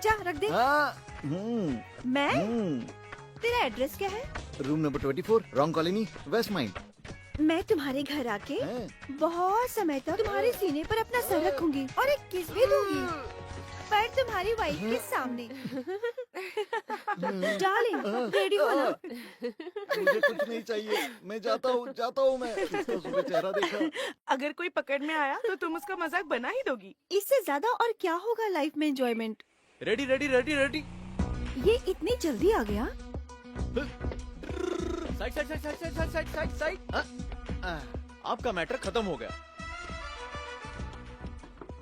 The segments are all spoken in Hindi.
जा रख दे। मैं रूम तेरा एड्रेस क्या है? Number 24, wrong colony, west mind. मैं तुम्हारे घर आके बहुत समय तक तुम्हारे सीने पर अपना सर रखूंगी और एक किस भी दूंगी, पर तुम्हारी वाइफ के सामने। डार्लिंग, रेडी हो ना? मुझे कुछ नहीं चाहिए, मैं जाता हूँ मैं। इसका सुबह चेहरा देखा। अगर कोई पकड़ में आया तो तुम उसका मजाक बना ही दोगी। इससे ज्यादा और क्या होगा लाइफ में enjoyment. Ready ready ready ready. ये इतनी जल्दी आ गया? Side side side side side side side side. आपका मैटर खत्म हो गया।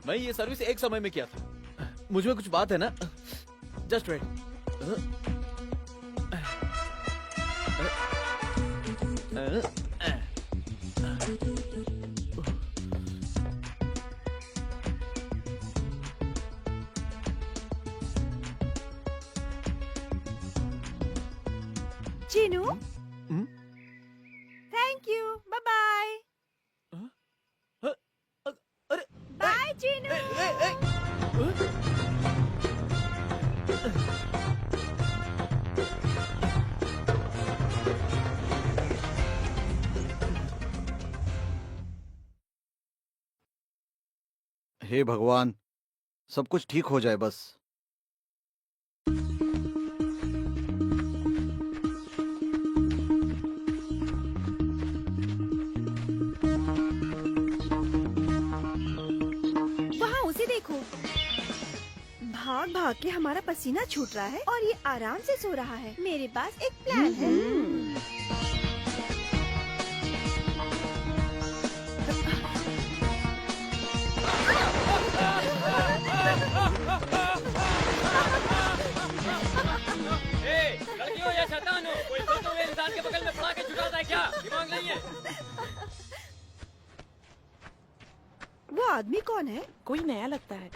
मैं ये सर्विस एक समय में किया था। मुझ में कुछ बात है ना? Just wait. Chinu, thank you, bye bye. अरे बाय चीनू। हे भगवान, सब कुछ ठीक हो जाए बस। वहाँ उसे देखो, भाग भाग के हमारा पसीना छूट रहा है और ये आराम से सो रहा है। मेरे पास एक प्लान है। लड़कियों या शैतान हो, कोई सोते हुए इंसान के बगल में पड़ा के झुकाता है क्या? दिमाग नहीं है? वो आदमी कौन है? कोई नया लगता है।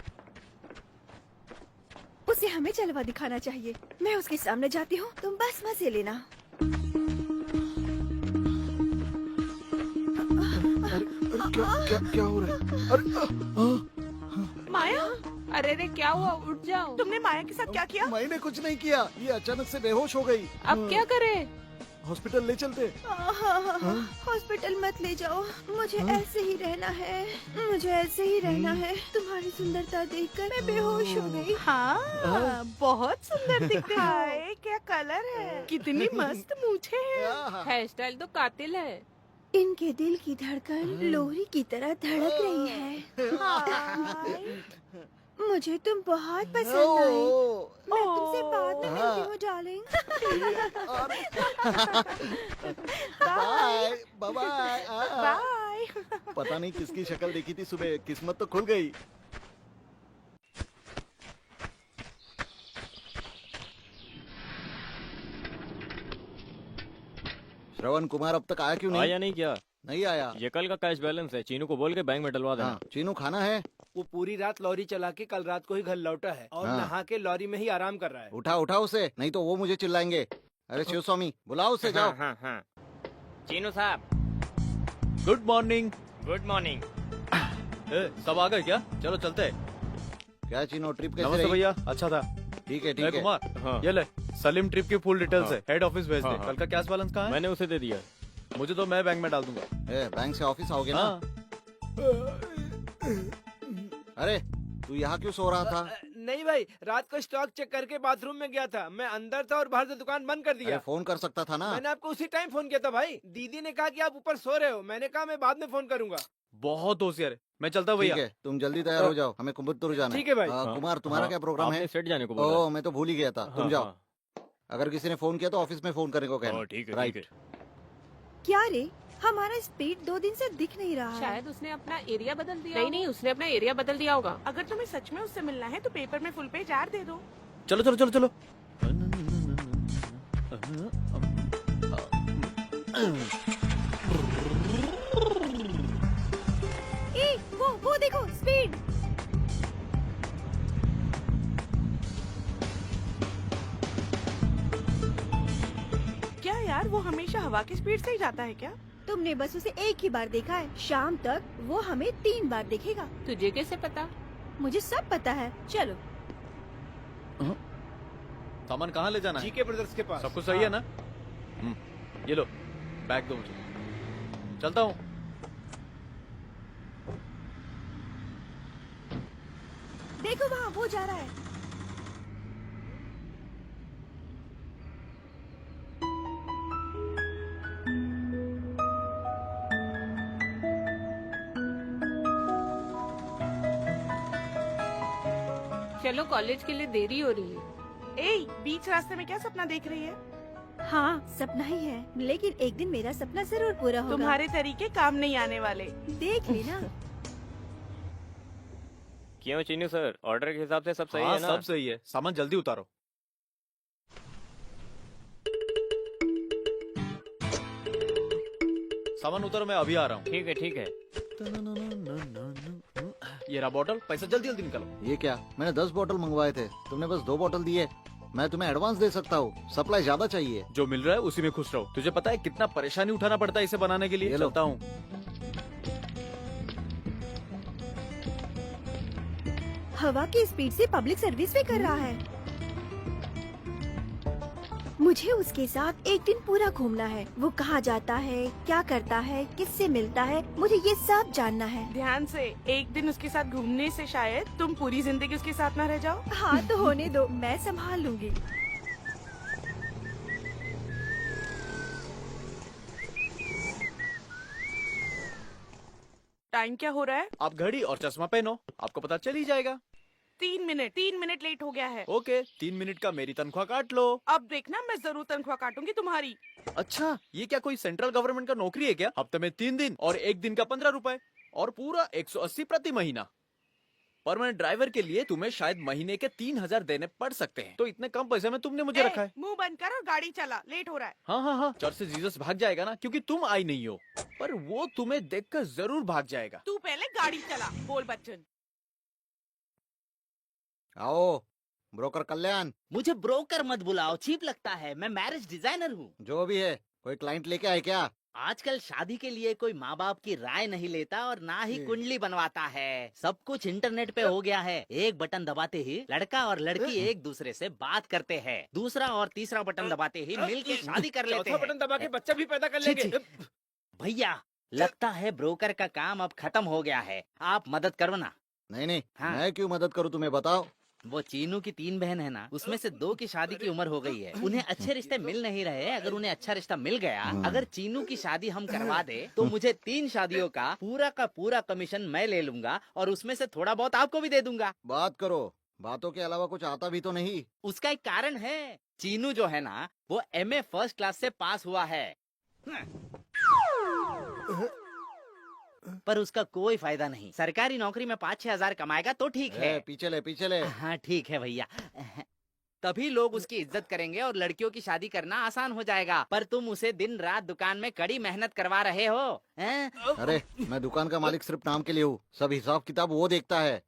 उसे हमें जलवा दिखाना चाहिए। मैं उसके सामने जाती हूँ, तुम बस मजे लेना। क्या हो रहा है? अरे माया, अरे रे क्या हुआ? उठ जाओ। तुमने माया के साथ क्या किया? मैंने कुछ नहीं किया, ये अचानक से बेहोश हो गई। अब क्या करे? हॉस्पिटल ले चलते। हॉस्पिटल मत ले जाओ, मुझे ऐसे ही रहना है। मुझे ऐसे ही रहना है। तुम्हारी सुंदरता देखकर मैं बेहोश हो गई। हाँ, बहुत सुंदर दिख रहा है। क्या कलर है, कितनी मस्त मूछें हैं। हेयर स्टाइल तो कातिल है। इनके दिल की धड़कन लोरी की तरह धड़क रही है। हाय। मुझे तुम बहुत पसंद आए। मैं तुमसे बाद में मिलती हूँ डार्लिंग। Bye bye. बाय। पता नहीं किसकी शक्ल देखी थी सुबह, किस्मत तो खुल गई। श्रवण कुमार अब तक आया क्यों नहीं? आया नहीं क्या? नहीं आया। ये कल का कैश बैलेंस है, चीनू को बोल के बैंक में डलवा देना। हाँ, चीनू खाना है? वो पूरी रात लॉरी चला के कल रात को ही घर लौटा है और हाँ। नहा के लॉरी में ही आराम कर रहा है। उठा उसे, नहीं तो वो मुझे चिल्लाएंगे। अरे शिव स्वामी, बुलाओ उसे, जाओ। हाँ, हाँ। चीनू साहब, गुड मॉर्निंग। Good morning. सब आ गए क्या? चलो चलते हैं। क्या चीनू, ट्रिप कैसे नमस्ते रही? भैया, अच्छा था। ठीक है ए, ठीक है। कुमार, हाँ। ये ले सलीम ट्रिप की फुल डिटेल्स हाँ। है, हेड ऑफिस भेज दे। हाँ, हाँ। कल का कैश बैलेंस कहाँ है? मैंने उसे दे दिया। मुझे तो मैं बैंक में डाल दूंगा। बैंक से ऑफिस आओगे ना? हाँ। अरे तू यहाँ क्यों सो रहा था? नहीं भाई, रात को स्टॉक चेक करके बाथरूम में गया था। मैं अंदर था और बाहर से दुकान बंद कर अरे दिया। फोन कर सकता था ना? मैंने आपको उसी टाइम फोन किया था भाई। दीदी ने कहा कि आप ऊपर सो रहे हो। मैंने कहा मैं बाद में फोन करूंगा। बहुत होशियार है। मैं चलता हूँ ठीक भैया। है, तुम जल्दी तैयार हो जाओ, हमें कुंभलतुर जाना है। ठीक है भाई। कुमार, तुम्हारा हाँ, क्या प्रोग्राम आपने है? सेट जाने को बोला। ओह, मैं तो भूल ही गया था। तुम हाँ, जाओ। हाँ। अगर किसी ने फोन किया तो ऑफिस में फोन करने को कहना। ठीक है, राइट। ठीक है। क्या रे, हमारा स्पीड 2 दिन से दिख नहीं रहा है। शायद उसने अपना एरिया बदल दिया। नहीं, नहीं, उसने अपना एरिया बदल दिया होगा। अगर तुम्हें सच में उससे मिलना है तो पेपर में फुल पेज ऐड दे दो। चलो चलो चलो चलो। ए, वो देखो स्पीड। क्या यार, वो हमेशा हवा की स्पीड से ही जाता है क्या? तुमने बस उसे एक ही बार देखा है। शाम तक वो हमें 3 बार देखेगा। तुझे कैसे पता? मुझे सब पता है। चलो। सामान कहाँ ले जाना है? जीके ब्रदर्स के पास। सब कुछ सही है ना? ये लो, बैग दो मुझे, चलता हूँ। देखो वहाँ वो जा रहा है। चलो कॉलेज के लिए देरी हो रही है। ए, बीच रास्ते में क्या सपना देख रही है? हाँ सपना ही है, लेकिन एक दिन मेरा सपना जरूर पूरा होगा। तुम्हारे तरीके काम नहीं आने वाले। देख लेना। क्यों चीनू सर, ऑर्डर के हिसाब से सब सही हाँ, है ना? सब सही है। सामान जल्दी उतारो। सामान उतारो, मैं अभी आ रहा हूँ। ठीक है ठीक है। ये रहा बॉटल, पैसा जल्दी जल्दी निकालो। ये क्या, मैंने 10 बोतल मंगवाए थे, तुमने बस 2 बोतल दिए। मैं तुम्हें एडवांस दे सकता हूँ, सप्लाई ज्यादा चाहिए। जो मिल रहा है उसी में खुश रहो। तुझे पता है कितना परेशानी उठाना पड़ता है इसे बनाने के लिए? ये लो। चलता हूँ। हवा की स्पीड से पब्लिक सर्विस भी कर रहा है। मुझे उसके साथ एक दिन पूरा घूमना है। वो कहाँ जाता है, क्या करता है, किससे मिलता है, मुझे ये सब जानना है। ध्यान से, एक दिन उसके साथ घूमने से शायद तुम पूरी जिंदगी उसके साथ न रह जाओ। हाँ तो होने दो, मैं संभाल लूंगी। टाइम क्या हो रहा है? आप घड़ी और चश्मा पहनो, आपको पता चल ही जाएगा। 3 मिनट लेट हो गया है। ओके, 3 मिनट का मेरी तनख्वाह काट लो। अब देखना, मैं जरूर तनख्वाह काटूंगी तुम्हारी। अच्छा, ये क्या कोई सेंट्रल गवर्नमेंट का नौकरी है क्या? हफ्ते में 3 दिन और एक दिन का 15 रुपए और पूरा 180 प्रति महीना। परमानेंट ड्राइवर के लिए तुम्हें शायद महीने के 3000 देने पड़ सकते हैं। तो इतने कम पैसे में तुमने मुझे रखा है। मुंह बंद कर और गाड़ी चला, लेट हो रहा है। हाँ हाँ हाँ, चर्च से जीसस भाग जाएगा ना, क्योंकि तुम आई नहीं हो, पर वो तुम्हें देखकर जरूर भाग जाएगा। तू पहले गाड़ी चला। बोल बच्चन। आओ, ब्रोकर कल्याण। मुझे ब्रोकर मत बुलाओ, चीप लगता है। मैं मैरिज डिजाइनर हूँ। जो भी है, कोई क्लाइंट लेके आए क्या? आजकल शादी के लिए कोई माँ बाप की राय नहीं लेता और ना ही कुंडली बनवाता है। सब कुछ इंटरनेट पे हो गया है। एक बटन दबाते ही लड़का और लड़की एक दूसरे से बात करते हैं। दूसरा और तीसरा बटन दबाते ही मिलके शादी कर लेते चौथा हैं। बटन दबा के बच्चा भी पैदा कर छी, लेंगे। छी। भैया, लगता है ब्रोकर का काम अब खत्म हो गया है। आप मदद करो ना। नहीं, हाँ। मैं क्यों मदद करूँ, तुम्हें बताओ। वो चीनू की 3 बहन है ना, उसमें से 2 की शादी की उम्र हो गई है। उन्हें अच्छे रिश्ते मिल नहीं रहे। अगर उन्हें अच्छा रिश्ता मिल गया, अगर चीनू की शादी हम करवा दे, तो मुझे 3 शादियों का पूरा कमीशन मैं ले लूंगा और उसमें से थोड़ा बहुत आपको भी दे दूंगा। बात करो, बातों के अलावा कुछ आता भी तो नहीं। उसका एक कारण है। चीनू जो है ना, वो MA फर्स्ट क्लास से पास हुआ है, पर उसका कोई फायदा नहीं। सरकारी नौकरी में 5-6 हजार कमाएगा तो ठीक है। पीछे ले। हाँ ठीक है भैया। तभी लोग उसकी इज्जत करेंगे और लड़कियों की शादी करना आसान हो जाएगा। पर तुम उसे दिन रात दुकान में कड़ी मेहनत करवा रहे हो, हैं? अरे, मैं दुकान का मालिक सिर्फ नाम के लिए हूँ, सब हिसाब किताब वो देखता है।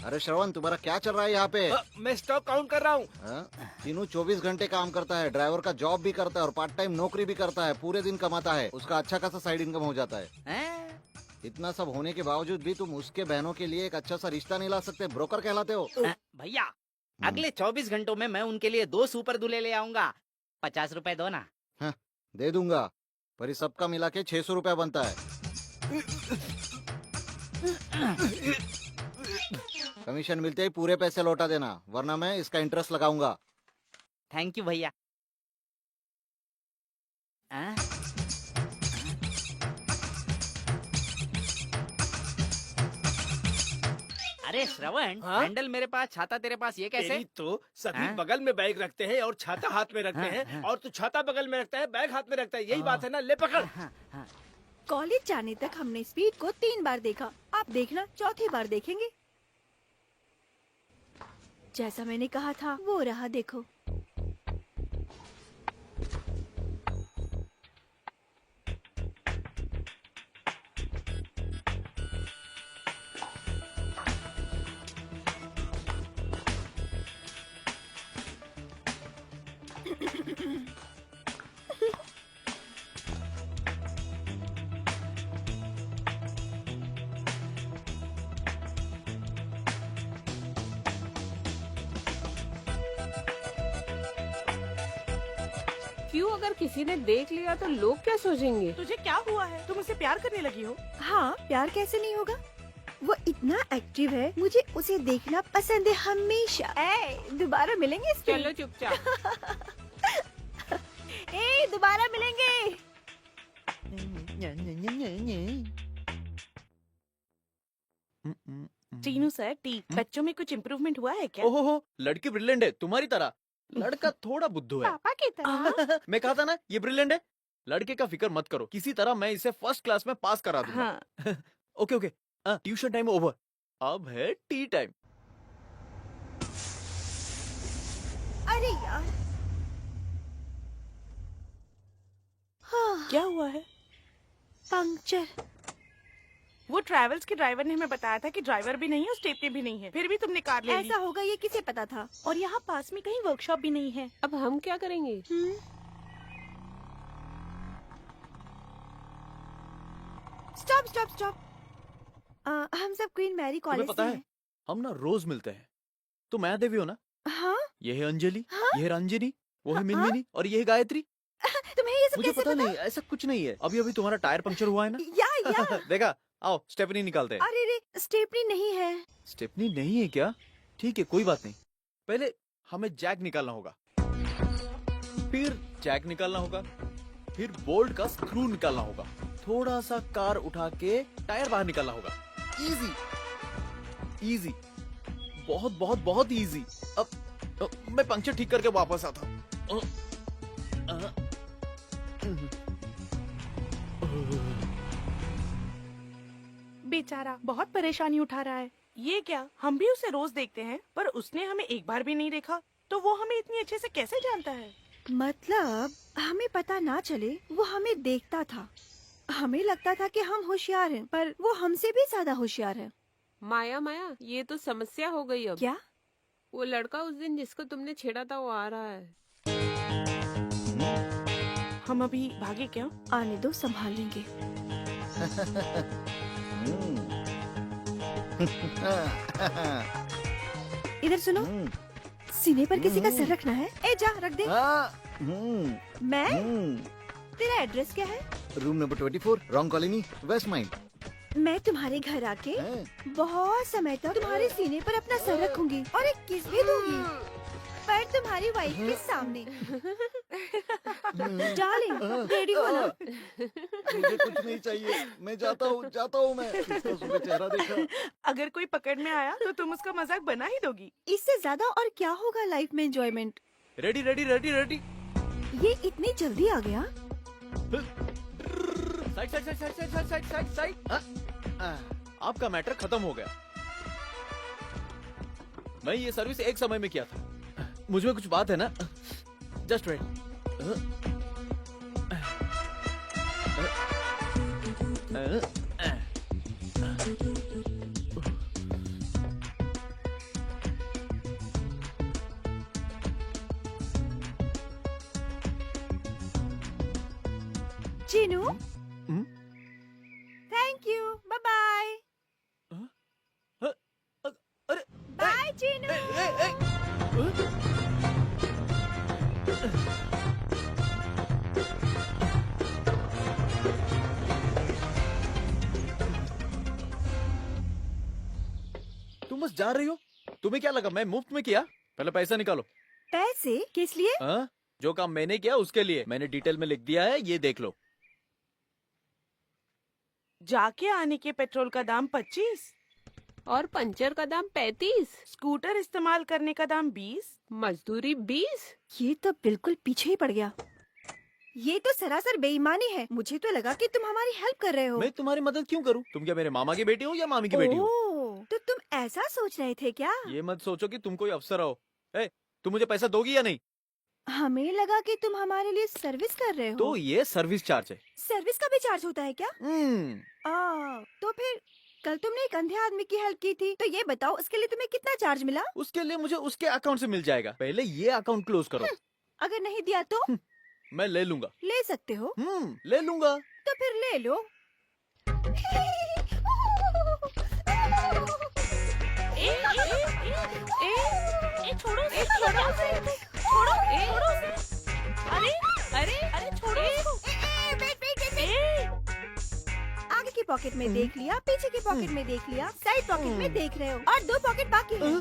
अरे श्रवण, तुम्हारा क्या चल रहा है यहाँ पे? मैं स्टॉक काउंट कर रहा हूँ। तीनों 24 घंटे काम करता है, ड्राइवर का जॉब भी करता है और पार्ट टाइम नौकरी भी करता है। पूरे दिन कमाता है, उसका अच्छा खासा साइड इनकम हो जाता है। इतना सब होने के बावजूद भी तुम उसके बहनों के लिए एक अच्छा सा रिश्ता नहीं ला सकते? ब्रोकर कहलाते हो। भैया, अगले 24 घंटों में मैं उनके लिए 2 सुपर दूल्हे ले आऊंगा। 50 रुपए दो ना। दे दूंगा, पर इस सबका मिला के 600 रुपया बनता है। कमीशन मिलते ही पूरे पैसे लौटा देना, वरना मैं इसका इंटरेस्ट लगाऊंगा। थैंक यू भैया। अरे श्रवण, हाँ? हैंडल मेरे पास, छाता तेरे पास, ये कैसे? तेरी तो सभी हाँ? बगल में बैग रखते हैं और छाता हाथ में रखते हाँ, हैं, हाँ। और तू छाता बगल में रखता है, बैग हाथ में रखता है। यही बात है ना, ले पकड़। कॉलेज जाने तक हमने स्पीड को 3 बार देखा, आप देखना 4थी बार देखेंगे। जैसा मैंने कहा था वो रहा, देखो। क्यों? अगर किसी ने देख लिया तो लोग क्या सोचेंगे? तुझे क्या हुआ है? तुम उसे प्यार करने लगी हो? हाँ, प्यार कैसे नहीं होगा? वो इतना एक्टिव है, मुझे उसे देखना पसंद है हमेशा। दोबारा मिलेंगे इस पे? चलो चुपचाप। दोबारा मिलेंगे। चीनू सर, टी बच्चों में कुछ इम्प्रूवमेंट हुआ है क्या? ओहो, लड़की ब्रिलियंट है तुम्हारी तरह, लड़का थोड़ा बुद्धू है। पापा की तरह। मैं कहा था ना ये ब्रिलियंट है। लड़के का फिक्र मत करो, किसी तरह मैं इसे फर्स्ट क्लास में पास करा दूंगा। हाँ। Okay okay, tuition time over, अब है टी टाइम। अरे यार, हाँ, क्या हुआ है? पंक्चर। वो ट्रैवल्स के ड्राइवर ने हमें बताया था कि ड्राइवर भी नहीं है और स्टेपनी भी नहीं है, फिर भी तुमने कार ले ली। ऐसा होगा ये किसे पता था? और यहाँ पास में कहीं वर्कशॉप भी नहीं है। अब हम क्या करेंगे? Stop stop stop. हम सब क्वीन मैरी तुम्हें कॉलेज पता से है हैं। हम ना रोज मिलते हैं। तुम माया देवी हो ना? हाँ, ये है अंजलि, हाँ? ये है रंजिनी, वो है हाँ? मिनमिनी और ये है गायत्री। तुम्हें ये सब मुझे कैसे पता नहीं, ऐसा कुछ नहीं है। अभी अभी तुम्हारा टायर पंक्चर हुआ है ना? या देखा, आओ स्टेपनी निकालते हैं। अरे रे, स्टेपनी नहीं है। स्टेपनी नहीं है क्या? ठीक है, कोई बात नहीं। पहले हमें जैक निकालना होगा, फिर जैक निकालना होगा, फिर बोल्ट का स्क्रू निकालना होगा, थोड़ा सा कार उठा के टायर बाहर निकालना होगा। इजी इजी, बहुत बहुत बहुत इजी। अब मैं पंक्चर ठीक करके वापस आता हूँ। बेचारा बहुत परेशानी उठा रहा है। ये क्या, हम भी उसे रोज देखते हैं पर उसने हमें एक बार भी नहीं देखा, तो वो हमें इतनी अच्छे से कैसे जानता है? मतलब हमें पता ना चले वो हमें देखता था। हमें लगता था कि हम होशियार हैं, पर वो हमसे भी ज्यादा होशियार है। माया माया, ये तो समस्या हो गई अब। क्या? वो लड़का उस दिन जिसको तुमने छेड़ा था वो आ रहा है। हम अभी भागे क्या? आने दो, संभाल लेंगे। इधर सुनो, सीने पर किसी का सर रखना है। ए जा, रख दे। मैं? तेरा एड्रेस क्या है? Room number 24, wrong colony, west mind. मैं तुम्हारे घर आके बहुत समय तक तुम्हारे सीने पर अपना सर रखूंगी और एक किस भी दूंगी, पर तुम्हारी वाइफ के सामने। डार्लिंग, रेडी हो ना? मुझे कुछ नहीं चाहिए, मैं जाता हूँ मैं। इसका सुबह चेहरा देखा। अगर कोई पकड़ में आया तो तुम उसका मजाक बना ही दोगी। इससे ज्यादा और क्या होगा लाइफ में enjoyment. Ready ready ready ready. ये इतनी जल्दी आ गया? Side side side side side side side side. आपका मैटर खत्म हो गया। मैं ये सर्विस एक समय में किया था। मुझ में कुछ बात है ना? Just wait. Chinu, thank you, bye bye. अरे बाय चीनू। तुम बस जा रही हो? तुम्हें क्या लगा मैं मुफ्त में किया? पहले पैसा निकालो। पैसे किस लिए? हाँ? जो काम मैंने किया उसके लिए मैंने डिटेल में लिख दिया है, ये देख लो। जाके आने के पेट्रोल का दाम 25, और पंचर का दाम 35, स्कूटर इस्तेमाल करने का दाम 20, मजदूरी 20। ये तो बिल्कुल पीछे ही पड़ गया। ये तो सरासर बेईमानी है। मुझे तो लगा कि तुम हमारी हेल्प कर रहे हो। मैं तुम्हारी मदद क्यों करूं? तुम क्या मेरे मामा की बेटी हो या मामी की बेटी हो? ओह, तो तुम ऐसा सोच रहे थे क्या? ये मत सोचो कि तुम कोई अफसर हो। तुम मुझे पैसा दोगी या नहीं? हमें लगा कि तुम हमारे लिए सर्विस कर रहे हो। तो ये सर्विस चार्ज है। सर्विस का भी चार्ज होता है क्या? हम्म। तो फिर कल तुमने एक अंधे आदमी की हेल्प की थी, तो ये बताओ उसके लिए तुम्हें कितना चार्ज मिला? उसके लिए मुझे उसके अकाउंट से मिल जाएगा। पहले ये अकाउंट क्लोज करो। अगर नहीं दिया तो? मैं ले लूंगा। ले सकते हो। ले लूंगा। तो फिर ले लो। छोड़ो, छोड़ो, छोड़ो, अरे पॉकेट में देख लिया, पीछे की पॉकेट में देख लिया, साइड पॉकेट में देख रहे हो और 2 पॉकेट बाकी है।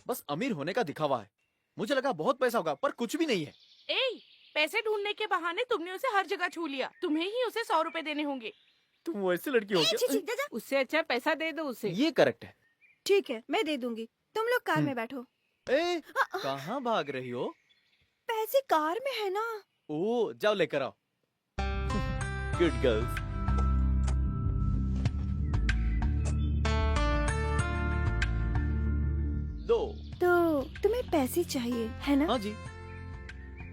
बस अमीर होने का दिखावा है। मुझे लगा बहुत पैसा होगा, पर कुछ भी नहीं है। ए, पैसे ढूंढने के बहाने तुमने उसे हर जगह छू लिया। तुम्हें ही उसे 100 रुपए देने होंगे। तुम वैसी लड़की हो ए, छी, क्या? छी, जा, जा। उससे अच्छा पैसा दे दो उसे। ये करेक्ट है। ठीक है, मैं दे दूंगी। तुम लोग कार में बैठो। ए, कहाँ भाग रही हो? पैसे कार में है ना। ओ, जाओ लेकर आओ। Good girls. दो। तो तुम्हें पैसे चाहिए है ना? हाँ जी।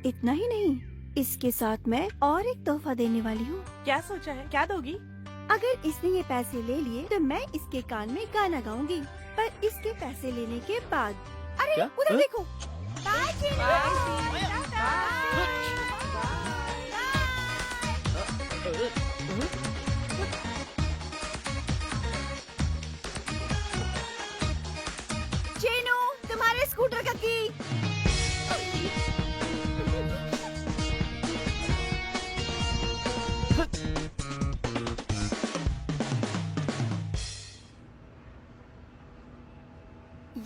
इतना ही नहीं, इसके साथ मैं और एक तोहफा देने वाली हूँ। क्या सोचा है, क्या दोगी? अगर इसने ये पैसे ले लिए तो मैं इसके कान में गाना गाऊंगी, पर इसके पैसे लेने के बाद। अरे क्या? उधर हाँ? देखो। बाय चीनू। चीनू, तुम्हारे स्कूटर का की।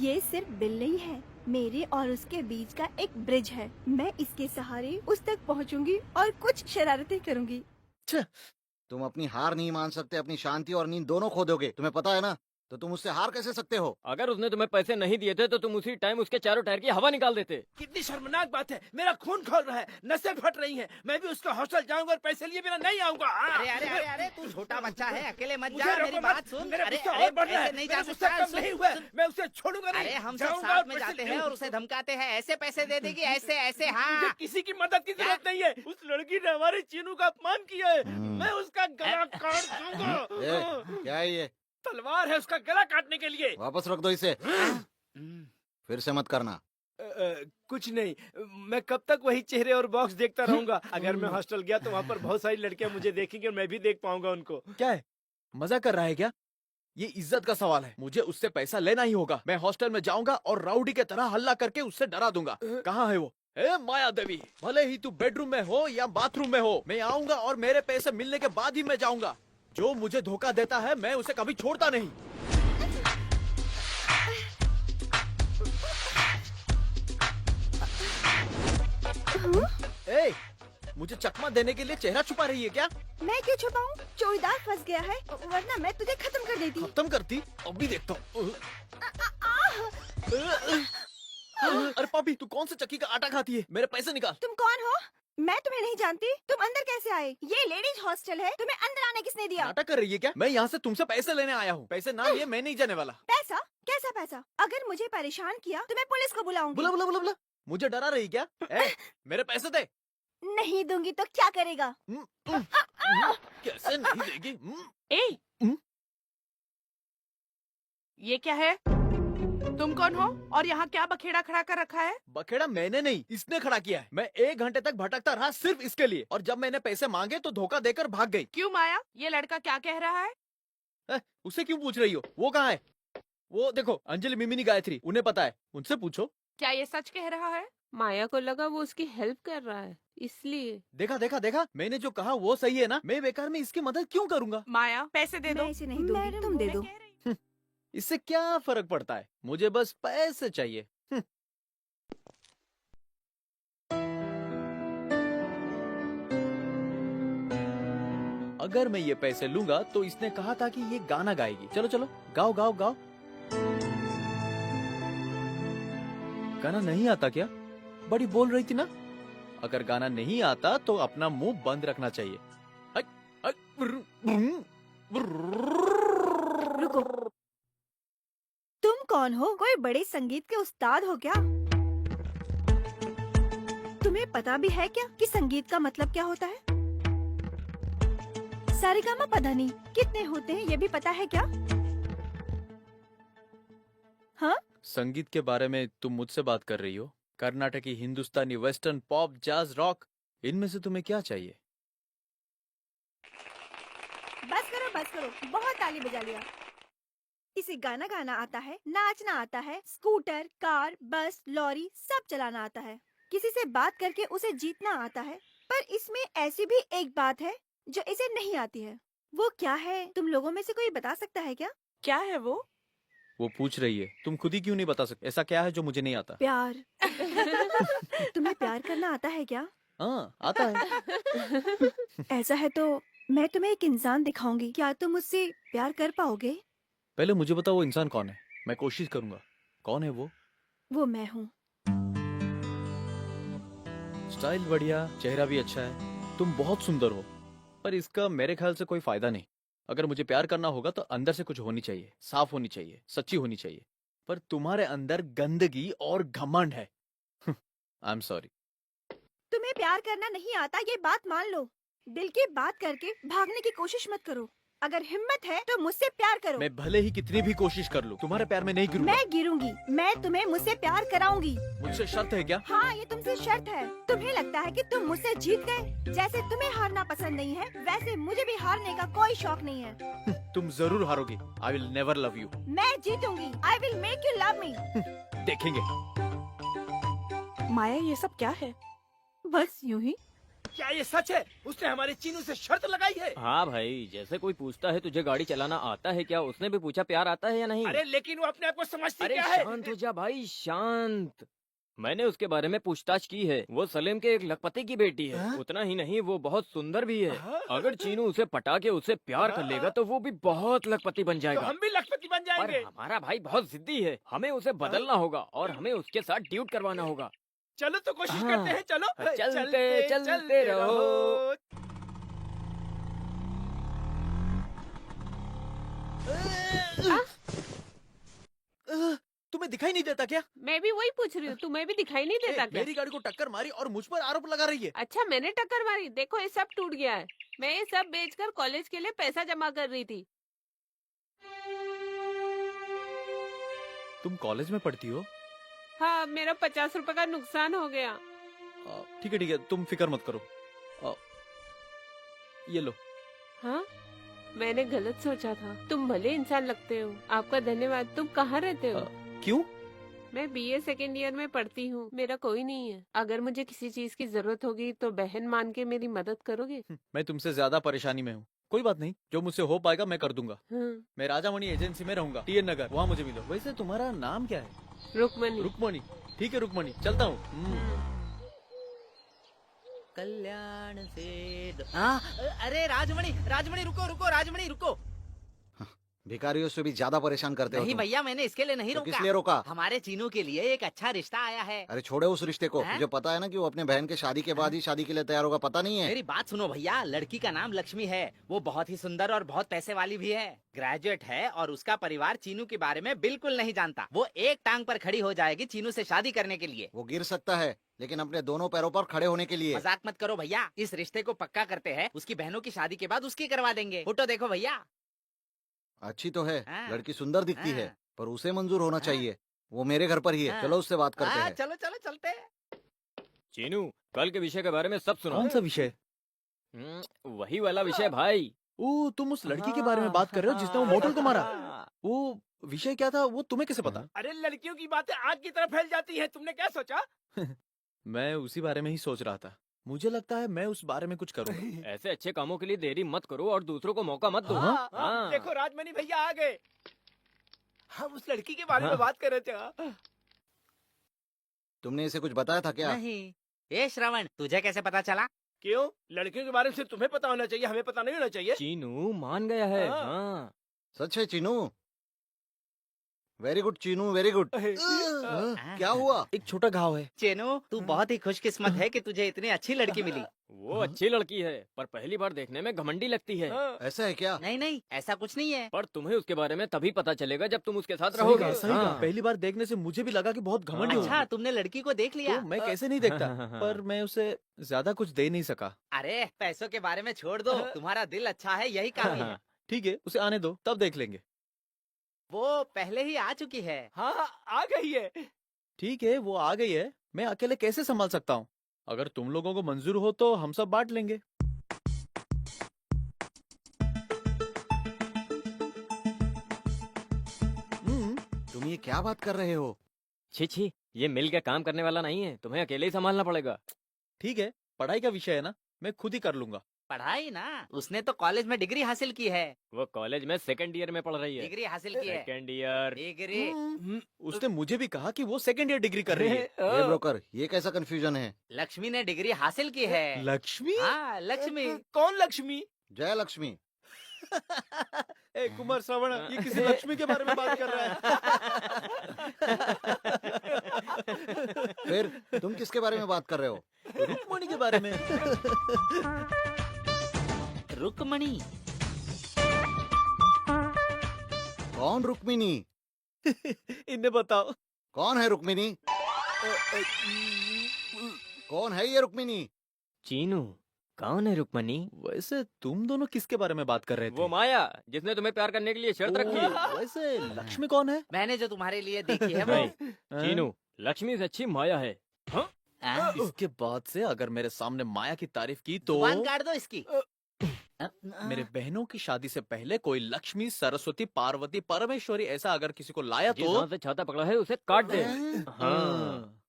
ये सिर्फ बिल नहीं है, मेरे और उसके बीच का एक ब्रिज है। मैं इसके सहारे उस तक पहुंचूंगी और कुछ शरारतें करूंगी। तुम अपनी हार नहीं मान सकते, अपनी शांति और नींद दोनों खो दोगे। तुम्हें पता है ना, तो तुम उससे हार कैसे सकते हो? अगर उसने तुम्हें पैसे नहीं दिए थे तो तुम उसी टाइम उसके चारों टायर की हवा निकाल देते। कितनी शर्मनाक बात है। मेरा खून खौल रहा है, नसें फट रही हैं। मैं भी उसका हॉस्टल जाऊंगा और पैसे लिए बिना नहीं आऊंगा। अरे अरे अरे अरे, तू छोटा बच्चा है, अकेले मत मुझे जा, रोको मेरी मत। बात सुन। मेरा अरे गुस्सा अरे, और बढ़ रहा ऐसे है। नहीं मेरा जा गुस्सा सकता। कम नहीं हुआ है। मैं उसे छोड़ूंगा नहीं। अरे हम सब जाऊंगा साथ और में पैसे जाते ले हैं और उसे धमकाते हैं, ऐसे पैसे दे देगी, ऐसे ऐसे। मुझे हाँ, किसी की मदद की जरूरत नहीं है। उस लड़की ने हमारे चीनू का अपमान किया है। मैं उसका गला काट दूंगा। क्या है ये? तलवार है उसका गला काटने के लिए। वापस रख दो इसे, फिर से मत करना। कुछ नहीं, मैं कब तक वही चेहरे और बॉक्स देखता रहूंगा। अगर मैं हॉस्टल गया तो वहाँ पर बहुत सारी लड़कियां मुझे देखेंगी और मैं भी देख पाऊंगा उनको। क्या है, मजा कर रहा है क्या? ये इज्जत का सवाल है। मुझे उससे पैसा लेना ही होगा। मैं हॉस्टल में जाऊंगा और राउडी के तरह हल्ला करके उससे डरा दूंगा। कहाँ है वो? ए माया देवी, भले ही तू बेडरूम में हो या बाथरूम में हो, मैं आऊंगा और मेरे पैसे मिलने के बाद ही मैं जाऊंगा। जो मुझे धोखा देता है मैं उसे कभी छोड़ता नहीं। ए, मुझे चकमा देने के लिए चेहरा छुपा रही है क्या? मैं क्यों छुपाऊं? चोरीदार फंस गया है, वरना मैं तुझे खत्म कर देती। खत्म करती? अभी देखता हूँ। अरे पापी, तू कौन से चक्की का आटा खाती है? मेरे पैसे निकाल। तुम कौन हो? मैं तुम्हें नहीं जानती। तुम अंदर कैसे आए? ये लेडीज हॉस्टल है, तुम्हें अंदर आने किसने दिया? नाटक कर रही है क्या? मैं यहाँ से तुमसे पैसे लेने आया हूँ। पैसे ना लिए मैं नहीं जाने वाला। पैसा? कैसा पैसा? अगर मुझे परेशान किया तो मैं पुलिस को बुलाऊंगी। बुला बुला बुला बुला। मुझे डरा रही क्या? मेरे पैसे दे। नहीं दूंगी तो क्या करेगा? कैसे नहीं देगी? ए, ये क्या है? तुम कौन हो और यहाँ क्या बखेड़ा खड़ा कर रखा है? बखेड़ा मैंने नहीं, इसने खड़ा किया है। मैं 1 घंटे तक भटकता रहा सिर्फ इसके लिए, और जब मैंने पैसे मांगे तो धोखा देकर भाग गई। क्यों माया, ये लड़का क्या कह रहा है? उससे क्यों पूछ रही हो? वो कहाँ है? वो देखो, अंजलि, मिमिनी, गायत्री, उन्हें पता है, उनसे पूछो। क्या ये सच कह रहा है? माया को लगा वो उसकी हेल्प कर रहा है, इसलिए। देखा देखा देखा, मैंने जो कहा वो सही है ना? मैं बेकार में इसकी मदद क्यों करूंगा? माया, पैसे दे दो। मैं इसे नहीं दूंगी, तुम दे दो। इससे क्या फर्क पड़ता है? मुझे बस पैसे चाहिए। अगर मैं ये पैसे लूंगा तो इसने कहा था कि ये गाना गाएगी। चलो चलो, गाओ गाओ गाओ। गाना नहीं आता क्या? बड़ी बोल रही थी ना। अगर गाना नहीं आता तो अपना मुंह बंद रखना चाहिए। रुको, तुम कौन हो? कोई बड़े संगीत के उस्ताद हो क्या? तुम्हें पता भी है क्या कि संगीत का मतलब क्या होता है? सारेगामा पधानी कितने होते हैं ये भी पता है क्या? हाँ? संगीत के बारे में तुम मुझसे बात कर रही हो? कर्नाटकी, हिंदुस्तानी, वेस्टर्न, पॉप, जैज, रॉक, इनमें से तुम्हें क्या चाहिए? बस करो, बहुत ताली बजा लिया। इसे गाना गाना आता है, नाचना आता है, स्कूटर, कार, बस, लॉरी सब चलाना आता है। किसी से बात करके उसे जीतना आता है। पर इसमें ऐसी भी एक बात है जो इसे नहीं आती है। वो क्या है? तुम लोगों में से कोई बता सकता है क्या? क्या है वो? वो पूछ रही है, तुम खुद ही क्यों नहीं बता सकते? ऐसा क्या है जो मुझे नहीं आता? प्यार। तुम्हें प्यार करना आता है क्या? हाँ, आता है। ऐसा है तो मैं तुम्हें एक इंसान दिखाऊंगी, क्या तुम मुझसे प्यार कर पाओगे? पहले मुझे बताओ वो इंसान कौन है, मैं कोशिश करूंगा। कौन है वो? वो मैं हूँ। स्टाइल बढ़िया, चेहरा भी अच्छा है, तुम बहुत सुंदर हो। पर इसका मेरे ख्याल से कोई फायदा नहीं। अगर मुझे प्यार करना होगा तो अंदर से कुछ होनी चाहिए, साफ होनी चाहिए, सच्ची होनी चाहिए। पर तुम्हारे अंदर गंदगी और घमंड है। I am sorry. तुम्हें प्यार करना नहीं आता ये बात मान लो। दिल की बात करके भागने की कोशिश मत करो। अगर हिम्मत है तो मुझसे प्यार करो। मैं भले ही कितनी भी कोशिश कर लूं, तुम्हारे प्यार में नहीं गिरूंगा। मैं गिरूंगी। मैं तुम्हें मुझसे प्यार कराऊंगी। मुझसे शर्त है क्या? हाँ, ये तुमसे शर्त है। तुम्हें लगता है कि तुम मुझसे जीत गए? जैसे तुम्हें हारना पसंद नहीं है, वैसे मुझे भी हारने का कोई शौक नहीं है। तुम जरूर हारोगी। I will never love you. मैं जीतूंगी। I will make you love me. देखेंगे। माया, ये सब क्या है? बस यूं ही। क्या ये सच है? उसने हमारे चीनू से शर्त लगाई है? हाँ भाई, जैसे कोई पूछता है तुझे गाड़ी चलाना आता है क्या, उसने भी पूछा प्यार आता है या नहीं। अरे लेकिन वो अपने आप को समझती अरे क्या है? शांत हो जा भाई, शांत। मैंने उसके बारे में पूछताछ की है। वो सलीम के एक लखपति की बेटी है। उतना ही नहीं, वो बहुत सुंदर भी है। अगर चीनू उसे पटा के उससे प्यार कर लेगा तो वो भी बहुत लखपति बन तो जाएगा। हम भी लखपति बन पर जाएंगे। हमारा भाई बहुत जिद्दी है, हमें उसे बदलना होगा और हमें उसके साथ ड्यूट करवाना होगा। चलो तो कोशिश हाँ। करते हैं। चलो चलते रहो। तुम्हें दिखाई नहीं देता क्या? मैं भी वही पूछ रही हूँ, तुम्हें भी दिखाई नहीं देता क्या? मेरी गाड़ी को टक्कर मारी और मुझ पर आरोप लगा रही है। अच्छा, मैंने टक्कर मारी? देखो ये सब टूट गया है। मैं ये सब बेचकर कॉलेज के लिए पैसा जमा कर रही थी। तुम कॉलेज में पढ़ती हो? हाँ, मेरा 50 रुपए का नुकसान हो गया। ठीक है ठीक है, तुम फिक्र मत करो। ये लो। हाँ, मैंने गलत सोचा था। तुम भले इंसान लगते हो। आपका धन्यवाद। तुम कहाँ रहते हो? क्यों? मैं BA सेकेंड ईयर में पढ़ती हूँ। मेरा कोई नहीं है। अगर मुझे किसी चीज की जरूरत होगी तो बहन मान के मेरी मदद करोगे? मैं तुमसे ज्यादा परेशानी में हूँ। कोई बात नहीं, जो मुझसे हो पाएगा मैं कर दूंगा। हाँ। मैं राजामणि एजेंसी में रहूंगा, TN नगर, वहाँ मुझे मिलो। वैसे तुम्हारा नाम क्या है? रुकमनी। रुकमणी। ठीक है रुकमणी, चलता हूँ। कल्याण से हाँ, अरे राजमणि, राजमणि रुको रुको, राजमणि रुको। भिखारियों से भी ज्यादा परेशान करते हो नहीं तुम। भैया, मैंने इसके लिए नहीं तो रोका। किस लिए रोका? हमारे चीनू के लिए एक अच्छा रिश्ता आया है। अरे छोड़े उस रिश्ते को। हैं? मुझे पता है ना कि वो अपने बहन के शादी के बाद ही शादी के लिए तैयार होगा। पता नहीं है? मेरी बात सुनो भैया, लड़की का नाम लक्ष्मी है। वो बहुत ही सुंदर और बहुत पैसे वाली भी है। ग्रेजुएट है और उसका परिवार चीनू के बारे में बिल्कुल नहीं जानता। वो एक टांग पर खड़ी हो जाएगी चीनू से शादी करने के लिए। वो गिर सकता है, लेकिन अपने दोनों पैरों पर खड़े होने के लिए। मजाक मत करो भैया, इस रिश्ते को पक्का करते हैं। उसकी बहनों की शादी के बाद उसकी करवा देंगे। फोटो देखो भैया। अच्छी तो है, हाँ। लड़की सुंदर दिखती है, हाँ। पर उसे मंजूर होना हाँ। चाहिए। वो मेरे घर पर ही है। हाँ। चलो उससे बात करते हैं। चलो चलो चलते हैं। चीनू, कल के विषय के बारे में सब सुनो। कौन सा विषय? वही वाला विषय भाई। ओ, तुम उस लड़की के बारे में बात कर रहे हो जिसने वो मोटल को मारा? वो विषय क्या था वो तुम्हें कैसे पता? अरे लड़कियों की बातें आग की तरह फैल जाती है। तुमने क्या सोचा? मैं उसी बारे में ही सोच रहा था। मुझे लगता है मैं उस बारे में कुछ करूंगा। ऐसे अच्छे कामों के लिए देरी मत करो और दूसरों को मौका मत दो। हाँ। देखो राजमणि भैया आ गए। हम उस लड़की के बारे में बात कर रहे थे। तुमने इसे कुछ बताया था क्या? नहीं। ए श्रवण, तुझे कैसे पता चला? क्यों? लड़कियों के बारे में सिर्फ तुम्हें पता होना चाहिए, हमें पता नहीं होना चाहिए। चीनू मान गया है। हाँ। हाँ। सच है Chinu? Very good Chinu, very good. क्या हुआ? एक छोटा घाव है। चेनू, तू बहुत ही खुशकिस्मत है कि तुझे इतनी अच्छी लड़की मिली। वो अच्छी लड़की है, पर पहली बार देखने में घमंडी लगती है। ऐसा है क्या? नहीं नहीं, ऐसा कुछ नहीं है। पर तुम्हें उसके बारे में तभी पता चलेगा जब तुम उसके साथ सही रहोगे। कहा, सही कहा। हाँ। पहली बार देखने से मुझे भी लगा कि बहुत घमंडी होगी। अच्छा, तुमने लड़की को देख लिया? तो मैं कैसे नहीं देखता, पर मैं उसे ज्यादा कुछ दे नहीं सका। अरे पैसों के बारे में छोड़ दो, तुम्हारा दिल अच्छा है, यही काफी है। ठीक है, उसे आने दो, तब देख लेंगे। वो पहले ही आ चुकी है। हाँ, आ गई है। ठीक है, वो आ गई है। मैं अकेले कैसे संभाल सकता हूँ? अगर तुम लोगों को मंजूर हो तो हम सब बांट लेंगे। तुम ये क्या बात कर रहे हो? छी छी, ये मिल के काम करने वाला नहीं है, तुम्हें अकेले ही संभालना पड़ेगा। ठीक है, पढ़ाई का विषय है ना, मैं खुद ही कर लूंगा। पढ़ाई ना, उसने तो कॉलेज में डिग्री हासिल की है। वो कॉलेज में सेकंड ईयर में पढ़ रही है। डिग्री हासिल की है। Second year. डिग्री। उसने मुझे भी कहा कि वो सेकंड ईयर डिग्री कर रही है। ये ब्रोकर, ये कैसा कंफ्यूजन है? लक्ष्मी ने डिग्री हासिल की है। लक्ष्मी? हाँ, लक्ष्मी। कौन लक्ष्मी? जय लक्ष्मी। ए कुमार श्रवण, ये किसी लक्ष्मी के बारे में बात कर रहा है। फिर तुम किसके बारे में बात कर रहे हो? रुक्मणी के बारे में। रुक्मणी? कौन रुक्मिनी? इन्हें बताओ। कौन है रुक्मिनी? कौन है ये रुक्मिनी? चीनू, कौन है रुक्मणी? वैसे तुम दोनों किसके बारे में बात कर रहे थे? वो माया, जिसने तुम्हें प्यार करने के लिए शर्त रखी है। वैसे लक्ष्मी कौन है? मैंने जो तुम्हारे लिए देखी है वो। नहीं, चीनू, लक्ष्मी से अच्छी माया है। हाँ? इसके बाद से अगर मेरे सामने माया की तारीफ की तो जुबान काट दो इसकी। मेरे बहनों की शादी से पहले कोई लक्ष्मी, सरस्वती, पार्वती, परमेश्वरी ऐसा अगर किसी को लाया जिस तो हाथ से छाता पकड़ा है उसे काट दे। हाँ।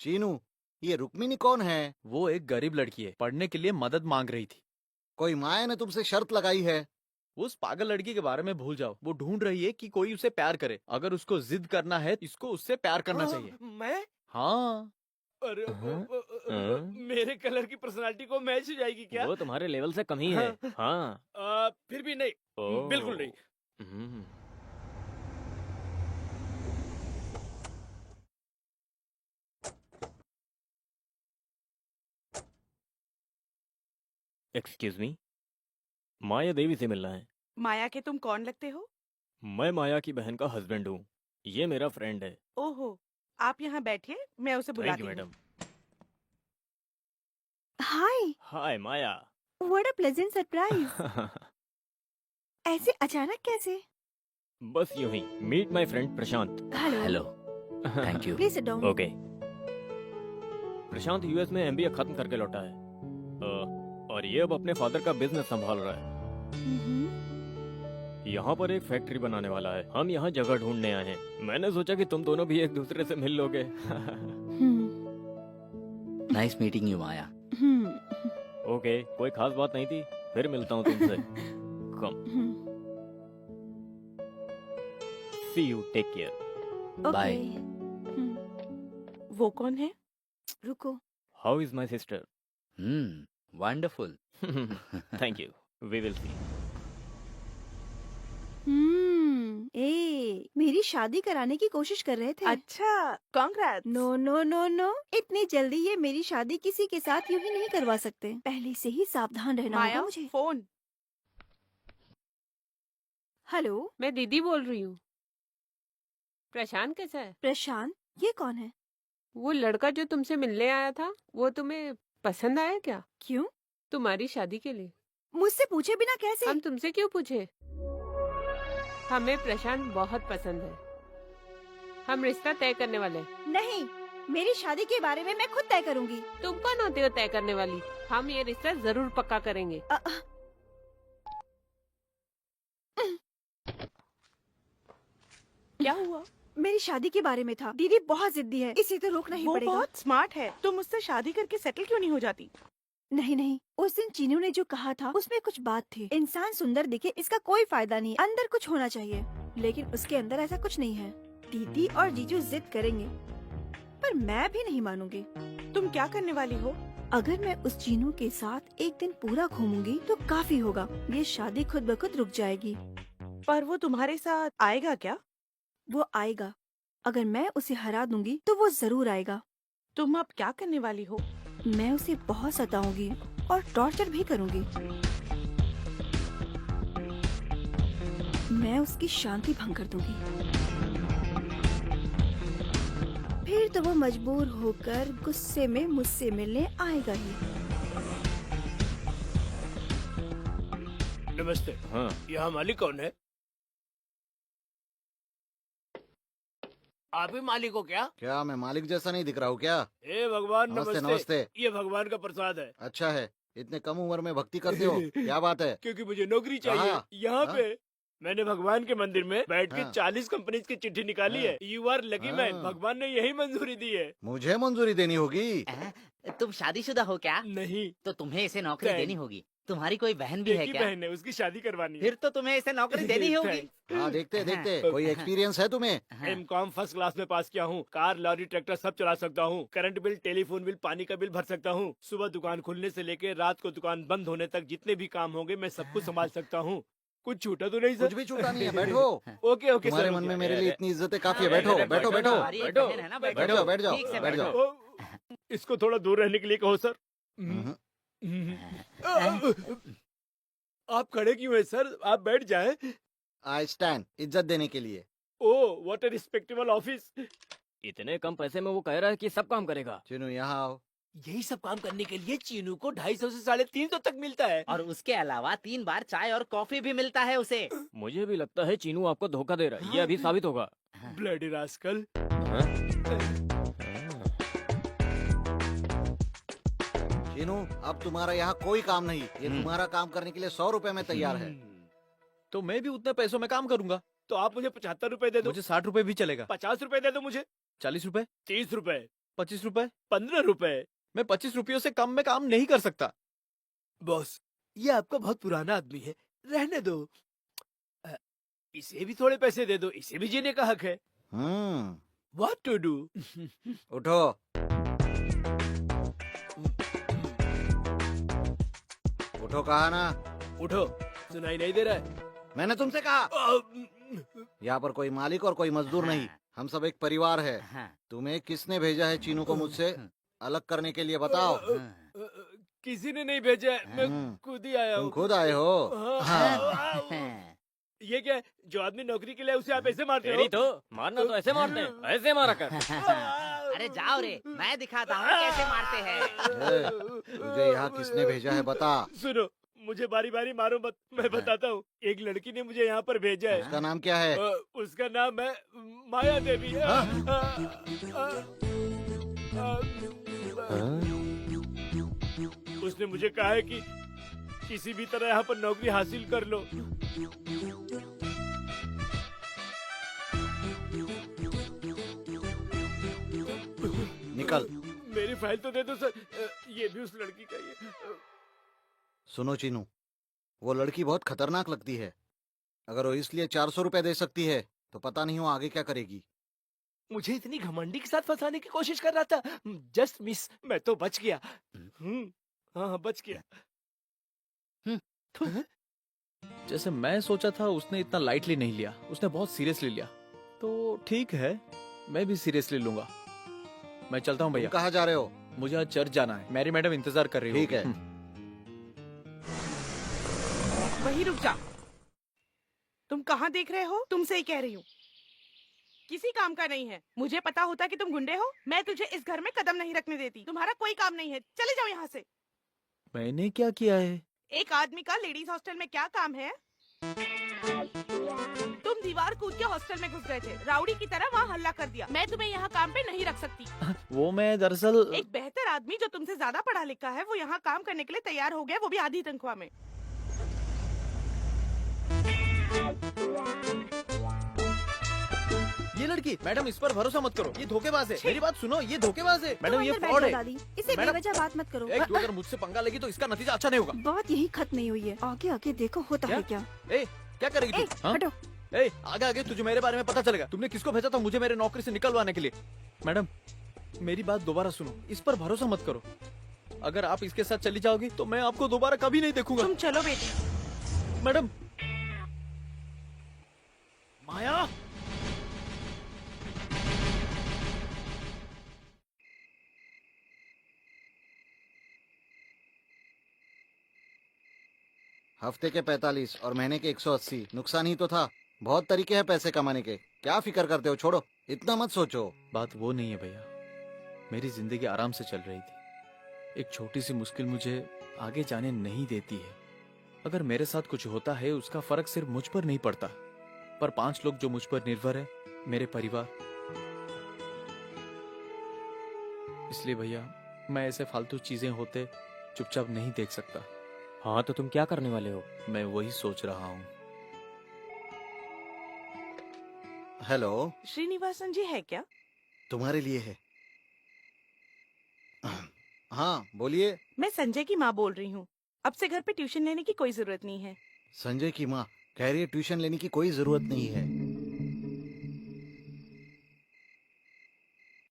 चीनू, ये रुक्मिनी कौन है? वो एक गरीब लड़की है, पढ़ने के लिए मदद मांग रही थी। कोई माया ने तुमसे शर्त लगाई है? उस पागल लड़की के बारे में भूल जाओ। वो ढूंढ रही है कि कोई उसे प्यार करे। अगर उसको जिद करना है, इसको उससे प्यार करना चाहिए। मैं? हाँ। अरे हाँ? मेरे कलर की पर्सनालिटी को मैच हो जाएगी क्या? वो तुम्हारे लेवल से कम ही है। हाँ। फिर भी नहीं, ओह। बिल्कुल नहीं। हम्म। एक्सक्यूज मी, माया देवी से मिलना है। माया के तुम कौन लगते हो? मैं माया की बहन का हस्बैंड हूँ। ये मेरा फ्रेंड है। ओहो, आप यहाँ बैठिए, मैं उसे थैंक बुलाती यू हूँ। Madam. Hi, hi Maya. What a pleasant surprise. ऐसे अचानक कैसे? बस यूं ही। Meet my friend Prashant. Hello. Thank you. Please sit down. Okay. Prashant US में एमबीए खत्म करके लौटा है, और ये अब अपने फादर का बिजनेस संभाल रहा है। यहाँ पर एक फैक्ट्री बनाने वाला है। हम यहाँ जगह ढूंढने आए हैं। मैंने सोचा कि तुम दोनों भी एक दूसरे से मिल लोगे। Nice meeting you Maya. Okay, कोई खास बात नहीं थी। फिर मिलता हूँ तुमसे। Come. See you, take care. Bye. वो कौन है? रुको। How is my sister? Wonderful. Thank you, we will see. मेरी शादी कराने की कोशिश कर रहे थे। अच्छा, congrats. No no no no, इतनी जल्दी ये मेरी शादी किसी के साथ यूं ही नहीं करवा सकते। पहले से ही सावधान रहना होगा माया, मुझे। फोन। हेलो, मैं दीदी बोल रही हूँ। प्रशांत कैसा है? प्रशांत, ये कौन है? वो लड़का जो तुमसे मिलने आया था, वो तुम्हें पसंद आया क्या? क्यों? तुम्हारी शादी के लिए। मुझसे पूछे बिना कैसे? हम तुमसे क्यों पूछे? हमें प्रशांत बहुत पसंद है। हम रिश्ता तय करने वाले हैं। नहीं, मेरी शादी के बारे में मैं खुद तय करूंगी। तुम कौन होते हो तय करने वाली? हम ये रिश्ता जरूर पक्का करेंगे। क्या हुआ? मेरी शादी के बारे में था। दीदी बहुत जिद्दी है, इसे तो रोकना ही वो पड़ेगा। बहुत स्मार्ट है। तुम उससे शादी करके सेटल क्यों नहीं हो जाती? नहीं नहीं, उस दिन चीनू ने जो कहा था उसमें कुछ बात थी। इंसान सुंदर दिखे इसका कोई फायदा नहीं, अंदर कुछ होना चाहिए। लेकिन उसके अंदर ऐसा कुछ नहीं है। दीदी और जीजू जिद करेंगे, पर मैं भी नहीं मानूंगी। तुम क्या करने वाली हो? अगर मैं उस चीनू के साथ एक दिन पूरा घूमूंगी तो काफी होगा। ये शादी खुद ब खुद रुक जाएगी। पर वो तुम्हारे साथ आएगा क्या? वो आएगा। अगर मैं उसे हरा दूंगी तो वो जरूर आएगा। तुम अब क्या करने वाली हो? मैं उसे बहुत सताऊंगी और टॉर्चर भी करूंगी। मैं उसकी शांति भंग कर दूंगी। फिर तो वो मजबूर होकर गुस्से में मुझसे मिलने आएगा ही। नमस्ते। हाँ। यहाँ मालिक कौन है? आप ही मालिक हो क्या? क्या मैं मालिक जैसा नहीं दिख रहा हूँ क्या? हे भगवान, नमस्ते नमस्ते। नमस्ते। ये भगवान का प्रसाद है। अच्छा है, इतने कम उम्र में भक्ति करते हो, क्या बात है? क्योंकि मुझे नौकरी चाहिए कहाँ? यहाँ हाँ? पे। मैंने भगवान के मंदिर में बैठ के हाँ। 40 कंपनीज की चिट्ठी निकाली है। यू आर लकी हाँ। मैन, भगवान ने यही मंजूरी दी है। मुझे मंजूरी देनी होगी। तुम शादीशुदा हो क्या? नहीं, तो तुम्हें इसे नौकरी Thanks. देनी होगी। तुम्हारी कोई बहन भी एक है ही क्या? बहन है, उसकी शादी करवानी है। फिर तो तुम्हें इसे नौकरी देनी होगी। Thanks. हाँ, देखते देखते हाँ। कोई एक्सपीरियंस है तुम्हें? हाँ। M.Com फर्स्ट क्लास में पास किया हूँ। कार, लॉरी, ट्रैक्टर सब चला सकता हूँ। करंट बिल, टेलीफोन बिल, पानी का बिल भर सकता हूँ। सुबह दुकान खुलने से लेके रात को दुकान बंद होने तक जितने भी काम होंगे मैं सब कुछ संभाल सकता हूँ। कुछ छूटा तो नहीं सर? कुछ भी छूटा नहीं है, बैठो। ओके ओके तुम्हारे सर। मन में मेरे लिए इतनी इज्जतें काफी है। बैठो बैठो बैठो तुम्हारी एक बहन है ना, बैठो। बैठ जाओ बैठ जाओ ठीक से बैठ बैठो। जाओ। इसको थोड़ा दूर रहने के लिए कहो सर। हम्म, आप खड़े क्यों हैं सर? आप बैठ जाएं। आई स्टैंड, इज्जत देने के लिए। ओह, व्हाट अ रिस्पेक्टेबल ऑफिस। इतने कम पैसे में वो कह रहा है कि सब काम करेगा। चिनू यहाँ आओ। यही सब काम करने के लिए चीनू को 250 से 350 तक मिलता है। और उसके अलावा 3 बार चाय और कॉफी भी मिलता है उसे। मुझे भी लगता है चीनू आपको धोखा दे रहा है, ये अभी साबित होगा। Bloody rascal. चिनू, अब तुम्हारा यहाँ कोई काम नहीं। ये तुम्हारा काम करने के लिए 100 रुपए में तैयार है। तो मैं भी उतने पैसों में काम करूंगा। तो आप मुझे 75 रुपए दे दो। मुझे 60 रुपए भी चलेगा। 50 रुपए दे दो मुझे। 40 रुपए, 30 रुपए, 25 रुपए। 15 रुपए। मैं 25 रुपयों से कम में काम नहीं कर सकता। बॉस, ये आपका बहुत पुराना आदमी है, रहने दो। इसे भी थोड़े पैसे दे दो, इसे भी जीने का हक है। What to do? उठो। उठो कहा ना। उठो, सुनाई नहीं दे रहा है? मैंने तुमसे कहा। अ, यहाँ पर कोई मालिक और कोई मजदूर नहीं, हम सब एक परिवार है। हाँ। तुम्हें किसने भेजा है चीनू को मुझसे अलग करने के लिए, बताओ। किसी ने नहीं भेजा है, मैं हम्म। खुद ही आया तुम हूँ। खुद आए हो। हाँ। ये क्या है? जो आदमी नौकरी के लिए उसे आप ऐसे मारते तेरी हो? तो मारना तो ऐसे मारते हैं, ऐसे मारा कर। अरे जाओ रे, मैं दिखाता हूँ कैसे मारते हैं। ए, तुझे यहाँ किसने भेजा है बता। सुनो, मुझे बारी बारी मारो मत, मैं बताता हूँ। एक लड़की ने मुझे यहाँ पर भेजा है। उसका नाम क्या है? उसका नाम है माया देवी है। उसने मुझे कहा है कि किसी भी तरह यहाँ पर नौकरी हासिल कर लो। निकल। मेरी फाइल तो दे दो सर। ये भी उस लड़की का ही है। सुनो चीनू, वो लड़की बहुत खतरनाक लगती है। अगर वो इसलिए 400 रुपए दे सकती है तो पता नहीं वो आगे क्या करेगी। मुझे इतनी घमंडी के साथ फंसाने की कोशिश कर रहा था। जस्ट मिस, मैं तो बच गया। हाँ, बच गया। जैसे मैं सोचा था उसने इतना लाइटली नहीं लिया, उसने बहुत सीरियसली लिया। तो ठीक है, मैं भी सीरियसली लूंगा। मैं चलता हूँ तुम भैया, कहाँ जा रहे हो? मुझे आज चर्च जाना है। मैरी मैडम इंतजार कर रही ठीक होगी। है। वही रुक जा। तुम कहाँ देख रहे हो? तुमसे ही कह रही हूँ, किसी काम का नहीं है। मुझे पता होता कि तुम गुंडे हो, मैं तुझे इस घर में कदम नहीं रखने देती। तुम्हारा कोई काम नहीं है, चले जाओ यहाँ से। मैंने क्या किया है? एक आदमी का लेडीज हॉस्टल में क्या काम है? तुम दीवार कूद के हॉस्टल में घुस गए थे, राउडी की तरह वहाँ हल्ला कर दिया। मैं तुम्हें यहाँ काम पे नहीं रख सकती। वो मैं दरअसल एक बेहतर आदमी जो तुमसे ज्यादा पढ़ा लिखा है, वो यहाँ काम करने के लिए तैयार हो गया, वो भी आधी तनख्वाह में। ये लड़की, मैडम इस पर भरोसा मत करो, ये धोखेबाज है। मेरी बात सुनो, ये धोखेबाज है। मैडम ये अंदर बैठ फ्रॉड जाओ है। दादी, इसे मैडम- बेवजह बात मत करो। तू अगर मुझसे पंगा लेगी तो इसका नतीजा अच्छा नहीं होगा। बात यही खत्म नहीं हुई है, आगे आगे देखो होता है क्या। ए, क्या करेगी ए, तू? हाँ? हटो। ए, आगे आगे तुझे मेरे बारे में पता चलेगा। तुमने किसको भेजा था मुझे मेरे नौकरी से निकलवाने के लिए? मैडम, मेरी बात दोबारा सुनो, इस पर भरोसा मत करो। अगर आप इसके साथ चली जाओगी तो मैं आपको दोबारा कभी नहीं देखूंगा। तुम चलो बेटी। मैडम। माया, हफ्ते के 45 और महीने के 180। नुकसान ही तो था। बहुत तरीके हैं पैसे कमाने के, क्या फिक्र करते हो? छोड़ो, इतना मत सोचो। बात वो नहीं है भैया, मेरी जिंदगी आराम से चल रही थी। एक छोटी सी मुश्किल मुझे आगे जाने नहीं देती है। अगर मेरे साथ कुछ होता है उसका फर्क सिर्फ मुझ पर नहीं पड़ता, पर 5 लोग जो मुझ पर निर्भर है, मेरे परिवार। इसलिए भैया, मैं ऐसे फालतू चीजें होते चुपचाप नहीं देख सकता। हाँ तो तुम क्या करने वाले हो? मैं वही सोच रहा हूँ। हेलो, श्रीनिवासन जी है क्या? तुम्हारे लिए है। हाँ बोलिए। मैं संजय की माँ बोल रही हूँ। अब से घर पे ट्यूशन लेने की कोई जरूरत नहीं है। संजय की माँ कह रही है ट्यूशन लेने की कोई जरूरत नहीं है।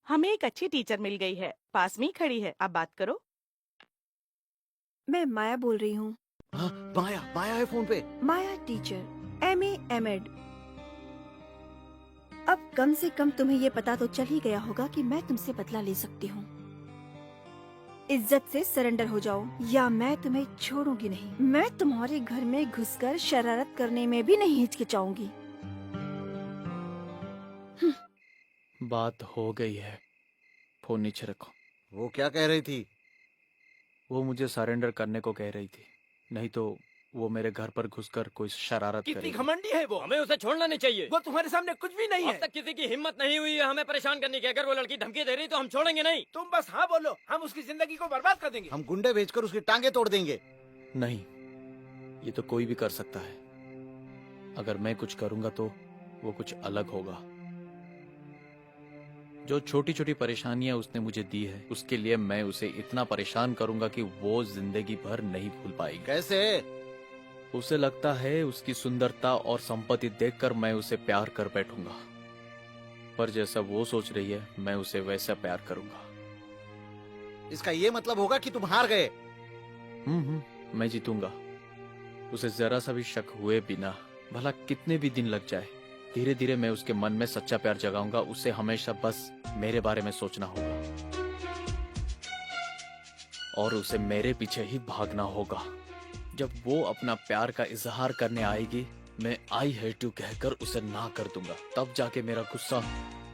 हमें एक अच्छी टीचर मिल गई है, पास में ही खड़ी है, आप बात करो। मैं माया बोल रही हूँ। हाँ, माया माया है फोन पे। माया टीचर, MA MEd। अब कम से कम तुम्हें ये पता तो चल ही गया होगा कि मैं तुमसे बदला ले सकती हूँ। इज्जत से सरेंडर हो जाओ या मैं तुम्हें छोड़ूंगी नहीं। मैं तुम्हारे घर में घुसकर शरारत करने में भी नहीं हिचकिचाऊंगी। बात हो गई है, फोन नीचे रखो। वो क्या कह रही थी? वो मुझे सरेंडर करने को कह रही थी, नहीं तो वो मेरे घर पर घुसकर कोई शरारत कितनी करेगी। घमंडी है वो। हमें उसे छोड़ना नहीं चाहिए। वो तुम्हारे सामने कुछ भी नहीं अब है। तक किसी की हिम्मत नहीं हुई है हमें परेशान करने की। अगर वो लड़की धमकी दे रही तो हम छोड़ेंगे नहीं। तुम बस हाँ बोलो, हम उसकी जिंदगी को बर्बाद कर देंगे। हम गुंडे भेजकर उसकी टांगे तोड़ देंगे। नहीं, ये तो कोई भी कर सकता है। अगर मैं कुछ करूंगा तो वो कुछ अलग होगा। जो छोटी छोटी परेशानियां उसने मुझे दी है, उसके लिए मैं उसे इतना परेशान करूंगा कि वो जिंदगी भर नहीं भूल पाएगी। कैसे? उसे लगता है उसकी सुंदरता और संपत्ति देखकर मैं उसे प्यार कर बैठूंगा, पर जैसा वो सोच रही है मैं उसे वैसा प्यार करूंगा। इसका ये मतलब होगा कि तुम हार गए। मैं जीतूंगा। उसे जरा सा भी शक हुए बिना, भला कितने भी दिन लग जाए, धीरे धीरे मैं उसके मन में सच्चा प्यार जगाऊंगा। उसे हमेशा बस मेरे बारे में सोचना होगा और उसे मेरे पीछे ही भागना होगा। जब वो अपना प्यार का इजहार करने आएगी, मैं आई हेट यू कहकर उसे ना कर दूंगा। तब जाके मेरा गुस्सा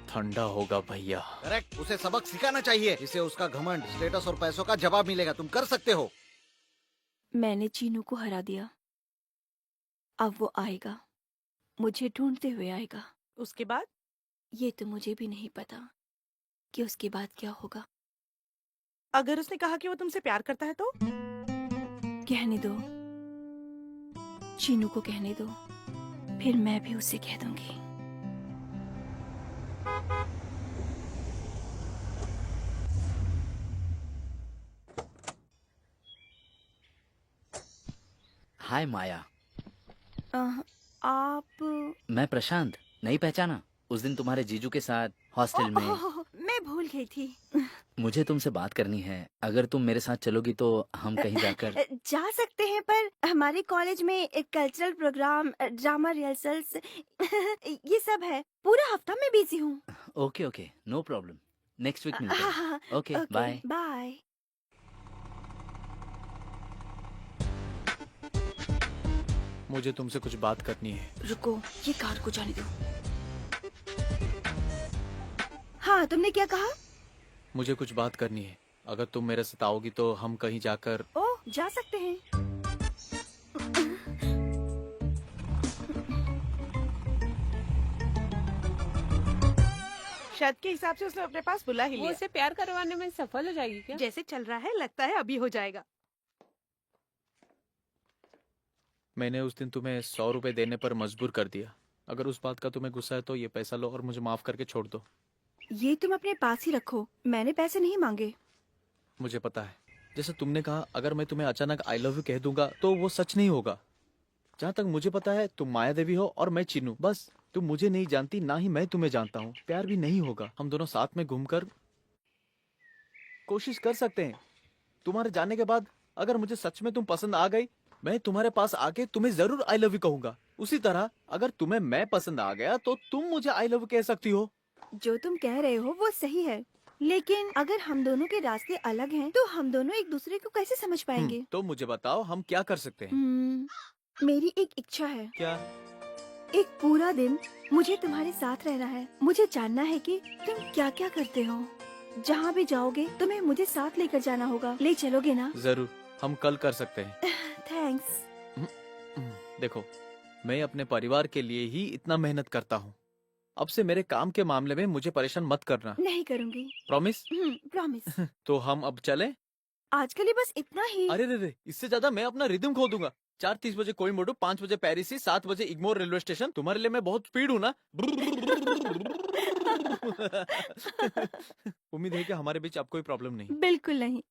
ठंडा होगा भैया। करेक्ट, उसे सबक सिखाना चाहिए। इसे उसका घमंड, स्टेटस और पैसों का जवाब मिलेगा। तुम कर सकते हो। मैंने चीनू को हरा दिया, अब वो आएगा, मुझे ढूंढते हुए आएगा। उसके बाद? ये तो मुझे भी नहीं पता कि उसके बाद क्या होगा। अगर उसने कहा कि वो तुमसे प्यार करता है तो? कहने दो, चीनू को कहने दो, फिर मैं भी उसे कह दूंगी। हाय माया, आप? मैं प्रशांत, नहीं पहचाना? उस दिन तुम्हारे जीजू के साथ हॉस्टल में। मैं भूल गई थी। मुझे तुमसे बात करनी है। अगर तुम मेरे साथ चलोगी तो हम कहीं जाकर। जा सकते हैं, पर हमारे कॉलेज में एक कल्चरल प्रोग्राम, ड्रामा रिहर्सल्स ये सब है। पूरा हफ्ता मैं बिजी हूँ। Okay okay, no problem. Next week मिलते हाँ, हैं। हाँ, ओके बाय। बाय। मुझे तुमसे कुछ बात करनी है। रुको, ये कार को जाने दो। हाँ, तुमने क्या कहा? मुझे कुछ बात करनी है। अगर तुम मेरे साथ आओगी तो हम कहीं जाकर। ओह, जा सकते हैं। शर्त के हिसाब से उसने अपने पास बुला ही वो लिया। उसे प्यार करवाने में सफल हो जाएगी क्या? जैसे चल रहा है लगता है अभी हो जाएगा। मैंने उस दिन तुम्हें 100 रुपए देने पर मजबूर कर दिया। अगर उस बात का तुम्हें गुस्सा है तो ये पैसा लो और मुझे माफ करके छोड़ दो। ये तुम अपने पास ही रखो, मैंने पैसे नहीं मांगे। मुझे पता है, जैसे तुमने कहा, अगर मैं तुम्हें अचानक आई लव यू कह दूंगा तो वो सच नहीं होगा। जहाँ तक मुझे पता है तुम माया देवी हो और मैं चिन्नू। बस तुम मुझे नहीं जानती, ना ही मैं तुम्हें जानता हूँ। प्यार भी नहीं होगा। हम दोनों साथ में घूमकर कोशिश कर सकते हैं। तुम्हारे जाने के बाद अगर मुझे सच में तुम पसंद आ गई, मैं तुम्हारे पास आके तुम्हें जरूर आई लव यू कहूंगा। उसी तरह अगर तुम्हें मैं पसंद आ गया तो तुम मुझे आई लव यू कह सकती हो। जो तुम कह रहे हो वो सही है, लेकिन अगर हम दोनों के रास्ते अलग हैं, तो हम दोनों एक दूसरे को कैसे समझ पाएंगे? तो मुझे बताओ हम क्या कर सकते हैं? मेरी एक इच्छा है। क्या? एक पूरा दिन मुझे तुम्हारे साथ रहना है। मुझे जानना है कि तुम क्या क्या करते हो। जहाँ भी जाओगे तुम्हें मुझे साथ लेकर जाना होगा। ले चलोगे ना? जरूर, हम कल कर सकते हैं। थैंक्स। देखो, मैं अपने परिवार के लिए ही इतना मेहनत करता हूँ। अब से मेरे काम के मामले में मुझे परेशान मत करना। नहीं करूँगी। प्रॉमिस? प्रॉमिस। तो हम अब चलें? आज के लिए बस इतना ही। अरे रे रे, इससे ज्यादा मैं अपना रिदम खो दूंगा। 4:30 बजे कोयम्बटूर, 5 बजे पेरिसी, 7 बजे इग्मोर रेलवे स्टेशन। तुम्हारे लिए मैं बहुत स्पीड हूँ ना। उम्मीद है कि हमारे बीच अब कोई प्रॉब्लम नहीं। बिल्कुल नहीं।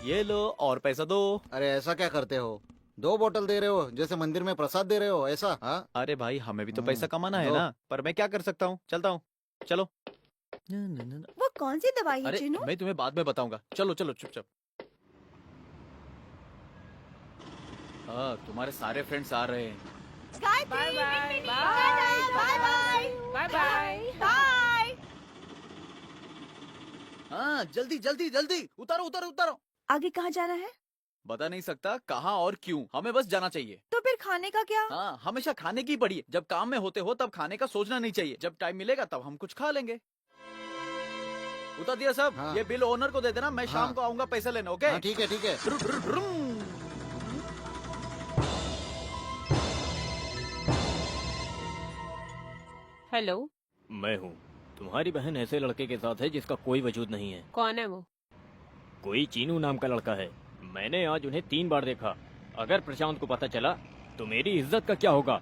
ये लो और पैसा दो। अरे ऐसा क्या करते हो? 2 बोतल दे रहे हो जैसे मंदिर में प्रसाद दे रहे हो, ऐसा? हाँ, अरे भाई हमें भी तो पैसा कमाना है दो। ना, पर मैं क्या कर सकता हूँ। चलता हूँ, चलो। न। वो कौन सी दवाई है अरे चिनू? मैं तुम्हें बाद में बताऊंगा। चलो चलो चुपचाप। हाँ, तुम्हारे सारे फ्रेंड्स आ रहे हैं। Bye bye bye bye bye bye bye. Bye. हाँ, जल्दी जल्दी जल्दी उतारो उतारो उतारो। आगे कहाँ जाना है? बता नहीं सकता कहाँ और क्यों, हमें बस जाना चाहिए। तो फिर खाने का क्या? हाँ, हमेशा खाने की पड़ी है। जब काम में होते हो तब खाने का सोचना नहीं चाहिए। जब टाइम मिलेगा तब हम कुछ खा लेंगे। उतार दिया सब। हाँ। ये बिल ओनर को दे देना, मैं शाम हाँ। को आऊंगा पैसा लेने। ओके? हाँ, ठीक है ठीक है। हेलो, मैं हूँ। तुम्हारी बहन ऐसे लड़के के साथ है जिसका कोई वजूद नहीं है। कौन है वो? कोई चीनू नाम का लड़का है। मैंने आज उन्हें 3 बार देखा। अगर प्रशांत को पता चला तो मेरी इज्जत का क्या होगा?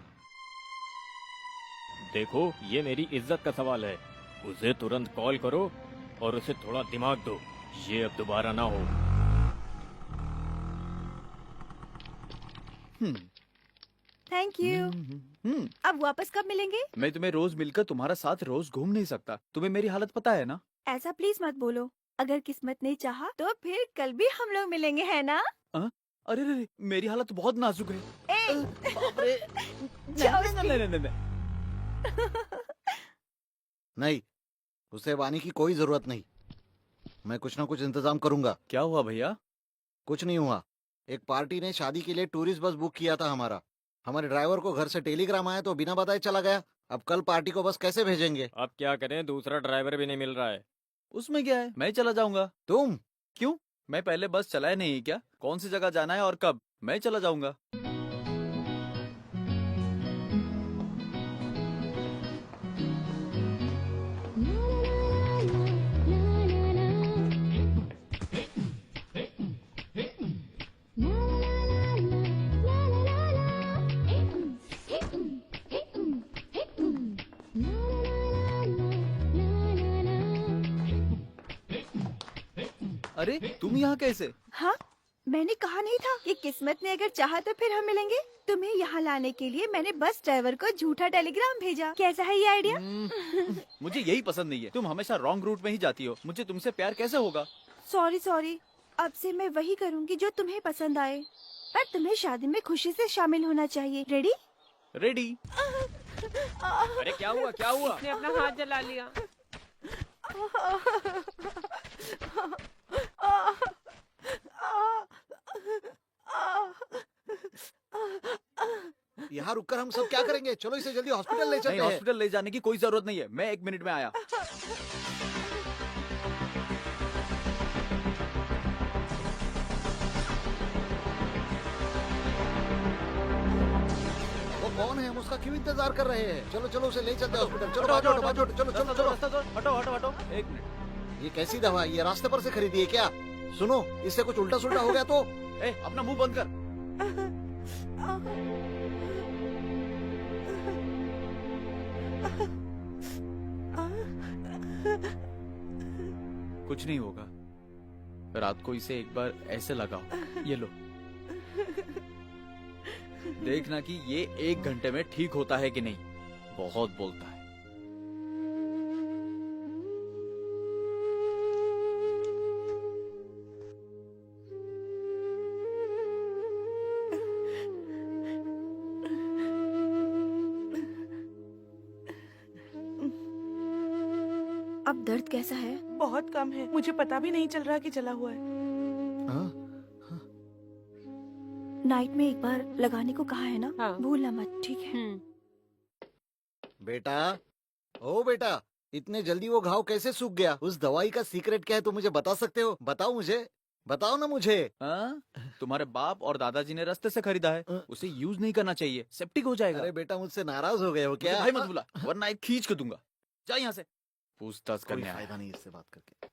देखो, ये मेरी इज्जत का सवाल है। उसे तुरंत कॉल करो और उसे थोड़ा दिमाग दो। ये अब दोबारा ना हो। Thank you. अब वापस कब मिलेंगे? मैं तुम्हें रोज मिलकर तुम्हारा साथ रोज घूम नहीं सकता। तुम्हें मेरी हालत पता है ना? ऐसा प्लीज मत बोलो। अगर किस्मत ने चाहा तो फिर कल भी हम लोग मिलेंगे, है ना? अरे रे, मेरी हालत बहुत नाजुक है। ए, बाप रे। जाओ नहीं। नहीं, उसे आने की कोई जरूरत नहीं। मैं कुछ ना कुछ इंतजाम करूंगा। क्या हुआ भैया? कुछ नहीं हुआ। एक पार्टी ने शादी के लिए टूरिस्ट बस बुक किया था हमारा। हमारे ड्राइवर को घर से टेलीग्राम आया तो बिना बताए चला गया। अब कल पार्टी को बस कैसे भेजेंगे? अब क्या करें, दूसरा ड्राइवर भी नहीं मिल रहा है। उसमें क्या है, मैं चला जाऊंगा। तुम? क्यों? मैं पहले बस चलाया नहीं क्या? कौन सी जगह जाना है और कब, मैं चला जाऊंगा। अरे तुम यहाँ कैसे? हाँ, मैंने कहा नहीं था कि किस्मत ने अगर चाहा तो फिर हम मिलेंगे। तुम्हें यहाँ लाने के लिए मैंने बस ड्राइवर को झूठा टेलीग्राम भेजा। कैसा है ये आइडिया? मुझे यही पसंद नहीं है। तुम हमेशा रॉन्ग रूट में ही जाती हो। मुझे तुमसे प्यार कैसे होगा? सॉरी। अब से मैं वही करूँगी जो तुम्हें पसंद आए। पर तुम्हें शादी में खुशी से शामिल होना चाहिए। रेडी? रेडी। अरे क्या हुआ, क्या हुआ? उसने अपना हाथ जला लिया। यहाँ रुककर हम सब क्या करेंगे? चलो इसे जल्दी हॉस्पिटल ले नहीं, चलते हैं। हॉस्पिटल ले जाने की कोई जरूरत नहीं है। मैं 1 मिनट में आया। वो कौन है? हम उसका क्यों इंतजार कर रहे हैं? चलो चलो उसे ले चलते हैं हॉस्पिटल। चलो हटो, बाजू हटो, चलो चलो चलो। हटो। 1 मिनट। ये कैसी दवा है? ये रास्ते पर से खरीदी है क्या? सुनो, इससे कुछ उल्टा सुल्टा हो गया तो? अपना मुंह बंद कर। कुछ नहीं होगा। रात को इसे एक बार ऐसे लगाओ, ये लो। देखना कि ये 1 घंटे में ठीक होता है कि नहीं। बहुत बोलता है। अब दर्द कैसा है? बहुत कम है, मुझे पता भी नहीं चल रहा कि जला हुआ है। हाँ? नाइट में एक बार लगाने को कहा है ना? हाँ। भूलना मत, ठीक है? बेटा, ओ बेटा, इतने जल्दी वो घाव कैसे सूख गया? उस दवाई का सीक्रेट क्या है, तुम मुझे बता सकते हो? बताओ मुझे, बताओ ना मुझे। हाँ? तुम्हारे बाप और दादाजी ने रास्ते से खरीदा है, उसे यूज नहीं करना चाहिए, सेप्टिक हो जाएगा। अरे बेटा, मुझसे नाराज हो गए हो मुझे क्या? भाई मत बुला, वरना एक खींच के दूंगा। जा यहाँ से। पूछताछ कोई करने आया। फायदा नहीं इससे बात करके।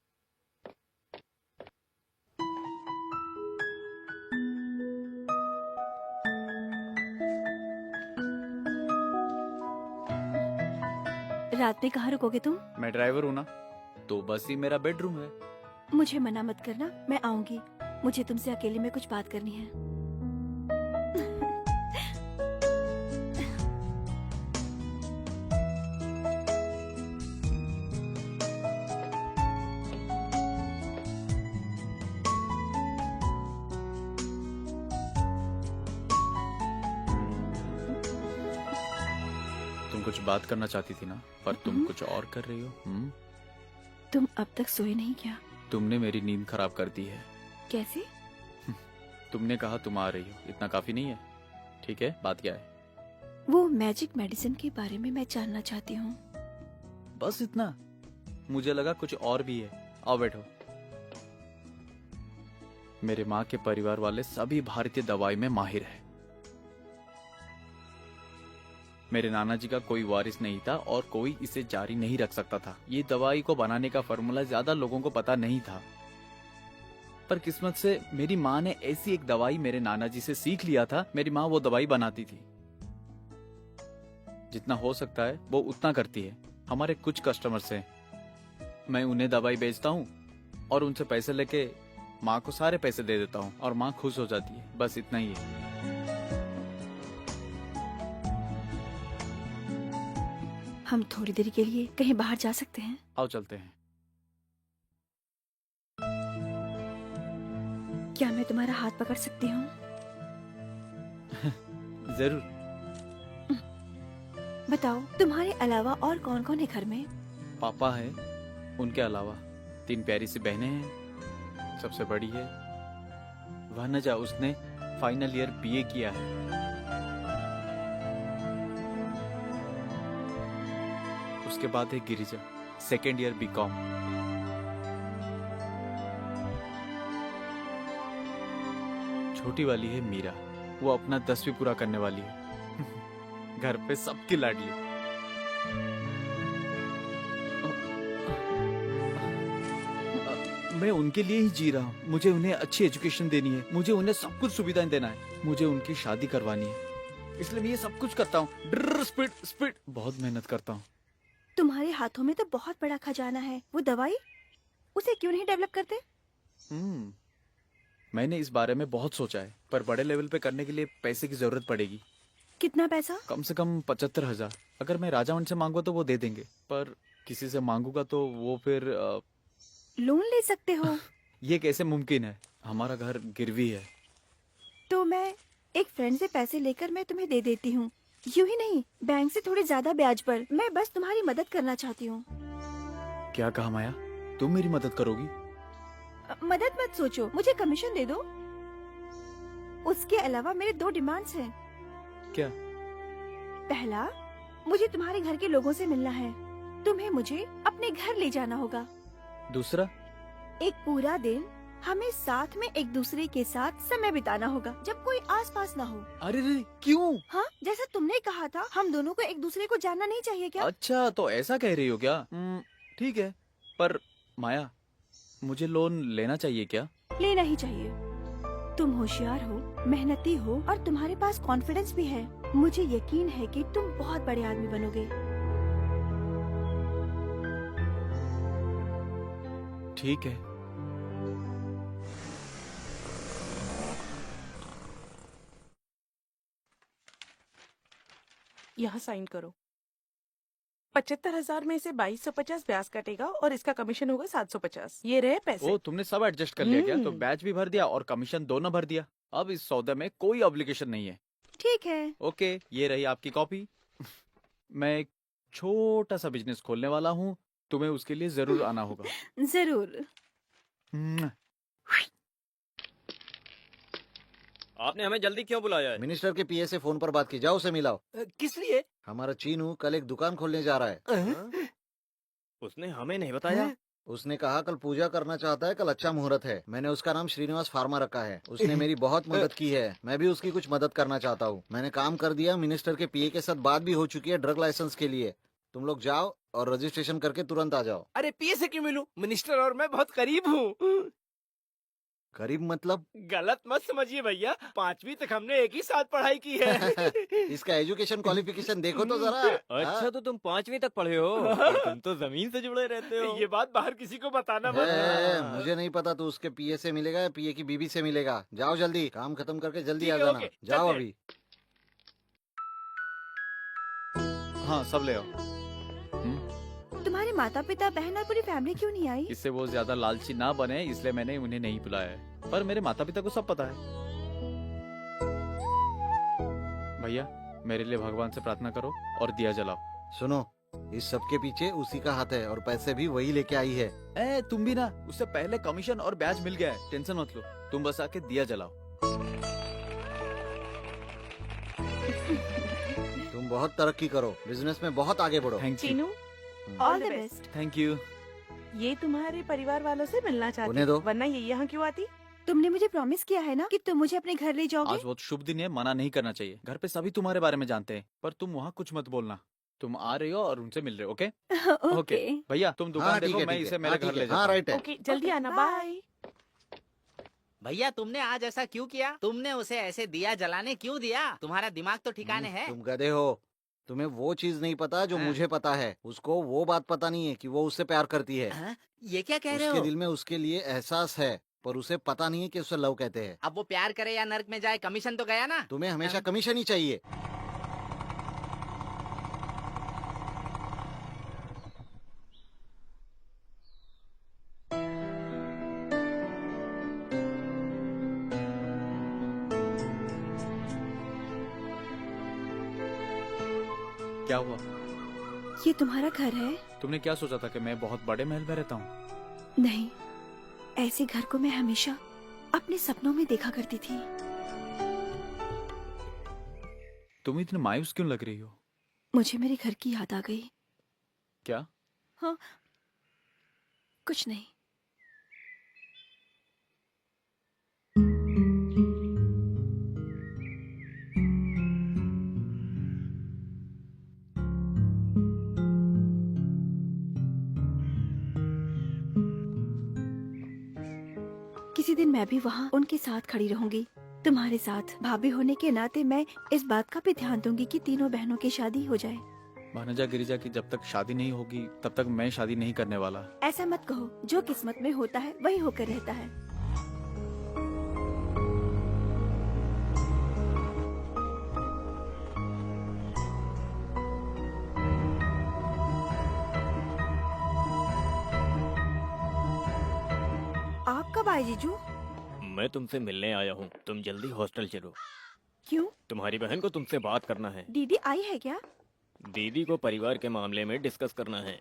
रात में कहाँ रुकोगे तुम? मैं ड्राइवर हूँ ना, तो बस ही मेरा बेडरूम है। मुझे मना मत करना, मैं आऊंगी। मुझे तुमसे अकेले में कुछ बात करनी है। तुम कुछ बात करना चाहती थी ना, पर तुम कुछ और कर रही हो। तुम अब तक सोए नहीं क्या? तुमने मेरी नींद खराब कर दी है। कैसे? तुमने कहा तुम आ रही हो, इतना काफी नहीं है? ठीक है, बात क्या है? वो मैजिक मेडिसिन के बारे में मैं जानना चाहती हूँ। बस इतना? मुझे लगा कुछ और भी है। आओ बैठो। मेरे माँ के परिवार वाले सभी भारतीय दवाई में माहिर है। मेरे नाना जी का कोई वारिस नहीं था और कोई इसे जारी नहीं रख सकता था। ये दवाई को बनाने का फॉर्मूला ज्यादा लोगों को पता नहीं था, पर किस्मत से मेरी माँ ने ऐसी एक दवाई मेरे नाना जी से सीख लिया था। मेरी माँ वो दवाई बनाती थी, जितना हो सकता है वो उतना करती है। हमारे कुछ कस्टमर्स हैं, मैं उन्हें दवाई बेचता हूँ और उनसे पैसे लेके माँ को सारे पैसे दे देता हूँ और माँ खुश हो जाती है। बस इतना ही है। हम थोड़ी देर के लिए कहीं बाहर जा सकते हैं? आओ चलते हैं। क्या मैं तुम्हारा हाथ पकड़ सकती हूँ? जरूर। बताओ, तुम्हारे अलावा और कौन कौन है घर में? पापा है, उनके अलावा 3 प्यारी सी बहनें हैं। सबसे बड़ी है वनजा, उसने फाइनल ईयर बीए किया है। उसके बाद है गिरिजा, 2nd ईयर बीकॉम। छोटी वाली है मीरा, वो अपना 10वीं पूरा करने वाली है। घर पे सबकी लाडली। मैं उनके लिए ही जी रहा हूँ। मुझे उन्हें अच्छी एजुकेशन देनी है, मुझे उन्हें सब कुछ सुविधाएं देना है, मुझे उनकी शादी करवानी है, इसलिए मैं ये सब कुछ करता हूँ। ड्र स्पीड स्पीड बहुत मेहनत करता हूँ। तुम्हारे हाथों में तो बहुत बड़ा खजाना है। वो दवाई, उसे क्यों नहीं डेवलप करते? मैंने इस बारे में बहुत सोचा है, पर बड़े लेवल पे करने के लिए पैसे की जरूरत पड़ेगी। कितना पैसा? कम से कम 75,000। अगर मैं राजा उनसे मांगूंगा तो वो दे देंगे, पर किसी से मांगूंगा तो वो फिर लोन ले सकते हो। ये कैसे मुमकिन है? हमारा घर गिरवी है। तो मैं एक फ्रेंड से पैसे लेकर मैं तुम्हें दे देती हूँ। यूं ही नहीं, बैंक से थोड़े ज्यादा ब्याज पर। मैं बस तुम्हारी मदद करना चाहती हूँ। क्या कहा माया? तुम मेरी मदद करोगी? मदद मत सोचो, मुझे कमीशन दे दो। उसके अलावा मेरे 2 डिमांड्स हैं। क्या? पहला, मुझे तुम्हारे घर के लोगों से मिलना है। तुम्हें मुझे अपने घर ले जाना होगा। दूसरा? एक पूरा दिन हमें साथ में एक दूसरे के साथ समय बिताना होगा, जब कोई आसपास ना हो। अरे रे, क्यों? हाँ, जैसा तुमने कहा था, हम दोनों को एक दूसरे को जानना नहीं चाहिए क्या? अच्छा, तो ऐसा कह रही हो क्या? ठीक है, पर माया, मुझे लोन लेना चाहिए क्या? लेना ही चाहिए। तुम होशियार हो, मेहनती हो और तुम्हारे पास कॉन्फिडेंस भी है। मुझे यकीन है कि तुम बहुत बड़े आदमी बनोगे। ठीक है। यहाँ साइन करो। 75,000 में से 2250 ब्याज कटेगा और इसका कमीशन होगा 750। ये रहे पैसे। ओ, तुमने सब एडजस्ट कर लिया क्या? तो हम्म। बैच भी भर दिया और कमीशन दोनों भर दिया। अब इस सौदे में कोई ऑब्लिगेशन नहीं है। ठीक है। ओके, ये रही आपकी कॉपी। मैं एक छोटा सा बिजनेस खोलने वाला हूँ, तुम्हें उसके लिए जरूर आना होगा। जरूर। आपने हमें जल्दी क्यों बुलाया है? मिनिस्टर के पीए से फोन पर बात की, जाओ उसे मिलाओ। किस लिए? हमारा चीनू कल एक दुकान खोलने जा रहा है। उसने हमें नहीं बताया। उसने कहा कल पूजा करना चाहता है, कल अच्छा मुहूर्त है। मैंने उसका नाम श्रीनिवास फार्मा रखा है। उसने मेरी बहुत मदद की है, मैं भी उसकी कुछ मदद करना चाहता हूँ। मैंने काम कर दिया, मिनिस्टर के पीए के साथ बात भी हो चुकी है ड्रग लाइसेंस के लिए। तुम लोग जाओ और रजिस्ट्रेशन करके तुरंत आ जाओ। अरे पीए से क्यों मिलूं? मिनिस्टर और मैं बहुत करीब हूँ। करीब मतलब? गलत मत समझिए भैया, 5वीं तक हमने एक ही साथ पढ़ाई की है। इसका एजुकेशन क्वालिफिकेशन देखो तो जरा। अच्छा, तो तुम 5वीं तक पढ़े हो? और तुम तो जमीन से जुड़े रहते हो। ये बात बाहर किसी को बताना मत। मुझे नहीं पता, तू उसके पीए से मिलेगा या पीए की बीबी से मिलेगा। जाओ जल्दी, काम खत्म करके जल्दी ठीक आ है, जाना। ओके, जाओ चलते हैं। अभी। हाँ, सब ले आओ। तुम्हारे माता पिता, बहन और पूरी फैमिली क्यों नहीं आई? इससे वो ज्यादा लालची ना बने, इसलिए मैंने उन्हें नहीं बुलाया है। पर मेरे माता पिता को सब पता है। भैया, मेरे लिए भगवान से प्रार्थना करो और दिया जलाओ। सुनो, इस सब के पीछे उसी का हाथ है और पैसे भी वही लेके आई है। तुम भी ना, उससे पहले कमीशन और ब्याज मिल गया है। टेंशन मत लो, तुम बस आके दिया जलाओ। तुम बहुत तरक्की करो, बिजनेस में बहुत आगे बढ़ो। Thank you. Chinu, all the best. Thank you. ये तुम्हारे परिवार वालों से मिलना चाहती उन्हें दो। वरना ये यहाँ क्यों आती? तुमने मुझे प्रॉमिस किया है ना कि तुम मुझे अपने घर ले जाओगे। आज बहुत शुभ दिन है, मना नहीं करना चाहिए। घर पे सभी तुम्हारे बारे में जानते हैं, पर तुम वहाँ कुछ मत बोलना। तुम आ रही हो और उनसे मिल रहे हो, ओके? ओके। भैया, तुम दुकान हाँ, ठीक देखो, है, मैं ठीक इसे है। मेरे हाँ, घर ठीक ले है। जाता हाँ, हूँ। राइट है। ओके, जल्दी आना। बाय। बाय। भैया तुमने आज ऐसा क्यों किया? तुमने उसे ऐसे दिया जलाने क्यों दिया? तुम्हारा दिमाग तो ठिकाने है। तुम गधे हो, तुम्हें वो चीज नहीं पता जो हाँ। मुझे पता है। उसको वो बात पता नहीं है कि वो उससे प्यार करती है। हाँ? ये क्या कह रहे उसके हो? दिल में उसके लिए एहसास है, पर उसे पता नहीं है कि उसे लव कहते हैं। अब वो प्यार करे या नर्क में जाए, कमीशन तो गया ना। तुम्हें हमेशा हाँ। कमीशन ही चाहिए। क्या हुआ? ये तुम्हारा घर है? तुमने क्या सोचा था कि मैं बहुत बड़े महल में रहता हूँ? नहीं, ऐसे घर को मैं हमेशा अपने सपनों में देखा करती थी। तुम इतने मायूस क्यों लग रही हो? मुझे मेरे घर की याद आ गई। क्या? हाँ, कुछ नहीं। किसी दिन मैं भी वहाँ उनके साथ खड़ी रहूंगी, तुम्हारे साथ। भाभी होने के नाते मैं इस बात का भी ध्यान दूंगी कि तीनों बहनों की शादी हो जाए। भानुजा गिरिजा की जब तक शादी नहीं होगी तब तक मैं शादी नहीं करने वाला। ऐसा मत कहो, जो किस्मत में होता है वही होकर रहता है। आप कब आए जीजू? मैं तुमसे मिलने आया हूँ, तुम जल्दी हॉस्टल चलो। क्यों? तुम्हारी बहन को तुमसे बात करना है। दीदी आई है क्या? दीदी को परिवार के मामले में डिस्कस करना है।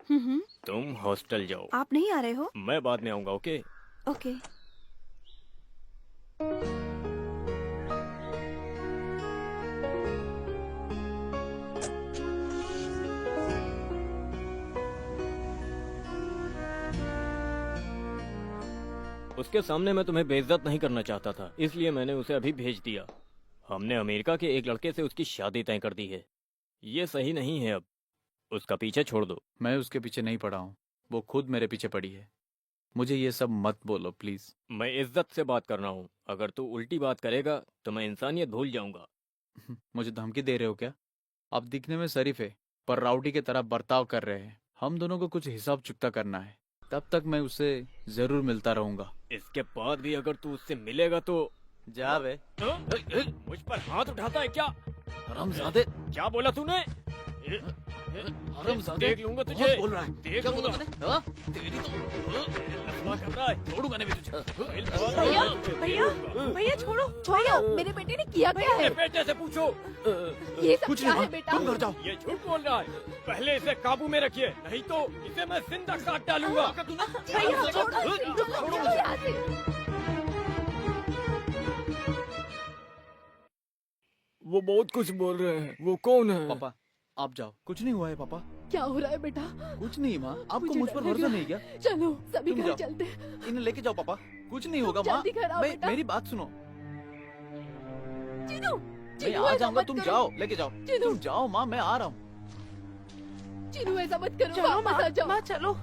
तुम हॉस्टल जाओ। आप नहीं आ रहे हो? मैं बाद में आऊंगा, ओके? ओके। उसके सामने मैं तुम्हें बेइज्जत नहीं करना चाहता था, इसलिए मैंने उसे अभी भेज दिया। हमने अमेरिका के एक लड़के से उसकी शादी तय कर दी है। ये सही नहीं है, अब उसका पीछे छोड़ दो। मैं उसके पीछे नहीं पड़ा हूँ, वो खुद मेरे पीछे पड़ी है। मुझे ये सब मत बोलो प्लीज। मैं इज्जत से बात कर रहा हूँ, अगर तू उल्टी बात करेगा तो मैं इंसानियत भूल जाऊंगा। मुझे धमकी दे रहे हो क्या? आप दिखने में शरीफ है, पर राउडी की तरह बर्ताव कर रहे हैं। हम दोनों को कुछ हिसाब चुकता करना है, तब तक मैं उससे जरूर मिलता रहूंगा। इसके बाद भी अगर तू उससे मिलेगा तो जा बे। मुझ पर हाथ उठाता है क्या? हरामजादे, क्या बोला तूने? हरामजादे, देख लूंगा तुझे। बहुत बोल रहा है। देख क्या बोला लूंगा। तूने? हाँ? तेरी तो लफड़ा कर रहा है। छोड़ूंगा नहीं मैं तुझे। भैया भैया भैया छोड़ो भैया मेरे बेटे ने किया क्या अपने है? बेटे से पूछो। ये सब कुछ क्या नहीं है माँ, बेटा? तुम घर जाओ। ये झूठ बोल रहा है। पहले इसे काबू में रखिए, नहीं तो इसे मैं जिंदा काट डालूंगा। भैया छोड़ो इसे, छोड़ो मुझे यहाँ से। वो बहुत कुछ बोल रहे हैं। वो कौन है? पापा आप जाओ, कुछ नहीं हुआ है पापा। क्या हो रहा है बेटा? कुछ नहीं माँ, आपको मुझे मुझ पर डर भरोसा लगा। नहीं क्या? चलो सभी तुम घर जाओ। चलते। इन्हें लेके जाओ पापा, कुछ नहीं होगा माँ। जल्दी घर आओ बेटा। मेरी बात सुनो, चिनू मैं चिनू आ ऐसा जाऊंगा, मत तुम करो। जाओ, लेके जाओ। चिनू। तुम जाओ माँ, मैं आ रहा हूँ। चिनू ऐसा मत करो, चलो वापस आ जाओ। माँ चलो।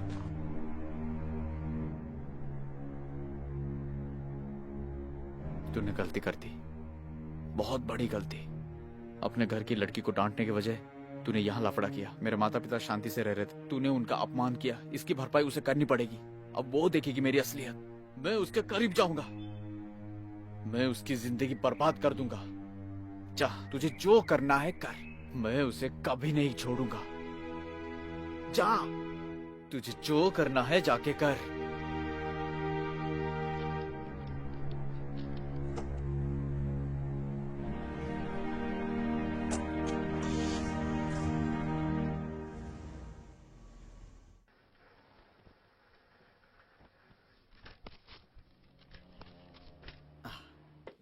तूने गलती कर दी, बहुत बड़ी गलती। अपने घर की लड़की को डांटने की वजह तूने यहाँ लफड़ा किया। मेरे माता पिता शांति से रह रहे थे, तूने उनका अपमान किया। इसकी भरपाई उसे करनी पड़ेगी। अब वो देखेगी मेरी असलियत। मैं उसके करीब जाऊंगा, मैं उसकी जिंदगी बर्बाद कर दूंगा। जा, तुझे जो करना है कर, मैं उसे कभी नहीं छोड़ूंगा। जा, तुझे जो करना है जाके कर।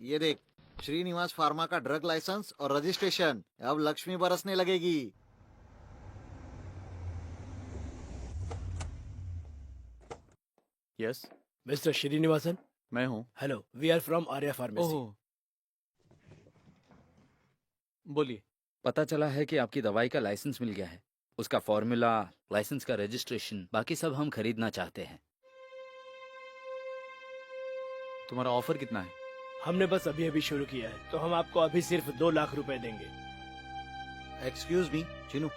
ये देख, श्रीनिवास फार्मा का ड्रग लाइसेंस और रजिस्ट्रेशन। अब लक्ष्मी बरसने लगेगी। यस, मिस्टर श्रीनिवासन, मैं हूँ। Hello, we are from Arya pharmacy. Oh, बोलिए। पता चला है कि आपकी दवाई का लाइसेंस मिल गया है। उसका फॉर्मूला, लाइसेंस का रजिस्ट्रेशन, बाकी सब हम खरीदना चाहते हैं। तुम्हारा ऑफर कितना है? हमने बस अभी अभी शुरू किया है, तो हम आपको अभी सिर्फ 2 लाख रुपए देंगे। Excuse me, Chinu.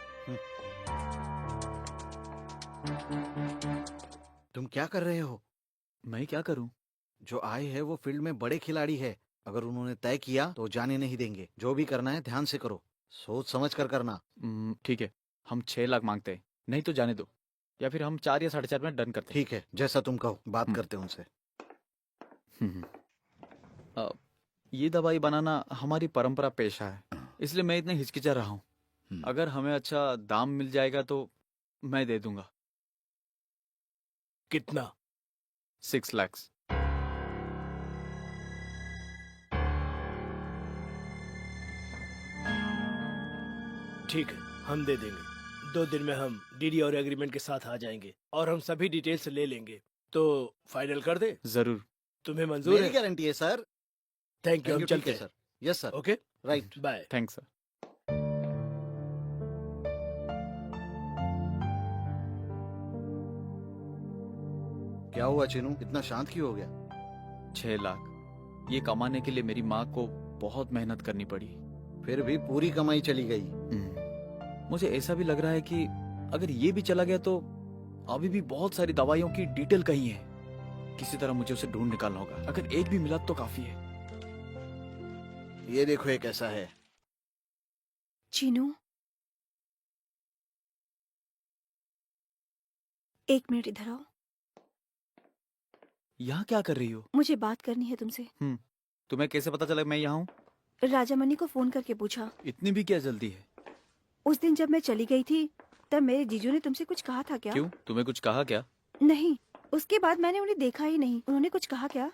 तुम क्या कर रहे हो? मैं क्या करूं? जो आए हैं वो फील्ड में बड़े खिलाड़ी है। अगर उन्होंने तय किया तो जाने नहीं देंगे। जो भी करना है ध्यान से करो, सोच समझ कर करना। ठीक है, हम 6 लाख मांगते हैं, नहीं तो जाने दो, या फिर हम 4 या 4.5 में डन करते हैं। ठीक है, जैसा तुम कहो, बात हम्म। करते हैं उनसे। ये दवाई बनाना हमारी परंपरा पेशा है, इसलिए मैं इतने हिचकिचा रहा हूँ। अगर हमें अच्छा दाम मिल जाएगा तो मैं दे दूंगा। कितना? 6 लाख। ठीक है, हम दे देंगे। 2 दिन में हम डीडी और एग्रीमेंट के साथ आ जाएंगे और हम सभी डिटेल्स ले लेंगे। तो फाइनल कर दे? जरूर। तुम्हें मंजूर मेरी है? गारंटी है सर। थैंक यू, हम ठीक चलते है हैं। Sir. Yes sir. Okay, right. Bye. Thanks sir. क्या हुआ चिनू, इतना शांत क्यों हो गया? 6 लाख, ये कमाने के लिए मेरी माँ को बहुत मेहनत करनी पड़ी। फिर भी पूरी कमाई चली गई। मुझे ऐसा भी लग रहा है कि अगर ये भी चला गया तो अभी भी बहुत सारी दवाइयों की डिटेल कहीं है। किसी तरह मुझे उसे ढूंढ निकालना होगा। अगर एक भी मिला तो काफी है। ये देखो, एक ऐसा है। चिनू, एक मिनट इधर आओ। यहाँ क्या कर रही हो? मुझे बात करनी है तुमसे। तुम्हें कैसे पता चला मैं यहाँ हूँ? राजामणि को फोन करके पूछा। इतनी भी क्या जल्दी है? उस दिन जब मैं चली गई थी तब मेरे जीजू ने तुमसे कुछ कहा था क्या? क्यों, तुम्हें कुछ कहा क्या? नहीं, उसके बाद मैंने उन्हें देखा ही नहीं। उन्होंने कुछ कहा क्या?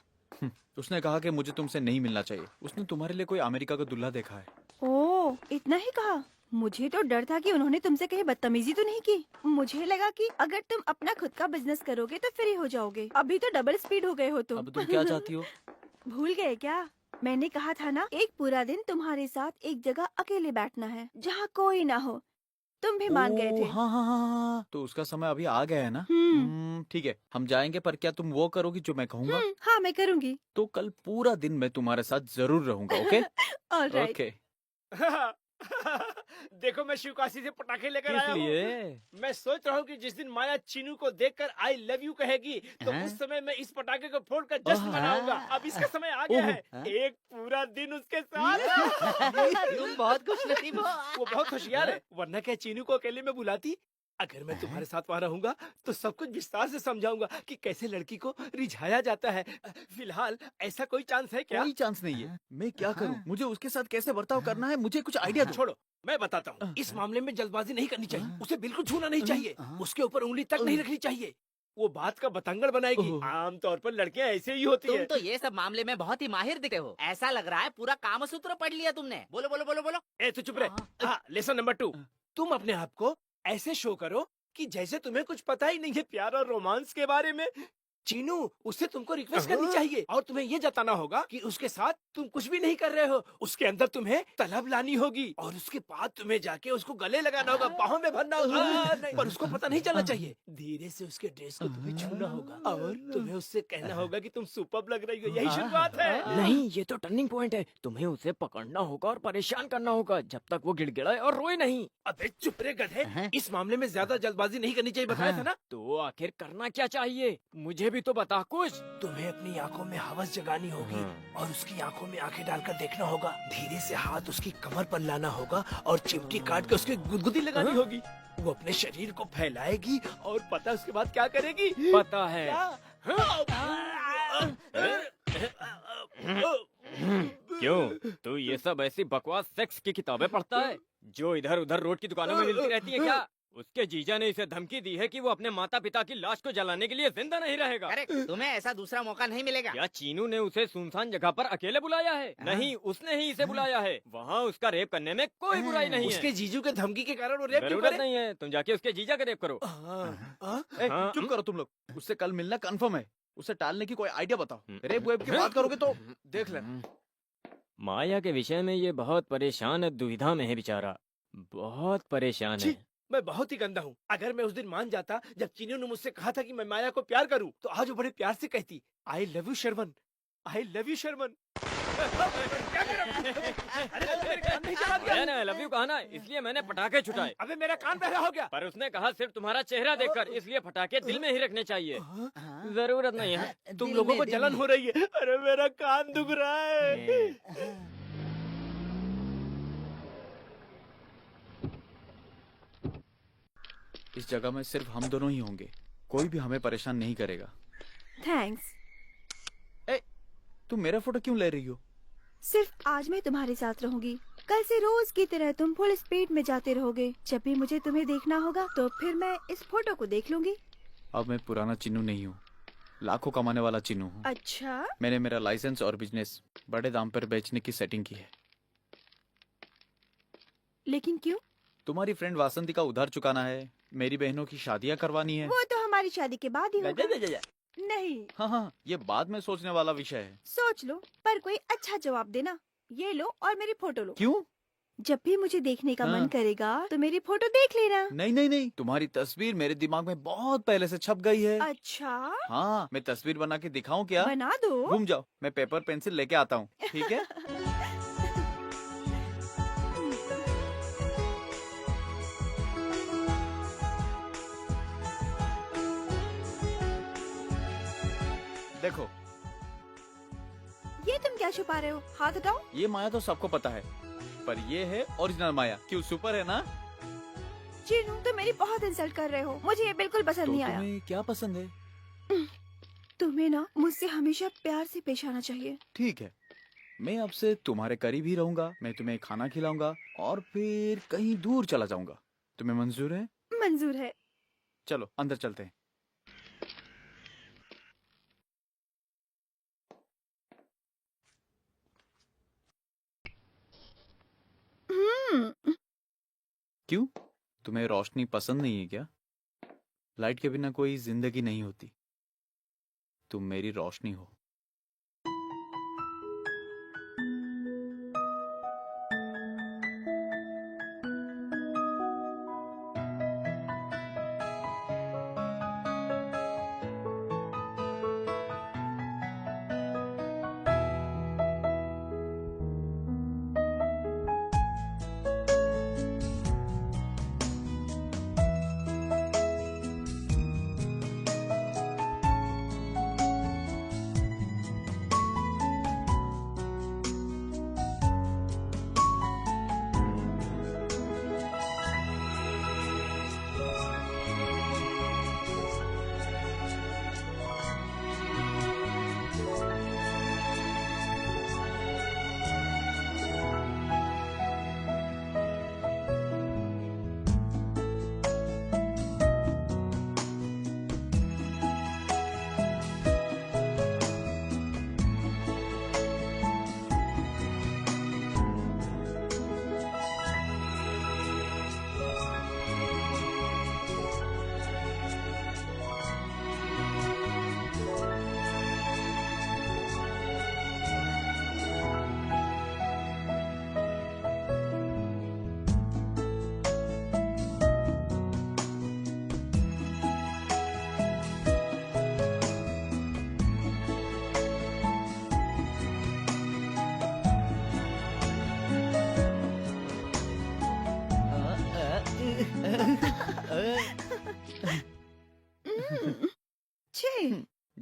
उसने कहा कि मुझे तुमसे नहीं मिलना चाहिए। उसने तुम्हारे लिए कोई अमेरिका का दूल्हा देखा है। ओह, इतना ही कहा? मुझे तो डर था कि उन्होंने तुमसे कहीं बदतमीजी तो नहीं की। मुझे लगा कि अगर तुम अपना खुद का बिजनेस करोगे तो फ्री हो जाओगे। अभी तो डबल स्पीड हो गए हो तुम। अब तुम क्या चाहती हो? भूल गए क्या? मैंने कहा था ना, एक पूरा दिन तुम्हारे साथ एक जगह अकेले बैठना है जहाँ कोई ना हो। तुम भी मान गए थे। हाँ हाँ हाँ हाँ, तो उसका समय अभी आ गया है ना? ठीक है, हम जाएंगे, पर क्या तुम वो करोगी जो मैं कहूँगा? हाँ, मैं करूँगी। तो कल पूरा दिन मैं तुम्हारे साथ जरूर रहूंगा। ओके? ऑलराइट। ओके। देखो मैं शिवकाशी से पटाखे लेकर आया हूँ। इसलिए मैं सोच रहा हूँ कि जिस दिन माया चीनू को देखकर आई लव यू कहेगी तो हैं? उस समय मैं इस पटाखे को फोड़कर जश्न ओह, मनाऊंगा। अब इसका समय आ गया है, हाँ? एक पूरा दिन उसके साथ। तुम बहुत खुश नसीब हो। वो बहुत होशियार है, वरना क्या चीनू को अकेले में बुलाती। अगर मैं तुम्हारे साथ वहाँ रहूंगा तो सब कुछ विस्तार से समझाऊंगा कि कैसे लड़की को रिझाया जाता है। फिलहाल ऐसा कोई चांस है क्या? कोई चांस नहीं है। मैं क्या करूं? मुझे उसके साथ कैसे बर्ताव करना है, मुझे कुछ आइडिया दो। छोड़ो, मैं बताता हूँ। इस मामले में जल्दबाजी नहीं करनी चाहिए, उसे बिल्कुल छूना नहीं चाहिए, उसके ऊपर उंगली तक नहीं रखनी चाहिए। वो बात का बतंगड़ बनाएगी। आमतौर पर लड़कियां ऐसे ही होती तुम है। तो ये सब मामले में बहुत ही माहिर दिखते हो। ऐसा लग रहा है पूरा कामसूत्र पढ़ लिया तुमने। बोलो बोलो बोलो बोलो। ए तू चुप रहे। हाँ, लेसन नंबर 2, तुम अपने आप को ऐसे शो करो कि जैसे तुम्हें कुछ पता ही नहीं है प्यार और रोमांस के बारे में। चीनू, उससे तुमको रिक्वेस्ट करनी चाहिए और तुम्हें ये जताना होगा कि उसके साथ तुम कुछ भी नहीं कर रहे हो। उसके अंदर तुम्हें तलब लानी होगी और उसके बाद तुम्हें जाके उसको गले लगाना होगा, बाहों में भरना होगा। नहीं, पर उसको पता नहीं चलना चाहिए। धीरे से उसके ड्रेस को तुम्हें छूना होगा और तुम्हें उससे कहना होगा कि तुम सुपर्ब लग रही हो। यही शुरुआत है। नहीं, ये तो टर्निंग पॉइंट है। तुम्हें उसे पकड़ना होगा और परेशान करना होगा जब तक वो गिड़गिड़ाए और रोए नहीं। अबे चुप रे गधे, इस मामले में ज्यादा जल्दबाजी नहीं करनी चाहिए, बताया था ना। तो आखिर करना क्या चाहिए? मुझे भी तो बता कुछ। तुम्हें अपनी आंखों में हवस जगानी होगी और उसकी आंखों में आंखें डालकर देखना होगा। धीरे से हाथ उसकी कमर पर लाना होगा और चिमटी काट के उसकी गुदगुदी लगानी होगी। वो अपने शरीर को फैलाएगी और पता उसके बाद क्या करेगी? पता है। क्यों? तू ये सब ऐसी बकवास सेक्स की किताबें पढ़ता है जो इधर उधर रोड की दुकानों में मिलती रहती है क्या? उसके जीजा ने इसे धमकी दी है कि वो अपने माता पिता की लाश को जलाने के लिए जिंदा नहीं रहेगा। करेक्ट, तुम्हें ऐसा दूसरा मौका नहीं मिलेगा। क्या चीनू ने उसे सुनसान जगह पर अकेले बुलाया है? नहीं, उसने ही इसे बुलाया है। वहाँ उसका रेप करने में कोई बुराई नहीं उसके है। जीजू के धमकी के कारण वो रेप क्यों जरूरत करे? नहीं है, तुम जाके उसके जीजा का रेप करो। हाँ, चुप करो तुम लोग। उससे कल मिलना कंफर्म है। उसे टालने की कोई आइडिया बताओ। रेप वेप की बात करोगे तो देख लेना। माया के विषय में ये बहुत परेशान है, दुविधा में है बेचारा, बहुत परेशान है। मैं बहुत ही गंदा हूँ। अगर मैं उस दिन मान जाता जब चीनू ने मुझसे कहा था कि मैं माया को प्यार करूँ, तो आज वो बड़े प्यार से कहती I love you Sharman, I love you Sharman. क्या कर रहा है? अरे तूने मेरे कान नहीं चला दिया? मैंने लव यू कहा ना, इसलिए मैंने पटाखे छुटाए। अबे मेरा कान बहरा हो गया। पर उसने कहा सिर्फ तुम्हारा चेहरा देखकर, इसलिए पटाखे दिल में ही रखने चाहिए। जरूरत नहीं है। तुम लोगों को जलन हो रही है। अरे मेरा कान दुख रहा है। इस जगह में सिर्फ हम दोनों ही होंगे, कोई भी हमें परेशान नहीं करेगा। थैंक्स। तुम मेरा फोटो क्यों ले रही हो? सिर्फ आज मैं तुम्हारे साथ रहूंगी। कल से रोज की तरह तुम फुल स्पीड में जाते रहोगे। जब भी मुझे तुम्हें देखना होगा तो फिर मैं इस फोटो को देख लूंगी। अब मैं पुराना चिन्नू नहीं हूँ, लाखों कमाने वाला चिन्नू हूँ। अच्छा, मैंने मेरा लाइसेंस और बिजनेस बड़े दाम पर बेचने की सेटिंग की है। लेकिन क्यों? तुम्हारी फ्रेंड वासंती का उधार चुकाना है, मेरी बहनों की शादियाँ करवानी है। वो तो हमारी शादी के बाद ही होगा। नहीं, हाँ, ये बाद में सोचने वाला विषय है। सोच लो, पर कोई अच्छा जवाब देना। ये लो और मेरी फोटो लो। क्यों? जब भी मुझे देखने का मन हाँ। करेगा तो मेरी फोटो देख लेना। नहीं, तुम्हारी तस्वीर मेरे दिमाग में बहुत पहले से छप गई है। अच्छा, हाँ, मैं तस्वीर बना के दिखाऊं क्या? बना दो। घूम जाओ, मैं पेपर पेंसिल लेके आता हूँ, ठीक है? देखो, ये तुम क्या छुपा रहे हो? हाथ हटाओ। ये माया तो सबको पता है, पर ये है ओरिजिनल माया। क्यों, सुपर है ना? चीनू, तुम मेरी बहुत इंसल्ट कर रहे हो। मुझे ये बिल्कुल पसंद तो नहीं आया। तुम्हें क्या पसंद है? तुम्हें ना मुझसे हमेशा प्यार से पेश आना चाहिए। ठीक है, मैं अब से तुम्हारे करीब ही रहूंगा। मैं तुम्हें खाना खिलाऊंगा और फिर कहीं दूर चला जाऊंगा। तुम्हें मंजूर है? मंजूर है। चलो अंदर चलते हैं। क्यों, तुम्हें रोशनी पसंद नहीं है क्या? लाइट के बिना कोई जिंदगी नहीं होती। तुम मेरी रोशनी हो।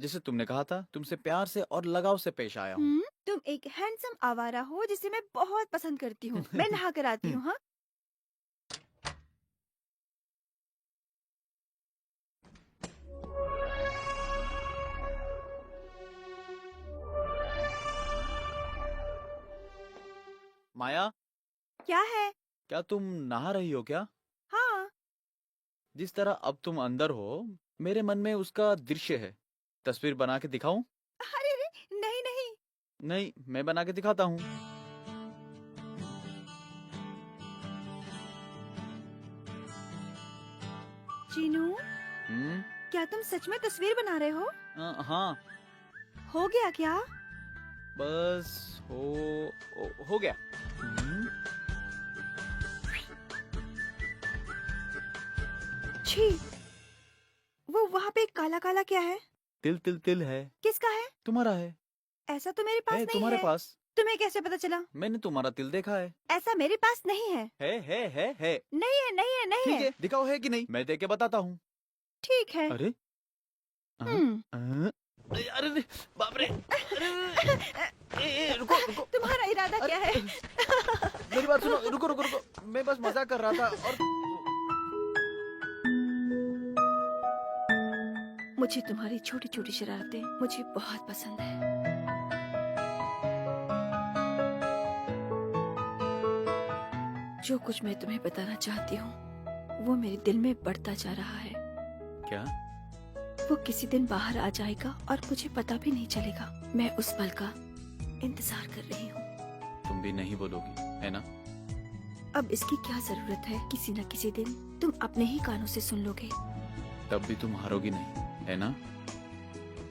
जैसे तुमने कहा था, तुमसे प्यार से और लगाव से पेश आया हूँ। तुम एक हैंडसम आवारा हो जिसे मैं बहुत पसंद करती हूँ। मैं नहा कर आती हूँ। हाँ, माया, क्या है? क्या तुम नहा रही हो क्या? हाँ, जिस तरह अब तुम अंदर हो, मेरे मन में उसका दृश्य है। तस्वीर बना के दिखाऊं? अरे रे, नहीं नहीं। नहीं, मैं बना के दिखाता हूँ। चीनू, हम्म, क्या तुम सच में तस्वीर बना रहे हो? हाँ, हो गया क्या? बस हो गया। छी, वो वहाँ पे काला काला क्या है? तिल तिल तिल है। किसका है? तुम्हारा है। ऐसा तो मेरे पास है नहीं तुम्हारे है। पास। तुम्हें कैसे पता चला? मैंने तुम्हारा तिल देखा है। ऐसा मेरे पास नहीं है। है। नहीं है, नहीं है, नहीं ठीक है। है, दिखाओ है कि नहीं, मैं देख के बताता हूँ। ठीक है। अरे हम्म। अरे बाप रे, रुको। तुम्हारा इरादा क्या है? मेरी बात सुनो, रुको। मैं बस मजाक कर रहा था। और मुझे तुम्हारी छोटी छोटी शरारतें मुझे बहुत पसंद है। जो कुछ मैं तुम्हें बताना चाहती हूँ वो मेरे दिल में बढ़ता जा रहा है। क्या? वो किसी दिन बाहर आ जाएगा और मुझे पता भी नहीं चलेगा। मैं उस पल का इंतजार कर रही हूँ। तुम भी नहीं बोलोगी, है ना? अब इसकी क्या जरूरत है? किसी न किसी दिन तुम अपने ही कानों से सुन लोगे। तब भी तुम हारोगी नहीं, है ना?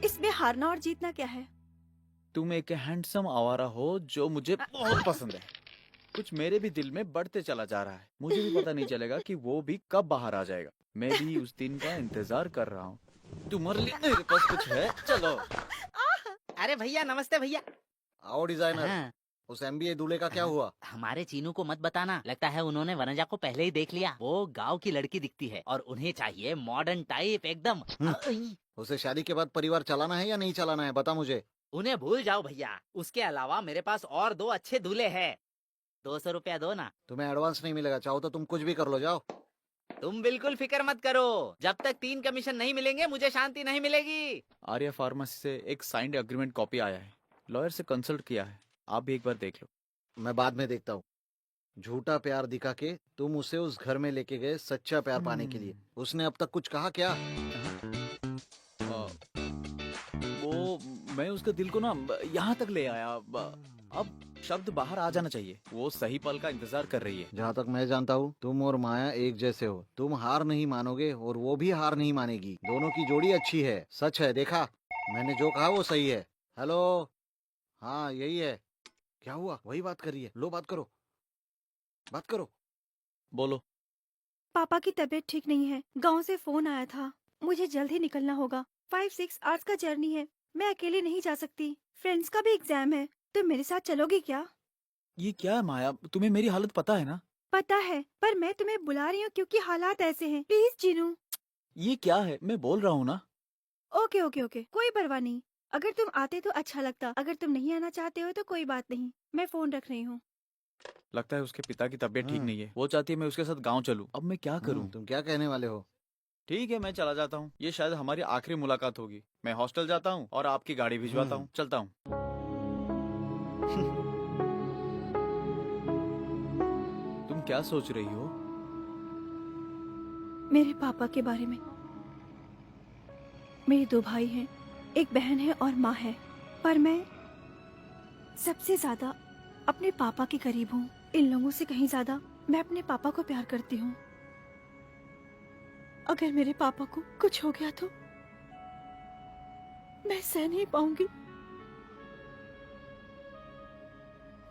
इसमें हारना और जीतना क्या है? तुम एक हैंडसम आवारा हो जो मुझे बहुत पसंद है। कुछ मेरे भी दिल में बढ़ते चला जा रहा है। मुझे भी पता नहीं चलेगा कि वो भी कब बाहर आ जाएगा। मैं भी उस दिन का इंतजार कर रहा हूँ। तुम्हारे लिए मेरे पास कुछ है, चलो। अरे भैया, नमस्ते भैया। आओ डिजाइनर। हाँ, उस MBA दूल्हे का क्या हुआ? हमारे चीनू को मत बताना। लगता है उन्होंने वनजा को पहले ही देख लिया। वो गांव की लड़की दिखती है और उन्हें चाहिए मॉडर्न टाइप एकदम। उसे शादी के बाद परिवार चलाना है या नहीं चलाना है, बता मुझे। उन्हें भूल जाओ भैया। उसके अलावा मेरे पास और 2 अच्छे दूल्हे हैं। 200 रुपया दो ना। तुम्हें एडवांस नहीं मिलेगा, चाहो तो तुम कुछ भी कर लो, जाओ। तुम बिल्कुल फिक्र मत करो। जब तक 3 कमीशन नहीं मिलेंगे मुझे शांति नहीं मिलेगी। आर्या फार्मेसी से एक साइंड एग्रीमेंट कॉपी आया है। लॉयर से कंसल्ट किया है। आप भी एक बार देख लो। मैं बाद में देखता हूँ। झूठा प्यार दिखा के तुम उसे उस घर में लेके गए सच्चा प्यार पाने के लिए। उसने अब तक कुछ कहा क्या? वो मैं उसके दिल को ना यहाँ तक ले आया। अब शब्द बाहर आ जाना चाहिए। वो सही पल का इंतजार कर रही है। जहाँ तक मैं जानता हूँ तुम और माया एक जैसे हो। तुम हार नहीं मानोगे और वो भी हार नहीं मानेगी। दोनों की जोड़ी अच्छी है, सच है। देखा, मैंने जो कहा वो सही है। हेलो, हाँ यही है। क्या हुआ? वही बात कर रही है। लो, बात करो। बोलो। पापा की तबीयत ठीक नहीं है। गांव से फोन आया था। मुझे जल्द ही निकलना होगा। 5-6 आवर्स का जर्नी है। मैं अकेले नहीं जा सकती। फ्रेंड्स का भी एग्जाम है। तुम मेरे साथ चलोगी क्या? ये क्या है माया, तुम्हें मेरी हालत पता है ना? पता है, पर मैं तुम्हें बुला रही हूँ क्योंकि हालात ऐसे हैं। प्लीज चीनू। ये क्या है, मैं बोल रहा हूँ ना। ओके, कोई परवाह नहीं। अगर तुम आते तो अच्छा लगता। अगर तुम नहीं आना चाहते हो तो कोई बात नहीं। मैं फोन रख रही हूँ। लगता है उसके पिता की तबीयत ठीक नहीं है। वो चाहती है मैं उसके साथ गांव चलूं। अब मैं क्या करूं? तुम क्या कहने वाले हो? ठीक है, मैं चला जाता हूँ। ये शायद हमारी आखिरी मुलाकात होगी। मैं हॉस्टल जाता हूँ और आपकी गाड़ी भिजवाता हूँ। चलता हूँ। तुम क्या सोच रही हो? मेरे पापा के बारे में। मेरे 2 भाई हैं, एक बहन है और माँ है। पर मैं सबसे ज्यादा अपने पापा के करीब हूँ। इन लोगों से कहीं ज्यादा मैं अपने पापा को प्यार करती हूँ। अगर मेरे पापा को कुछ हो गया तो मैं सह नहीं पाऊंगी।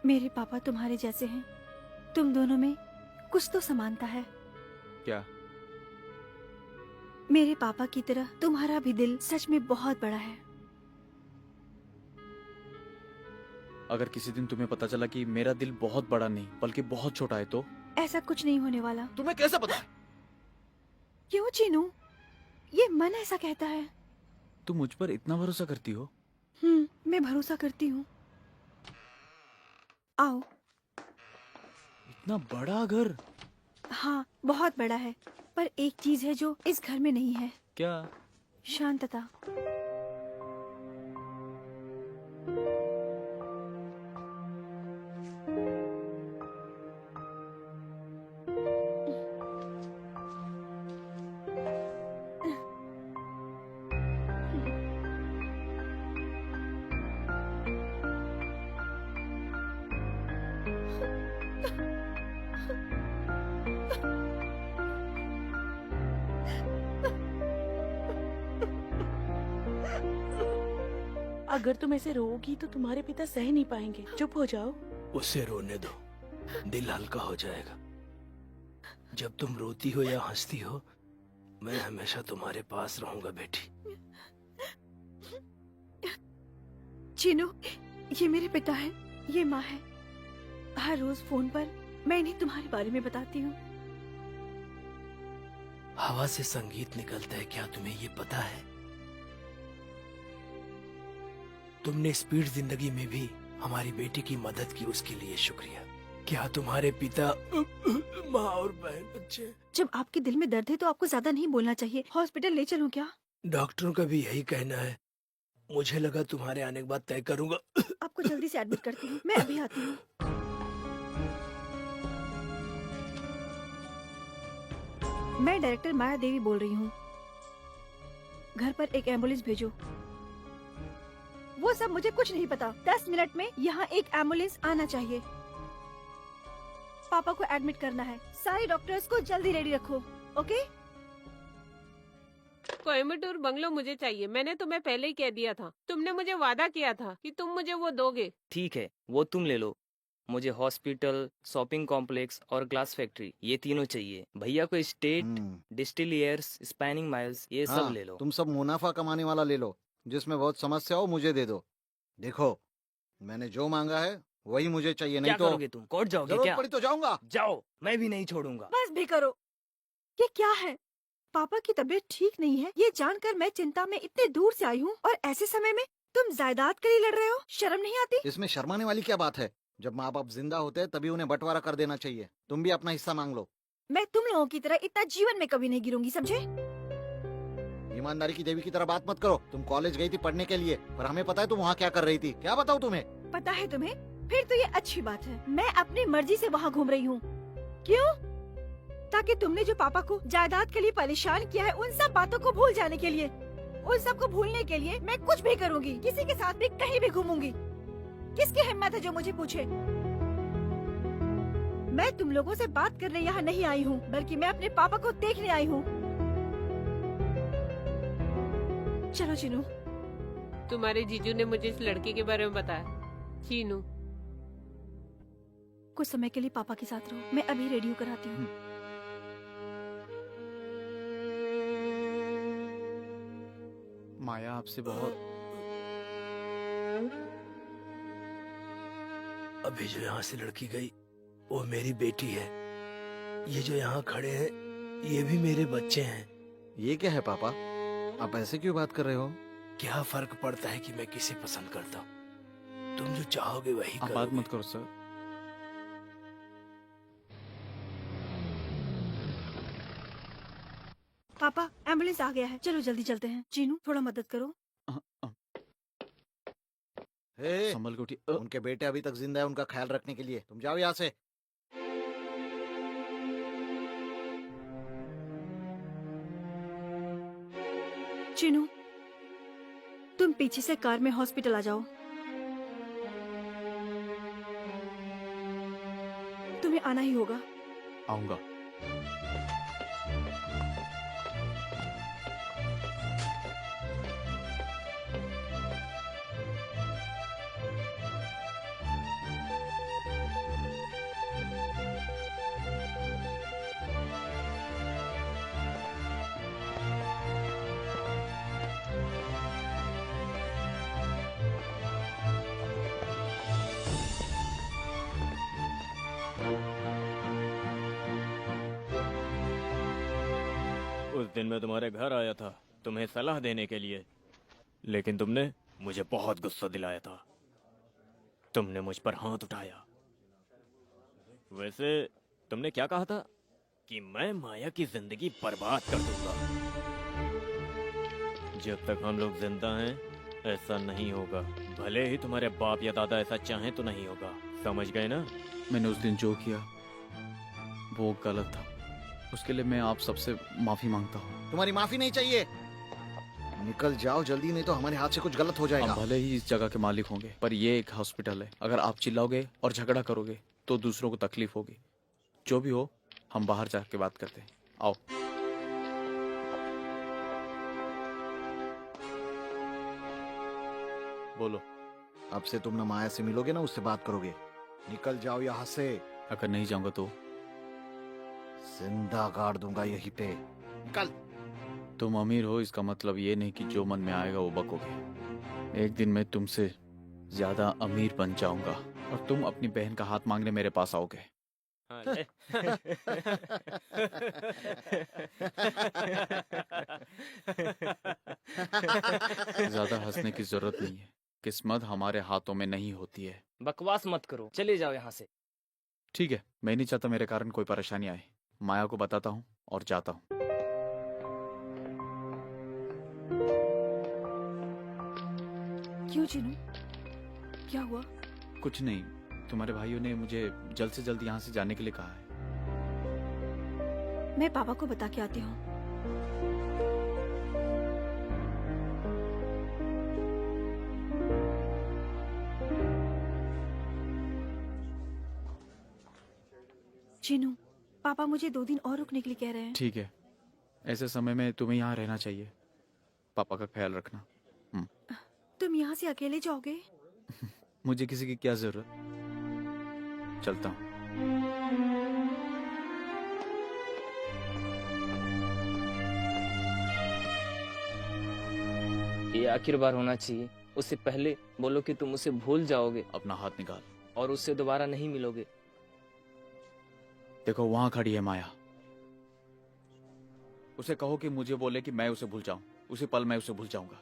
मेरे पापा तुम्हारे जैसे हैं। तुम दोनों में कुछ तो समानता है। क्या? मेरे पापा की तरह तुम्हारा भी दिल सच में बहुत बड़ा है। अगर किसी दिन तुम्हें पता चला कि मेरा दिल बहुत बड़ा नहीं बल्कि बहुत छोटा है तो? ऐसा कुछ नहीं होने वाला। तुम्हें कैसे पता है? क्यों चीनू? ये मन ऐसा कहता है। तुम मुझ पर इतना भरोसा करती हो? मैं भरोसा करती हूँ। आओ। इतना बड़ा घर? हाँ, बहुत बड़ा है, पर एक चीज है जो इस घर में नहीं है। क्या? शांतता। अगर तुम ऐसे रोओगी तो तुम्हारे पिता सह नहीं पाएंगे। चुप हो जाओ। उसे रोने दो, दिल हल्का हो जाएगा। जब तुम रोती हो या हंसती हो, मैं हमेशा तुम्हारे पास रहूंगा बेटी। चीनू, ये मेरे पिता है, ये माँ है। हर रोज फोन पर मैं इन्हें तुम्हारे बारे में बताती हूँ। हवा से संगीत निकलता है, क्या तुम्हें ये पता है? तुमने स्पीड जिंदगी में भी हमारी बेटी की मदद की, उसके लिए शुक्रिया। क्या तुम्हारे पिता, माँ और बहन अच्छे? जब आपके दिल में दर्द है तो आपको ज्यादा नहीं बोलना चाहिए। हॉस्पिटल ले चलूं क्या? डॉक्टरों का भी यही कहना है। मुझे लगा तुम्हारे आने के बाद तय करूंगा। आपको जल्दी से एडमिट करती हूँ, मैं अभी आती हूँ। मैं डायरेक्टर माया देवी बोल रही हूँ। घर पर एक एम्बुलेंस भेजो। वो सब मुझे कुछ नहीं पता। 10 मिनट में यहाँ एक एम्बुलेंस आना चाहिए। पापा को एडमिट करना है। सारे डॉक्टर्स को जल्दी रेडी रखो, ओके? कोयम्बटूर बंगलो मुझे चाहिए। मैंने तुम्हें पहले ही कह दिया था। तुमने मुझे वादा किया था कि तुम मुझे वो दोगे। ठीक है, वो तुम ले लो। मुझे हॉस्पिटल, शॉपिंग कॉम्प्लेक्स और ग्लास फैक्ट्री, ये तीनों चाहिए। भैया को स्टेट, डिस्टिलियर्स, स्पैनिंग माइल्स, ये सब ले लो। तुम सब मुनाफा कमाने वाला ले लो। जिसमें बहुत समस्या हो मुझे दे दो। देखो, मैंने जो मांगा है वही मुझे चाहिए, नहीं क्या तो करोगे तुम? कोर्ट जाओगे जरूरत क्या? पड़ी तो जाऊंगा। जाओ, मैं भी नहीं छोड़ूंगा। बस भी करो। ये क्या है? पापा की तबीयत ठीक नहीं है, ये जानकर मैं चिंता में इतने दूर से आई हूँ, और ऐसे समय में तुम जायदाद के लिए लड़ रहे हो। शर्म नहीं आती? इसमें शर्माने वाली क्या बात है? जब माँ बाप जिंदा होते हैं तभी उन्हें बंटवारा कर देना चाहिए। तुम भी अपना हिस्सा मांग लो। मैं तुम लोगों की तरह इतना जीवन में कभी नहीं गिरूंगी, समझे? ईमानदारी की देवी की तरह बात मत करो। तुम कॉलेज गई थी पढ़ने के लिए, पर हमें पता है तुम वहाँ क्या कर रही थी। क्या बताऊँ तुम्हें? पता है तुम्हें? फिर तो ये अच्छी बात है। मैं अपनी मर्जी से वहाँ घूम रही हूँ। क्यों? ताकि तुमने जो पापा को जायदाद के लिए परेशान किया है, उन सब बातों को भूल जाने के लिए। उन सब को भूलने के लिए मैं कुछ भी करूँगी। किसी के साथ भी कहीं भी घूमूंगी। किसकी हिम्मत है जो मुझे पूछे? मैं तुम लोगों से बात करने यहाँ नहीं आई हूँ, बल्कि मैं अपने पापा को देखने आई हूँ। चलो चीनू। तुम्हारे जीजू ने मुझे इस लड़के के बारे में बताया। चीनू, कुछ समय के लिए पापा के साथ रहो। मैं अभी रेडियो कराती हूँ। माया आपसे बहुत। अभी जो यहाँ से लड़की गई वो मेरी बेटी है। ये जो यहाँ खड़े हैं ये भी मेरे बच्चे हैं। ये क्या है पापा? आप ऐसे क्यों बात कर रहे हो? क्या फर्क पड़ता है कि मैं किसे पसंद करता हूँ? तुम जो चाहोगे वही आप बात करोगे। मत करो सर। पापा, एम्बुलेंस आ गया है। चलो जल्दी चलते हैं। चीनू, थोड़ा मदद करो। हे, संभल के उठी। उनके बेटे अभी तक जिंदा है, उनका ख्याल रखने के लिए तुम जाओ यहाँ से। चीनू, तुम पीछे से कार में हॉस्पिटल आ जाओ। तुम्हें आना ही होगा। आऊंगा। उस दिन मैं तुम्हारे घर आया था तुम्हें सलाह देने के लिए। लेकिन तुमने मुझे बहुत गुस्सा दिलाया था। तुमने मुझ पर हाथ उठाया। वैसे तुमने क्या कहा था कि मैं माया की जिंदगी बर्बाद कर दूंगा। जब तक हम लोग जिंदा हैं ऐसा नहीं होगा। भले ही तुम्हारे बाप या दादा ऐसा चाहें तो नहीं होगा। समझ गए ना? मैंने उस दिन जो किया वो गलत था। उसके लिए मैं आप सबसे माफी मांगता हूँ। तुम्हारी माफी नहीं चाहिए। निकल जाओ जल्दी, नहीं तो हमारे हाथ से कुछ गलत हो जाएगा। हम भले ही इस जगह के मालिक होंगे, पर ये एक हॉस्पिटल है। अगर आप चिल्लाओगे और झगड़ा करोगे तो दूसरों को तकलीफ होगी। जो भी हो, हम बाहर जाके बात करते हैं। आओ। बोलो। अब से तुम न माया से मिलोगे ना उससे बात करोगे। निकल जाओ यहाँ से। अगर नहीं जाऊंगा तो जिंदा गाड़ दूंगा यहीं पे। निकल। तुम अमीर हो इसका मतलब ये नहीं कि जो मन में आएगा वो बकोगे। एक दिन मैं तुमसे ज्यादा अमीर बन जाऊंगा और तुम अपनी बहन का हाथ मांगने मेरे पास आओगे। ज्यादा हंसने की जरूरत नहीं है। किस्मत हमारे हाथों में नहीं होती है। बकवास मत करो, चले जाओ यहाँ से। ठीक है, मैं नहीं चाहता मेरे कारण कोई परेशानी आए। माया को बताता हूँ और जाता हूँ। क्यों चिनू, क्या हुआ? कुछ नहीं, तुम्हारे भाइयों ने मुझे जल्द से जल्द यहाँ से जाने के लिए कहा है। मैं पापा को बता के आती हूँ। चिनू, पापा मुझे 2 दिन और रुकने के लिए कह रहे हैं। ठीक है, ऐसे समय में तुम्हें यहाँ रहना चाहिए। पापा का ख्याल रखना। तुम यहाँ से अकेले जाओगे? मुझे किसी की क्या जरूरत। चलता हूँ। ये आखिर बार होना चाहिए। उससे पहले बोलो कि तुम उसे भूल जाओगे अपना हाथ निकाल। और उससे दोबारा नहीं मिलोगे। देखो वहां खड़ी है माया। उसे कहो कि मुझे बोले कि मैं उसे भूल जाऊं। उसी पल मैं उसे भूल जाऊंगा।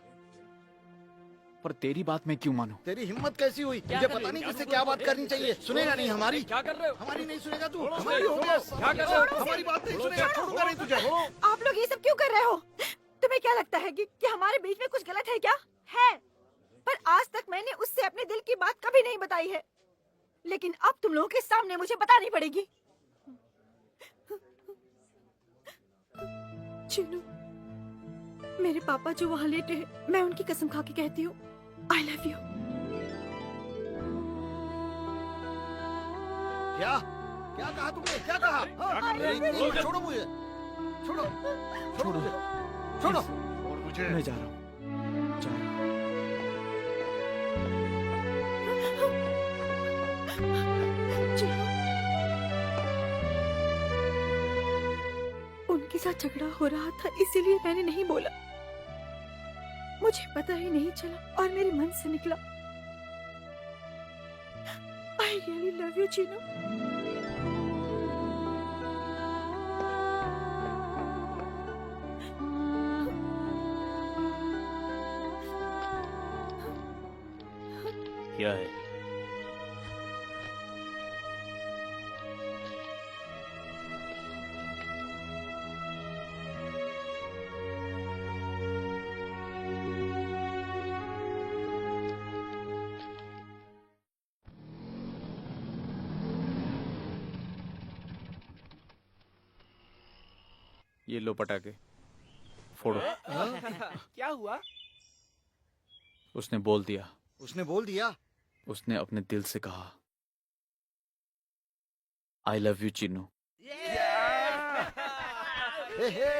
पर तेरी बात मैं क्यों मानूं? तेरी हिम्मत कैसी हुई? मुझे पता नहीं किससे क्या बात करनी चाहिए। सुनेगा नहीं हमारी। क्या कर रहे हो? हमारी नहीं सुनेगा तू। हमारी हो गया। क्या कर रहे हो? हमारी बात नहीं सुनेगा। छोड़ूंगा नहीं तुझे। आप लोग ये सब क्यों कर रहे हो? तुम्हें क्या लगता है कि हमारे बीच में कुछ गलत है क्या? है, पर आज तक मैंने उससे अपने दिल की बात कभी नहीं बताई है। लेकिन अब तुम लोगों के सामने मुझे बतानी पड़ेगी। चिनू, मेरे पापा जो वहाँ लेटे हैं, मैं उनकी कसम खा के कहती हूँ, I love you। क्या? क्या कहा तुमने? क्या कहा? हाँ? छोड़ो मुझे। छोड़ो। छोड़ो मुझे। छोड़ो। और मुझे। मैं जा रहा हूँ। जा रहा हूँ। चिनू, उनके साथ झगड़ा हो रहा था, इसीलिए मैंने नहीं बोला। मुझे पता ही नहीं चला और मेरे मन से निकला। I really love you, Chinu. क्या है? ये लो पटाखे, फोड़ो। क्या हुआ? उसने बोल दिया। उसने बोल दिया। उसने अपने दिल से कहा, I love you चिन्नू। हे हे।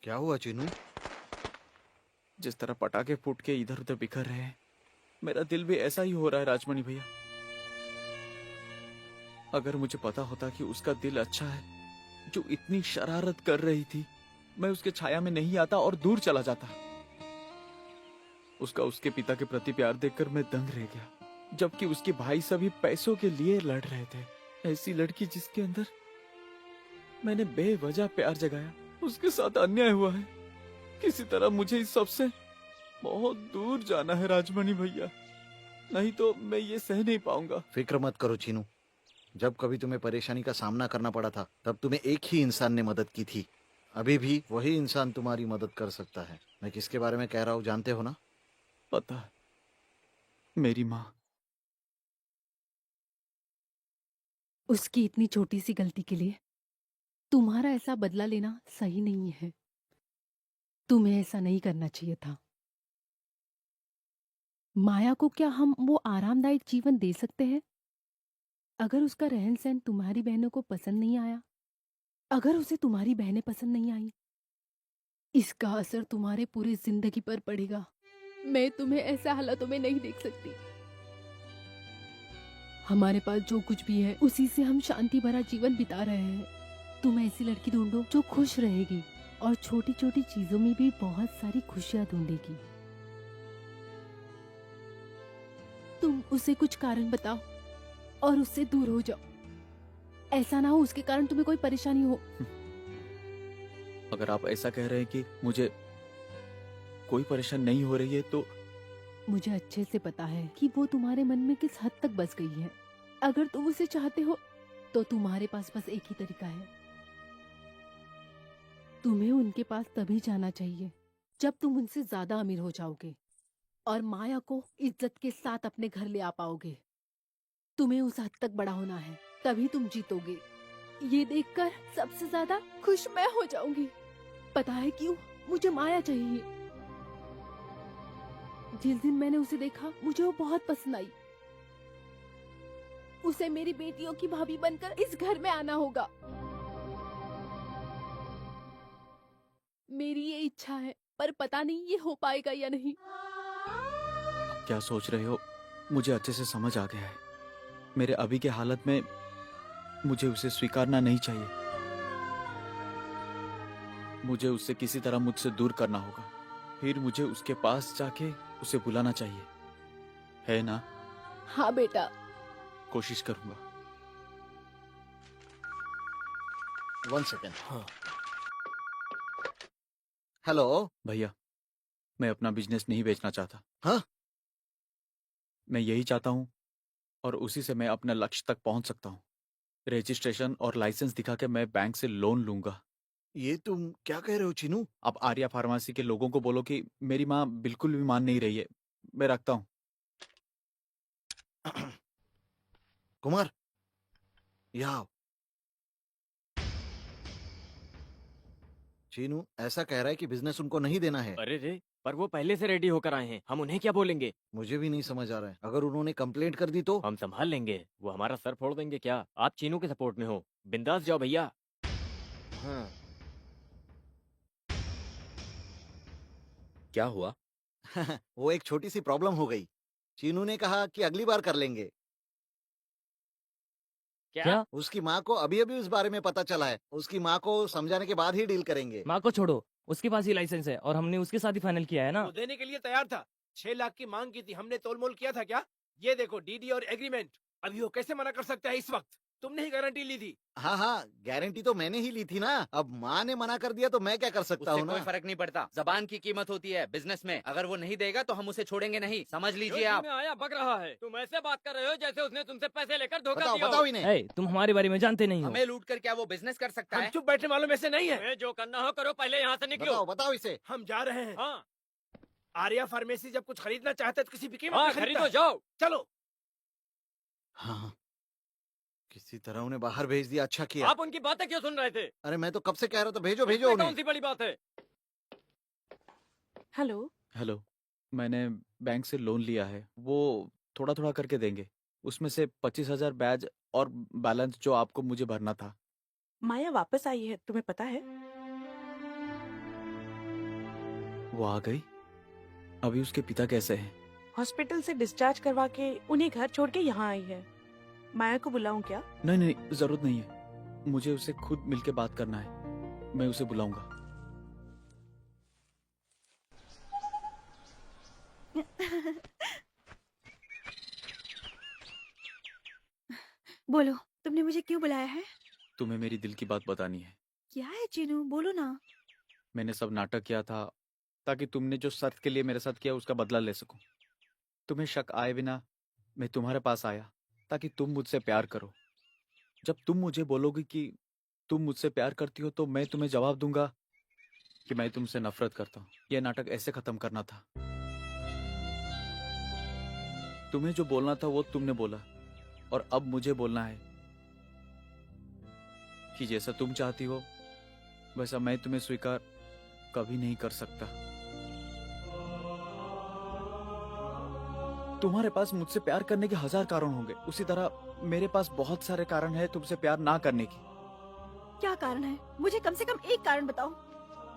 क्या हुआ चिनू? जिस तरह पटाखे फूट के इधर उधर बिखर रहे हैं, मेरा दिल भी ऐसा ही हो रहा है राजमणि भैया। अगर मुझे पता होता कि उसका दिल अच्छा है, जो इतनी शरारत कर रही थी, मैं उसके छाया में नहीं आता और दूर चला जाता। उसका उसके पिता के प्रति प्यार देखकर मैं दंग रह गया, जबकि उसके भाई सभी पैसों के लिए लड़ रहे थे। ऐसी लड़की जिसके अंदर मैंने बेवजह प्यार जगाया, उसके साथ अन्याय हुआ है। किसी तरह मुझे इस सबसे बहुत दूर जाना है राजमणि भैया, नहीं तो मैं ये सह नहीं पाऊंगा। फिक्र मत करो चीनू, जब कभी तुम्हें परेशानी का सामना करना पड़ा था तब तुम्हें एक ही इंसान ने मदद की थी। अभी भी वही इंसान तुम्हारी मदद कर सकता है। मैं किसके बारे में कह रहा हूँ जानते हो ना? पता है, मेरी माँ। उसकी इतनी छोटी सी गलती के लिए तुम्हारा ऐसा बदला लेना सही नहीं है। तुम्हें ऐसा नहीं करना चाहिए था। माया को क्या हम वो आरामदायक जीवन दे सकते हैं? अगर उसका रहन सहन तुम्हारी बहनों को पसंद नहीं आया, अगर उसे तुम्हारी बहनें पसंद नहीं आई, इसका असर तुम्हारे पूरी जिंदगी पर पड़ेगा। मैं तुम्हें ऐसे हालातों में नहीं देख सकती। हमारे पास जो कुछ भी है उसी से हम शांति भरा जीवन बिता रहे हैं। तुम ऐसी लड़की ढूंढो जो खुश रहेगी और छोटी छोटी चीजों में भी बहुत सारी खुशियां ढूंढेगी। तुम उसे कुछ कारण बताओ और उससे दूर हो जाओ। ऐसा ना हो उसके कारण तुम्हें कोई परेशानी हो। अगर आप ऐसा कह रहे हैं कि मुझे कोई परेशानी नहीं हो रही है तो मुझे अच्छे से पता है कि वो तुम्हारे मन में किस हद तक बस गई है। अगर तुम उसे चाहते हो तो तुम्हारे पास बस एक ही तरीका है। तुम्हें उनके पास तभी जाना चाहिए जब तुम उनसे ज्यादा अमीर हो जाओगे और माया को इज्जत के साथ अपने घर ले आ पाओगे। तुम्हें उस हद तक बड़ा होना है, तभी तुम जीतोगे। ये देखकर सबसे ज्यादा खुश मैं हो जाऊंगी। पता है क्यों? मुझे माया चाहिए। जिस दिन मैंने उसे देखा मुझे वो बहुत पसंद आई। उसे मेरी बेटियों की भाभी बनकर इस घर में आना होगा। मेरी ये इच्छा है, पर पता नहीं ये हो पाएगा या नहीं। क्या सोच रहे हो मुझे अच्छे से समझ आ गया है। मेरे अभी के हालत में मुझे उसे स्वीकारना नहीं चाहिए। मुझे उससे किसी तरह मुझसे दूर करना होगा, फिर मुझे उसके पास जाके उसे बुलाना चाहिए, है ना? हाँ बेटा, कोशिश करूंगा। 1 सेकेंड। हेलो भैया, मैं अपना बिजनेस नहीं बेचना चाहता। हाँ? मैं यही चाहता हूँ और उसी से मैं अपने लक्ष्य तक पहुंच सकता हूँ। रजिस्ट्रेशन और लाइसेंस दिखा के मैं बैंक से लोन लूंगा। ये तुम क्या कह रहे हो चीनू? अब आर्या फार्मेसी के लोगों को बोलो कि मेरी माँ बिल्कुल भी मान नहीं रही है। मैं रखता हूँ। कुमार, यहाँ आओ। चीनू ऐसा कह रहा है कि बिजनेस उनको नहीं देना है। अरे रे, पर वो पहले से रेडी होकर आए हैं, हम उन्हें क्या बोलेंगे? मुझे भी नहीं समझ आ रहा है। अगर उन्होंने कंप्लेंट कर दी तो? हम संभाल लेंगे। वो हमारा सर फोड़ देंगे क्या? आप चीनू के सपोर्ट में हो, बिंदास जाओ भैया। हाँ। क्या हुआ? वो एक छोटी सी प्रॉब्लम हो गई। चीनू ने कहा कि अगली बार कर लेंगे। क्या? उसकी माँ को अभी अभी उस बारे में पता चला है। उसकी माँ को समझाने के बाद ही डील करेंगे। माँ को छोड़ो, उसके पास ही लाइसेंस है और हमने उसके साथ ही फाइनल किया है ना। वो देने के लिए तैयार था। 6 लाख की मांग की थी, हमने तोलमोल किया था क्या? ये देखो डीडी और एग्रीमेंट। अभी वो कैसे मना कर सकता है इस वक्त? तुमने ही गारंटी ली थी। हाँ हाँ, गारंटी तो मैंने ही ली थी ना। अब माँ ने मना कर दिया तो मैं क्या कर सकता उससे हूँ ना? कोई फर्क नहीं पड़ता। जबान की कीमत होती है बिजनेस में। अगर वो नहीं देगा तो हम उसे छोड़ेंगे नहीं, समझ लीजिए आप। में आया बक रहा है। तुम ऐसे बात कर रहे हो जैसे उसने तुमसे पैसे लेकर धोखा बताओ दिया हो। बताओ इन्हें। ए, तुम हमारे बारे में जानते नहीं हो। हमें लूट कर क्या वो बिजनेस कर सकता हम है? चुप बैठने वालों में से नहीं है। तुम्हें जो करना हो करो, पहले यहाँ से निकलो। बताओ बताओ इसे। हम जा रहे हैं। हाँ आर्या फार्मेसी जब कुछ खरीदना चाहता है तो किसी भी कीमत हाँ, पे खरीदता खरीदो है। जाओ। चलो। हाँ, किसी तरह उन्हें बाहर भेज दिया। अच्छा किया। आप उनकी बातें क्यों सुन रहे थे? अरे मैं तो कब से कह रहा था भेजो भेजो इसमें उन्हें। कौन सी बड़ी बात है? हेलो, हेलो, मैंने बैंक से लोन लिया है। वो थोड़ा थोड़ा करके देंगे। उसमें से 25,000 बैज और बैलेंस जो आपको मुझे भरना था। माया वापस आई है, तुम्हें पता है? वो आ गई? अभी उसके पिता कैसे हैं? हॉस्पिटल से डिस्चार्ज करवा के उन्हें घर छोड़ के यहाँ आई है। माया को बुलाऊं क्या? नहीं नहीं, जरूरत नहीं है। मुझे उसे खुद मिलके बात करना है। मैं उसे बुलाऊंगा। बोलो, तुमने मुझे क्यों बुलाया है? तुम्हें मेरी दिल की बात बतानी है। क्या है चीनू, बोलो ना। मैंने सब नाटक किया था ताकि तुमने जो शर्त के लिए मेरे साथ किया उसका बदला ले सकूं। तुम्हें शक आए बिना मैं तुम्हारे पास आया ताकि तुम मुझसे प्यार करो। जब तुम मुझे बोलोगी कि तुम मुझसे प्यार करती हो तो मैं तुम्हें जवाब दूंगा कि मैं तुमसे नफरत करता हूँ। यह नाटक ऐसे खत्म करना था। तुम्हें जो बोलना था वो तुमने बोला और अब मुझे बोलना है कि जैसा तुम चाहती हो वैसा मैं तुम्हें स्वीकार कभी नहीं कर सकता। तुम्हारे पास मुझसे प्यार करने के 1000 कारण होंगे, उसी तरह मेरे पास बहुत सारे कारण है तुमसे प्यार ना करने की। क्या कारण है? मुझे कम से कम एक कारण बताओ।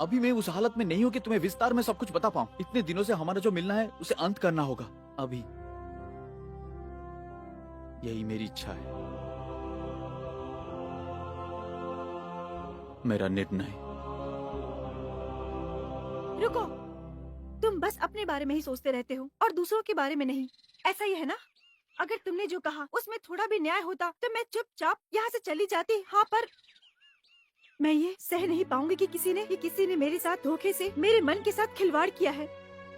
अभी मैं उस हालत में नहीं हूँ कि तुम्हें विस्तार में सब कुछ बता पाऊँ। इतने दिनों से हमारा जो मिलना है उसे अंत करना होगा अभी। यही मेरी इच्छा है, मेरा निर्णय। रुको, तुम बस अपने बारे में ही सोचते रहते हो और दूसरों के बारे में नहीं, ऐसा ही है ना? अगर तुमने जो कहा उसमें थोड़ा भी न्याय होता तो मैं चुपचाप यहाँ से चली जाती। हाँ, पर मैं ये सह नहीं पाऊंगी कि किसी ने मेरे साथ धोखे से मेरे मन के साथ खिलवाड़ किया है।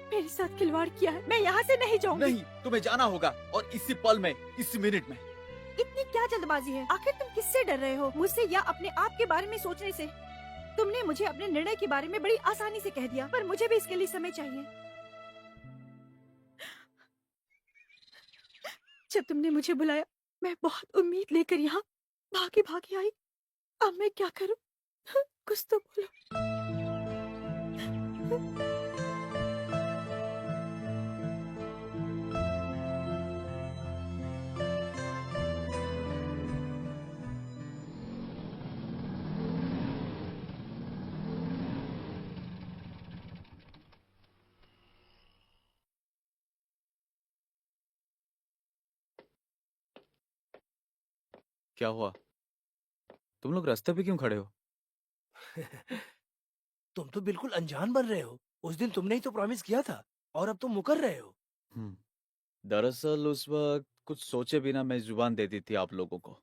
मेरे साथ खिलवाड़ किया है। मैं यहाँ से नहीं जाऊंगी। नहीं, तुम्हें जाना होगा और इसी पल में, इसी मिनट में। इतनी क्या जल्दबाजी है? आखिर तुम किससे डर रहे हो, मुझसे या अपने आप के बारे में सोचने से? तुमने मुझे अपने निर्णय के बारे में बड़ी आसानी से कह दिया, पर मुझे भी इसके लिए समय चाहिए। जब तुमने मुझे बुलाया मैं बहुत उम्मीद लेकर यहाँ भागी आई। अब मैं क्या करूँ? कुछ तो बोलो। क्या हुआ? तुम लोग रास्ते पे क्यों खड़े हो? तुम तो बिल्कुल अनजान बन रहे हो। उस दिन तुमने ही तो प्रॉमिस किया था और अब तुम मुकर रहे हो। दरअसल उस वक्त कुछ सोचे बिना मैं जुबान दे दी थी आप लोगों को।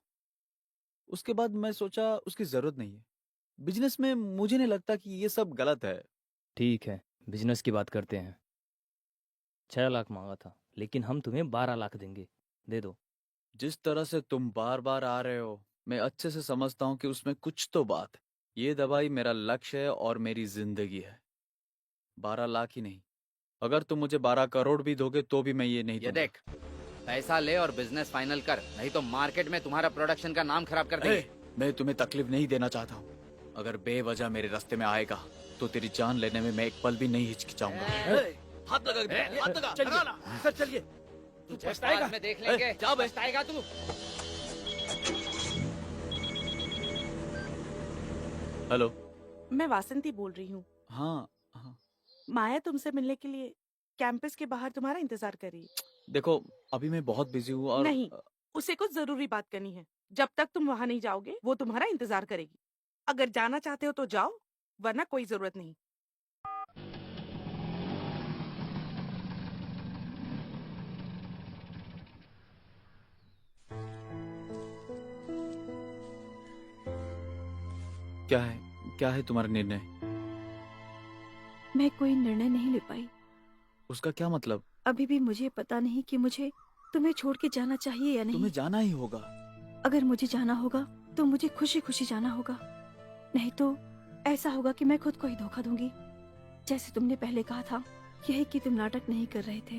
उसके बाद मैं सोचा उसकी जरूरत नहीं है। बिजनेस में मुझे नहीं लगता कि ये सब गलत है। ठीक है, बिजनेस की बात करते हैं। 6 लाख मांगा था, लेकिन हम तुम्हें 12 लाख देंगे। दे दो। जिस तरह से तुम बार बार आ रहे हो मैं अच्छे से समझता हूँ कि उसमें कुछ तो बात है। ये दवाई मेरा लक्ष्य है और मेरी जिंदगी है। 12 लाख ही नहीं, अगर तुम मुझे 12 करोड़ भी दोगे तो भी मैं ये नहीं दूंगा। देख, पैसा ले और बिजनेस फाइनल कर, नहीं तो मार्केट में तुम्हारा प्रोडक्शन का नाम खराब कर देंगे। मैं तुम्हें तकलीफ नहीं देना चाहता हूँ। अगर बेवजह मेरे रास्ते में आएगा तो तेरी जान लेने में मैं एक पल भी नहीं हिचकिचाऊंगा। हाथ लगा, हाथ लगा। सर चलिए, तू पछताएगा। में देख लेंगे, जा बे। पछताएगा तू। हेलो। मैं वासंती बोल रही हूँ। हाँ हाँ। माया तुमसे मिलने के लिए कैंपस के बाहर तुम्हारा इंतजार कर रही है। देखो अभी मैं बहुत बिजी हूँ और नहीं, उसे कुछ जरूरी बात करनी है। जब तक तुम वहाँ नहीं जाओगे वो तुम्हारा इंतजार करेगी। अगर जाना चाहते हो तो जाओ, वरना कोई जरूरत नहीं। क्या है तुम्हारा निर्णय? मैं कोई निर्णय नहीं ले पाई। उसका क्या मतलब? अभी भी मुझे पता नहीं कि मुझे तुम्हें छोड़ के जाना चाहिए या नहीं। तुम्हें जाना ही होगा। अगर मुझे जाना होगा तो मुझे खुशी खुशी जाना होगा, नहीं तो ऐसा होगा कि मैं खुद को ही धोखा दूंगी। जैसे तुमने पहले कहा था, यही कि तुम नाटक नहीं कर रहे थे,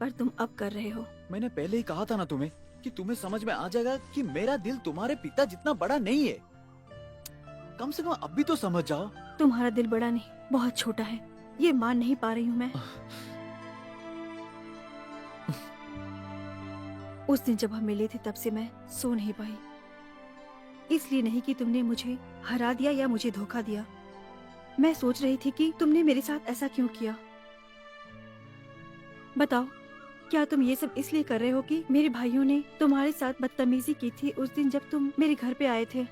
पर तुम अब कर रहे हो। मैंने पहले ही कहा था ना तुम्हें कि तुम्हें समझ में आ जाएगा कि मेरा दिल तुम्हारे पिता जितना बड़ा नहीं है। कम से कम अब भी तो समझ जाओ। तुम्हारा दिल बड़ा नहीं, बहुत छोटा है। ये मान नहीं पा रही हूँ मैं। उस दिन जब हम मिले थे तब से मैं सो नहीं पाई। इसलिए नहीं कि तुमने मुझे हरा दिया या मुझे धोखा दिया। मैं सोच रही थी कि तुमने मेरे साथ ऐसा क्यों किया। बताओ, क्या तुम ये सब इसलिए कर रहे हो कि मेरे भाइयों ने तुम्हारे साथ बदतमीजी की थी उस दिन जब तुम मेरे घर पे आए थे?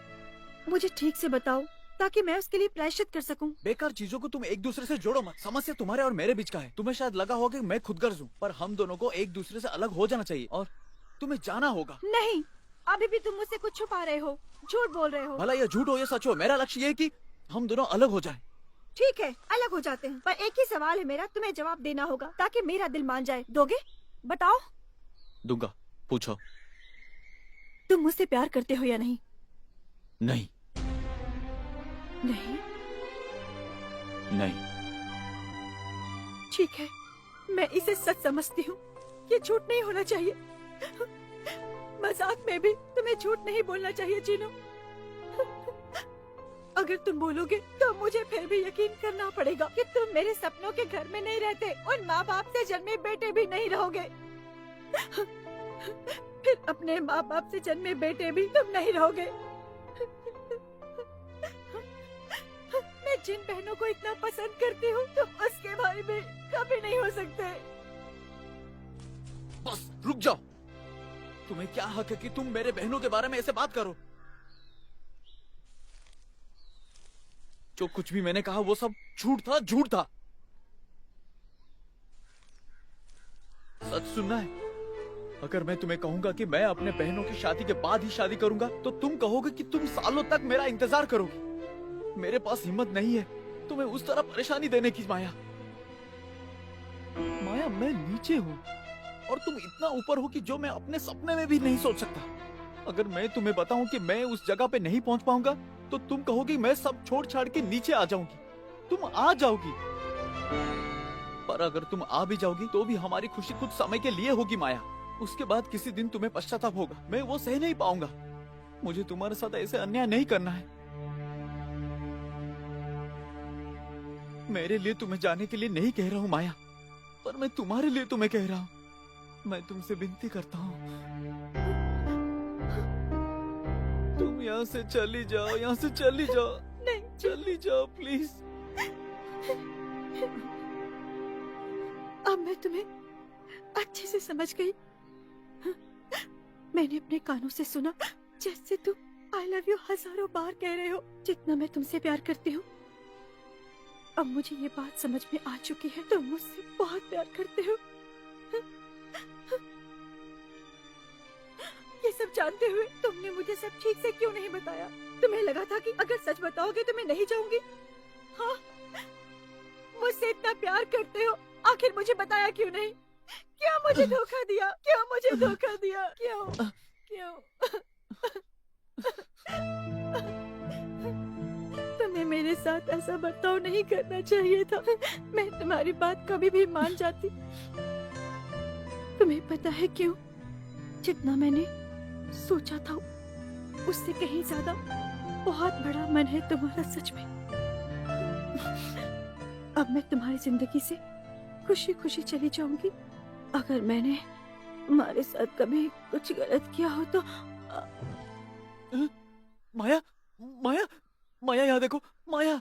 मुझे ठीक से बताओ ताकि मैं उसके लिए प्रायश्चित कर सकूं। बेकार चीजों को तुम एक दूसरे से जोड़ो मत। समस्या तुम्हारे और मेरे बीच का है। तुम्हें शायद लगा होगा कि मैं खुदगर्ज हूँ, पर हम दोनों को एक दूसरे से अलग हो जाना चाहिए और तुम्हें जाना होगा। नहीं, अभी भी तुम मुझसे कुछ छुपा रहे हो, झूठ बोल रहे हो। भला ये झूठ हो या सच हो, मेरा लक्ष्य ये है कि हम दोनों अलग हो जाएं। ठीक है, अलग हो जाते हैं, पर एक ही सवाल है मेरा, तुम्हें जवाब देना होगा ताकि मेरा दिल मान जाए। दोगे? बताओ। दूंगा, पूछो। तुम मुझसे प्यार करते हो या नहीं? नहीं। नहीं? नहीं। ठीक है, मैं इसे सच समझती हूँ। ये झूठ नहीं होना चाहिए। मजाक में भी तुम्हें झूठ नहीं बोलना चाहिए चीनू। अगर तुम बोलोगे तो मुझे फिर भी यकीन करना पड़ेगा कि तुम मेरे सपनों के घर में नहीं रहते, उन माँ बाप से जन्मे बेटे भी नहीं रहोगे। फिर अपने माँ बाप से जन्मे बेटे भी तुम नहीं रहोगे। मैं जिन बहनों को इतना पसंद करती हूँ तुम उसके भाई भी कभी नहीं हो सकते। बस रुक जाओ। तुम्हें क्या हक है कि तुम मेरे बहनों के बारे में ऐसे बात करो? जो कुछ भी मैंने कहा वो सब झूठ था, झूठ था। सच सुनना है। अगर मैं तुम्हें कहूंगा कि मैं अपने बहनों की शादी के बाद ही शादी करूंगा तो तुम कहोगे कि तुम सालों तक मेरा इंतजार करोगी। मेरे पास हिम्मत नहीं है तुम्हें उस तरह परेशानी देने की। माया, माया, मैं नीचे हूँ और तुम इतना ऊपर हो कि जो मैं अपने सपने में भी नहीं सोच सकता। अगर मैं तुम्हें बताऊं कि मैं उस जगह पे नहीं पहुंच पाऊंगा तो तुम कहोगी मैं सब छोड़ छाड़ के नीचे आ जाऊंगी। तुम आ जाओगी, पर अगर तुम आ भी जाओगी तो भी हमारी खुशी कुछ समय के लिए होगी माया। उसके बाद किसी दिन तुम्हें पश्चाताप होगा। मैं वो सह नहीं पाऊंगा। मुझे तुम्हारे साथ ऐसे अन्याय नहीं करना है। मेरे लिए तुम्हें जाने के लिए नहीं कह रहा हूँ माया, पर मैं तुम्हारे लिए तुम्हें कह रहा हूँ। मैं तुमसे विनती करता हूँ, तुम यहाँ से चली जाओ, यहाँ से चली जाओ। नहीं, चली जाओ प्लीज। अब मैं तुम्हें अच्छे से समझ गई। मैंने अपने कानों से सुना जैसे तुम आई लव यू हजारों बार कह रहे हो, जितना मैं तुमसे प्यार करती हूँ। अब मुझे ये बात समझ में आ चुकी है, तुम मुझसे बहुत प्यार करते हो। ये सब जानते हुए तुमने मुझे सब ठीक से क्यों नहीं बताया? तुम्हें लगा था कि अगर सच बताओगे तो मैं नहीं जाऊंगी? हाँ, मुझसे इतना प्यार करते हो, आखिर मुझे बताया क्यों नहीं? क्यों मुझे धोखा दिया? क्यों मुझे धोखा दिया? क्यों? क्यों? तुम्हें मेरे साथ ऐसा बर्ताव नहीं करना चाहिए था। मैं तुम्हारी बात कभी भी मान जाती। तुम्हें पता है क्यों? जितना मैंने सोचा था उससे कहीं ज्यादा बहुत बड़ा मन है तुम्हारा, सच में। अब मैं तुम्हारी जिंदगी से खुशी खुशी चली जाऊंगी। अगर मैंने तुम्हारे साथ कभी कुछ गलत किया हो तो माया, माया, माया, यहाँ देखो माया।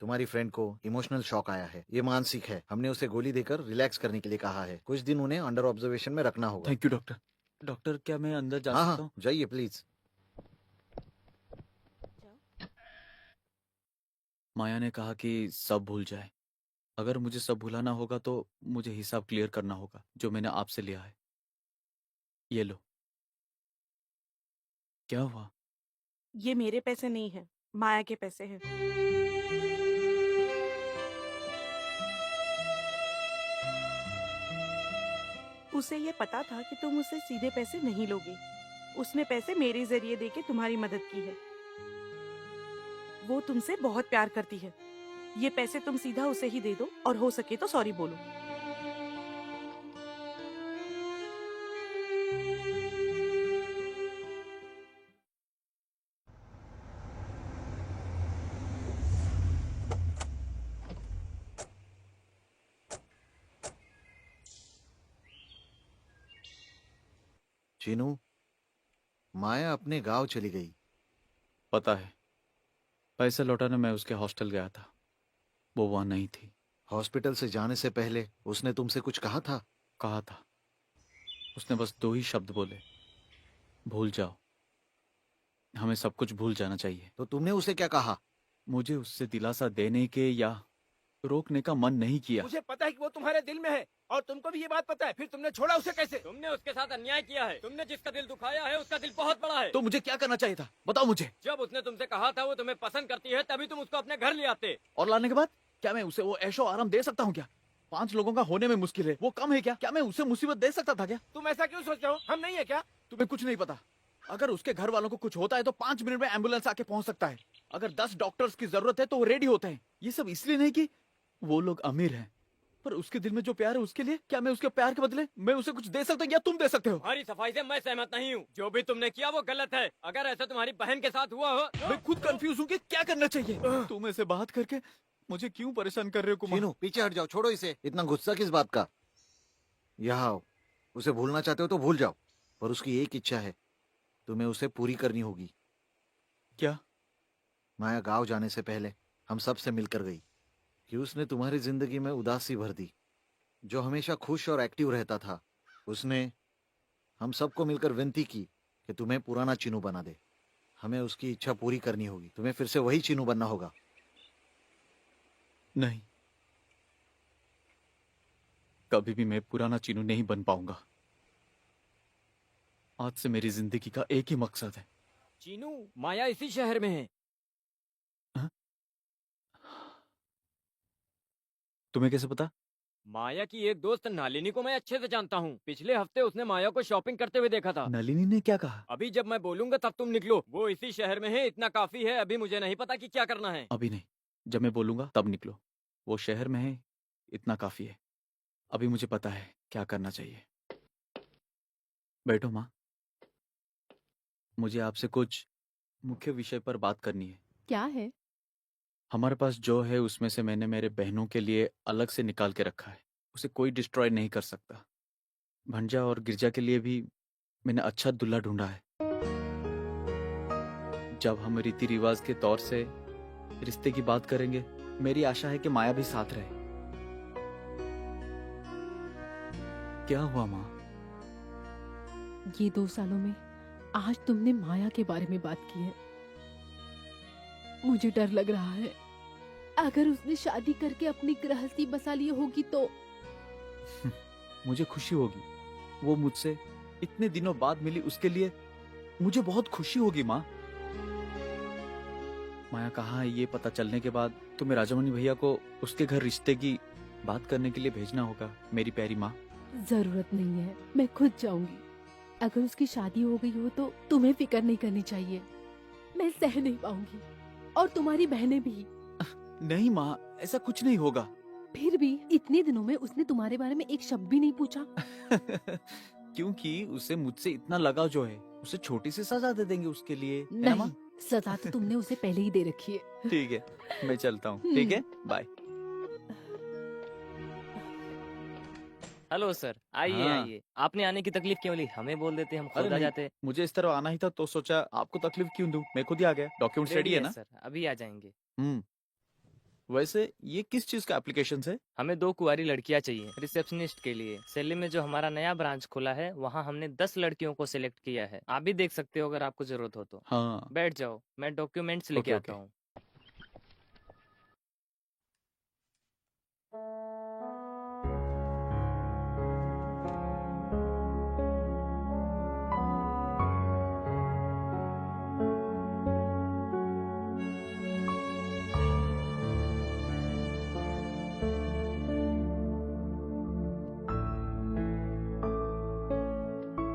तुम्हारी फ्रेंड को इमोशनल शॉक आया है। ये मानसिक है। हमने उसे गोली देकर रिलैक्स करने के लिए कहा है। कुछ दिन उन्हें अंडर ऑब्जर्वेशन में रखना होगा। Thank you doctor. डॉक्टर, क्या मैं अंदर जा हाँ सकता हूँ? हाँ, जाइए प्लीज। माया ने कहा कि सब भूल जाए। अगर मुझे सब भुलाना होगा तो मुझे हिसाब क्लियर करना होगा जो मैंने आपसे लिया है। ये लो। क्या हुआ? ये मेरे पैसे नहीं है, माया के पैसे हैं। उसे ये पता था कि तुम उससे सीधे पैसे नहीं लोगे। उसने पैसे मेरे जरिए देके तुम्हारी मदद की है। वो तुमसे बहुत प्यार करती है। ये पैसे तुम सीधा उसे ही दे दो और हो सके तो सॉरी बोलो। चीनू, माया अपने गांव चली गई। पता है, पैसे लौटाने मैं उसके हॉस्टल गया था। वो वहां नहीं थी। हॉस्पिटल से जाने से पहले उसने तुमसे कुछ कहा था? कहा था। उसने बस 2 ही शब्द बोले, भूल जाओ। हमें सब कुछ भूल जाना चाहिए। तो तुमने उसे क्या कहा? मुझे उससे दिलासा देने के या रोकने का मन नहीं किया। मुझे पता है कि वो तुम्हारे दिल में है और तुमको भी ये बात पता है, फिर तुमने छोड़ा उसे कैसे? तुमने उसके साथ अन्याय किया है। तुमने जिसका दिल दुखाया है उसका दिल बहुत बड़ा है। तो मुझे क्या करना चाहिए था, बताओ मुझे। जब उसने तुमसे कहा था वो तुम्हें पसंद करती है तभी तुम उसको अपने घर ले आते। और लाने के बाद क्या मैं उसे वो ऐशो आराम दे सकता हूँ क्या? 5 लोगों का होने में मुश्किल है, वो कम है क्या? क्या मैं उसे मुसीबत दे सकता था क्या? तुम ऐसा क्यों सोच रहे हो? हम नहीं है क्या? तुम्हें कुछ नहीं पता। अगर उसके घर वालों को कुछ होता है तो 5 मिनट में एम्बुलेंस आके पहुंच सकता है। अगर 10 डॉक्टर्स की जरूरत है तो वो रेडी होते हैं। ये सब इसलिए नहीं कि वो लोग अमीर हैं, पर उसके दिल में जो प्यार है उसके लिए क्या मैं उसके प्यार के बदले मैं उसे कुछ दे सकता हूँ या तुम दे सकते हो? तुम्हारी सफाई से मैं सहमत नहीं हूँ। जो भी तुमने किया वो गलत है। अगर ऐसा तुम्हारी बहन के साथ हुआ हो मैं खुद कंफ्यूज हूँ कि क्या करना चाहिए। तुम ऐसे बात करके मुझे क्यों परेशान कर रहे हो कुमार? चीनू पीछे हट जाओ, छोड़ो इसे। इतना गुस्सा किस बात का? यहाँ आओ। उसे भूलना चाहते हो तो भूल जाओ, पर उसकी एक इच्छा है, तुम्हें उसे पूरी करनी होगी। क्या? माया गांव जाने से पहले हम सब से मिलकर गई कि उसने तुम्हारी जिंदगी में उदासी भर दी। जो हमेशा खुश और एक्टिव रहता था, उसने हम सबको मिलकर विनती की कि तुम्हें पुराना चीनू बना दे। हमें उसकी इच्छा पूरी करनी होगी। तुम्हें फिर से वही चीनू बनना होगा। नहीं, कभी भी मैं पुराना चीनू नहीं बन पाऊंगा। आज से मेरी जिंदगी का एक ही मकसद है। चीनू, माया इसी शहर में है। तुम्हें कैसे पता? माया की एक दोस्त नलिनी को मैं अच्छे से जानता हूँ। पिछले हफ्ते उसने माया को शॉपिंग करते हुए देखा था। नलिनी ने क्या कहा? अभी जब मैं बोलूंगा तब तुम निकलो। वो इसी शहर में है, इतना काफी है। अभी मुझे नहीं पता कि क्या करना है। अभी नहीं, जब मैं बोलूंगा तब निकलो। वो शहर में है, इतना काफी है। अभी मुझे पता है क्या करना चाहिए। बैठो माँ, मुझे आपसे कुछ मुख्य विषय पर बात करनी है। क्या है? हमारे पास जो है उसमें से मैंने मेरे बहनों के लिए अलग से निकाल के रखा है। उसे कोई डिस्ट्रॉय नहीं कर सकता। भंजा और गिरजा के लिए भी मैंने अच्छा दूल्हा ढूंढा है। जब हम रीति रिवाज के तौर से रिश्ते की बात करेंगे, मेरी आशा है कि माया भी साथ रहे। क्या हुआ माँ? ये 2 सालों में आज तुमने माया के बारे में बात की है। मुझे डर लग रहा है, अगर उसने शादी करके अपनी गृहस्थी बसा ली होगी तो। मुझे खुशी होगी। वो मुझसे इतने दिनों बाद मिली, उसके लिए मुझे बहुत खुशी होगी माँ। माया कहाँ है ये पता चलने के बाद तुम्हें राजामणि भैया को उसके घर रिश्ते की बात करने के लिए भेजना होगा मेरी प्यारी माँ। जरूरत नहीं है, मैं खुद जाऊंगी। अगर उसकी शादी हो गई हो तो तुम्हें फिक्र नहीं करनी चाहिए। मैं सह नहीं पाऊंगी, और तुम्हारी बहनें भी। नहीं माँ, ऐसा कुछ नहीं होगा। फिर भी इतने दिनों में उसने तुम्हारे बारे में एक शब्द भी नहीं पूछा। क्योंकि उसे मुझसे इतना लगाव जो है, उसे छोटी सी सजा दे देंगे उसके लिए, है ना नहीं, माँ? सजा तो तुमने उसे पहले ही दे रखी है। ठीक है, मैं चलता हूँ। ठीक है, बाय। हेलो सर, आइए हाँ। आइए। आपने आने की तकलीफ क्यों ली? हमें बोल देते, हम अरे खुद आ नहीं, जाते। मुझे इस तरह आना ही था तो सोचा आपको तकलीफ क्यों दूं। मैं खुद ही आ गया। डॉक्यूमेंट्स रेडी है ना? सर, अभी आ जाएंगे। वैसे ये किस चीज का एप्लीकेशन है? हमें 2 कुंवारी लड़कियां चाहिए रिसेप्शनिस्ट के लिए। सैली में जो हमारा नया ब्रांच खुला है वहाँ हमने 10 लड़कियों को सिलेक्ट किया है। आप भी देख सकते हो अगर आपको जरूरत हो तो। हाँ। बैठ जाओ, मैं डॉक्यूमेंट्स लेके ओके, आता ओके। हूँ।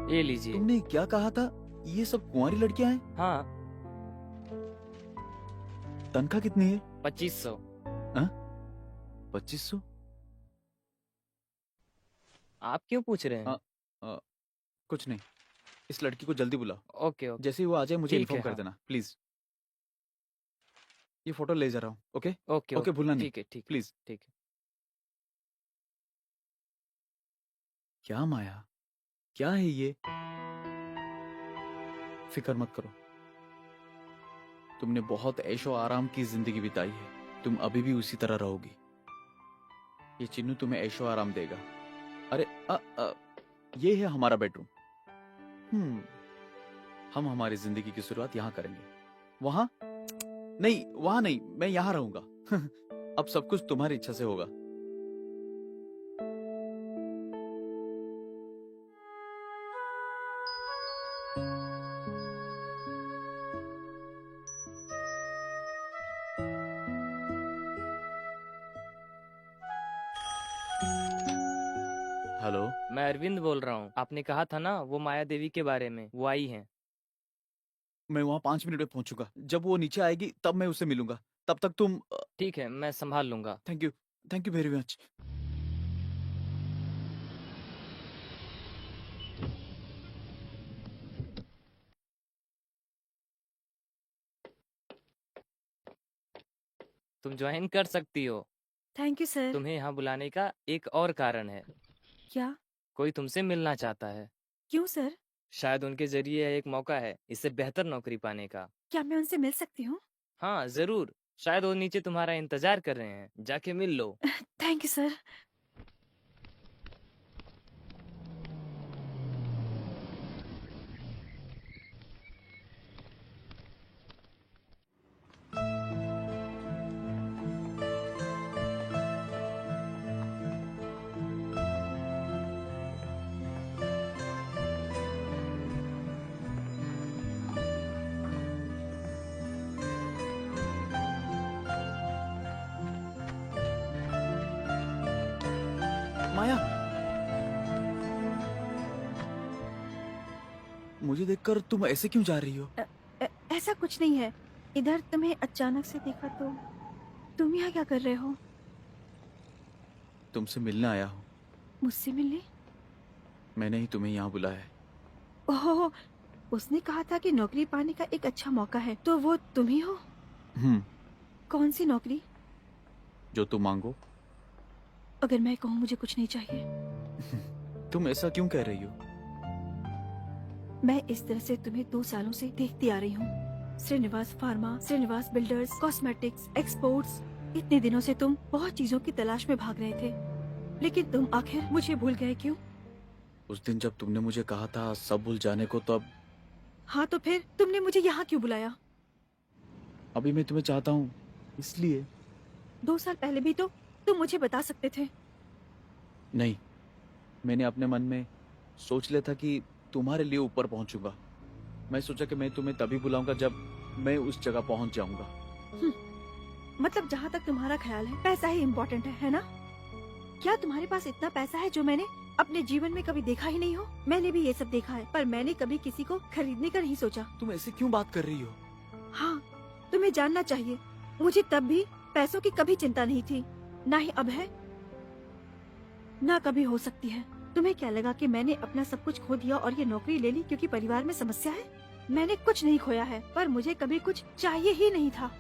ये लीजिए। तुमने क्या कहा था? ये सब कुंवारी लड़कियां हैं? हाँ। तनख्वाह कितनी है? 2500। 2500? आप क्यों पूछ रहे हैं? कुछ नहीं। इस लड़की को जल्दी बुलाओ। Okay okay. जैसे ही वो आ जाए मुझे ठीक इन्फॉर्म है, कर हाँ। देना प्लीज। ये फोटो ले जा रहा हूँ। ओके ओके ओके, भूलना नहीं ठीक है, ठीक है, प्लीज। ठीक है। क्या माया, क्या है ये? फिक्र मत करो, तुमने बहुत ऐशो आराम की जिंदगी बिताई है। तुम अभी भी उसी तरह रहोगी। ये चिन्नू तुम्हें ऐशो आराम देगा। अरे ये है हमारा बेडरूम। हम हमारी जिंदगी की शुरुआत यहाँ करेंगे। वहाँ नहीं, मैं यहाँ रहूंगा। अब सब कुछ तुम्हारी इच्छा से होगा। हेलो, मैं अरविंद बोल रहा हूँ। आपने कहा था ना वो माया देवी के बारे में, वो आई हैं। मैं वहाँ 5 मिनट में पहुंचूंगा। जब वो नीचे आएगी तब मैं उससे मिलूंगा। तब तक तुम। ठीक है, मैं संभाल लूंगा। Thank you very much. तुम ज्वाइन कर सकती हो। Thank you sir. तुम्हें यहाँ बुलाने का एक और कारण है। क्या? कोई तुमसे मिलना चाहता है। क्यों सर? शायद उनके जरिए यह एक मौका है इससे बेहतर नौकरी पाने का। क्या मैं उनसे मिल सकती हूँ? हाँ जरूर, शायद वो नीचे तुम्हारा इंतजार कर रहे हैं, जाके मिल लो। Thank you sir. माया, मुझे देखकर तुम ऐसे क्यों जा रही हो? ऐसा कुछ नहीं है। इधर तुम्हें अचानक से देखा तो तुम यहाँ क्या कर रहे हो? तुमसे मिलने आया हूँ। मुझसे मिलने? मैंने ही तुम्हें यहाँ बुलाया है। ओह, उसने कहा था कि नौकरी पाने का एक अच्छा मौका है, तो वो तुम ही हो? कौन सी नौकरी? जो तुम मांगो। अगर मैं कहूँ मुझे कुछ नहीं चाहिए। तुम ऐसा क्यों कह रही हो? मैं इस तरह से तुम्हें 2 सालों से देखती आ रही हूँ। Srinivas pharma, Srinivas builders, cosmetics, exports. इतने दिनों से तुम बहुत चीजों की तलाश में भाग रहे थे, लेकिन तुम आखिर मुझे भूल गए क्यों? उस दिन जब तुमने मुझे कहा था सब भूल जाने को, तब। हाँ, तो फिर तुमने मुझे यहाँ क्यों बुलाया? अभी मैं तुम्हें चाहता हूँ, इसलिए। 2 साल पहले भी तो तुम मुझे बता सकते थे। नहीं, मैंने अपने मन में सोच लिया था कि तुम्हारे लिए ऊपर पहुंचूंगा। मैं सोचा कि मैं तुम्हें तभी बुलाऊंगा जब मैं उस जगह पहुंच जाऊंगा। मतलब जहाँ तक तुम्हारा ख्याल है पैसा ही इम्पोर्टेंट है ना? क्या तुम्हारे पास इतना पैसा है जो मैंने अपने जीवन में कभी देखा ही नहीं हो? मैंने भी ये सब देखा है, पर मैंने कभी किसी को खरीदने का नहीं सोचा। तुम ऐसे क्यों बात कर रही हो? हाँ, तुम्हें जानना चाहिए, मुझे तब भी पैसों की कभी चिंता नहीं थी, ना ही अब है, ना कभी हो सकती है। तुम्हें क्या लगा कि मैंने अपना सब कुछ खो दिया और ये नौकरी ले ली क्योंकि परिवार में समस्या है? मैंने कुछ नहीं खोया है, पर मुझे कभी कुछ चाहिए ही नहीं था,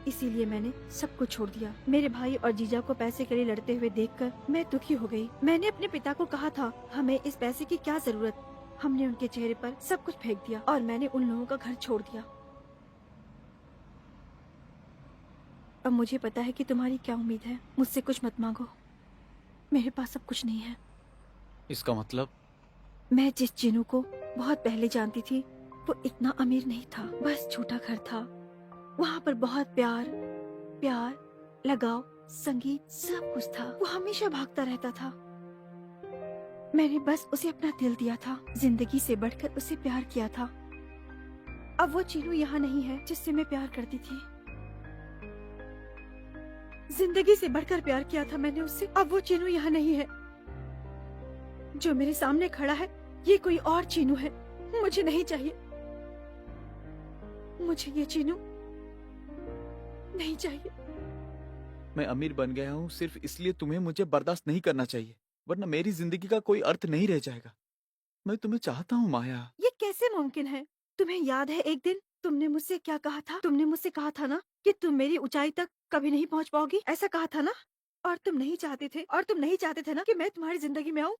इसीलिए मैंने सब कुछ छोड़ दिया। मेरे भाई और जीजा को पैसे के लिए लड़ते हुए देखकर मैं दुखी हो गई। मैंने अपने पिता को कहा था हमें इस पैसे की क्या जरूरत। हमने उनके चेहरे पर सब कुछ फेंक दिया और मैंने उन लोगों का घर छोड़ दिया। अब मुझे पता है कि तुम्हारी क्या उम्मीद है। मुझसे कुछ मत मांगो, मेरे पास सब कुछ नहीं है। इसका मतलब? मैं जिस चिनू को बहुत पहले जानती थी वो इतना अमीर नहीं था। बस छोटा घर था, वहाँ पर बहुत प्यार, लगाव, संगीत, सब कुछ था। वो हमेशा भागता रहता था। मैंने बस उसे अपना दिल दिया था, जिंदगी से बढ़कर उसे प्यार किया था। अब वो चिनू यहाँ नहीं है जिससे मैं प्यार करती थी। जिंदगी से बढ़कर प्यार किया था मैंने उससे। अब वो चिनू यहाँ नहीं है। जो मेरे सामने खड़ा है ये कोई और चिनू है। मुझे नहीं चाहिए, मुझे ये चिनू नहीं चाहिए। मैं अमीर बन गया हूँ सिर्फ इसलिए तुम्हें मुझे बर्दाश्त नहीं करना चाहिए, वरना मेरी जिंदगी का कोई अर्थ नहीं रह जाएगा। मैं तुम्हें चाहता हूँ माया। ये कैसे मुमकिन है? तुम्हें याद है एक दिन तुमने मुझसे क्या कहा था? तुमने मुझसे कहा था ना कि तुम मेरी ऊंचाई तक कभी नहीं पहुंच पाओगी, ऐसा कहा था ना? और तुम नहीं चाहते थे ना कि मैं तुम्हारी जिंदगी में आऊं।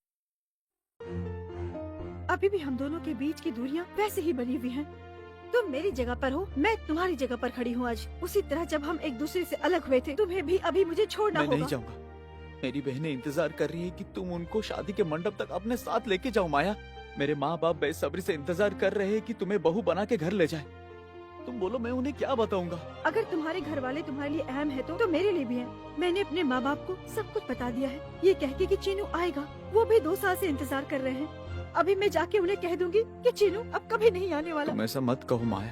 अभी भी हम दोनों के बीच की दूरियां वैसे ही बनी हुई हैं। तुम मेरी जगह पर हो, मैं तुम्हारी जगह पर खड़ी हूँ आज। उसी तरह जब हम एक दूसरे से अलग हुए थे, तुम्हें भी अभी मुझे छोड़ना मैं नहीं होगा। जाऊंगा। मेरी बहनें इंतजार कर रही है कि तुम उनको शादी के मंडप तक अपने साथ लेके जाओ माया। मेरे माँ बाप बेसब्री से इंतजार कर रहे हैं कि तुम्हें बहू बना के घर ले जाए। तुम बोलो मैं उन्हें क्या बताऊंगा? अगर तुम्हारे घर वाले तुम्हारे लिए अहम है तो मेरे लिए भी है। मैंने अपने माँ बाप को सब कुछ बता दिया है, ये कह के कि चीनू आएगा। वो भी 2 साल से इंतजार कर रहे हैं। अभी मैं जाके उन्हें कह दूंगी कि चीनू अब कभी नहीं आने वाला। तुम ऐसा मत कहो माया।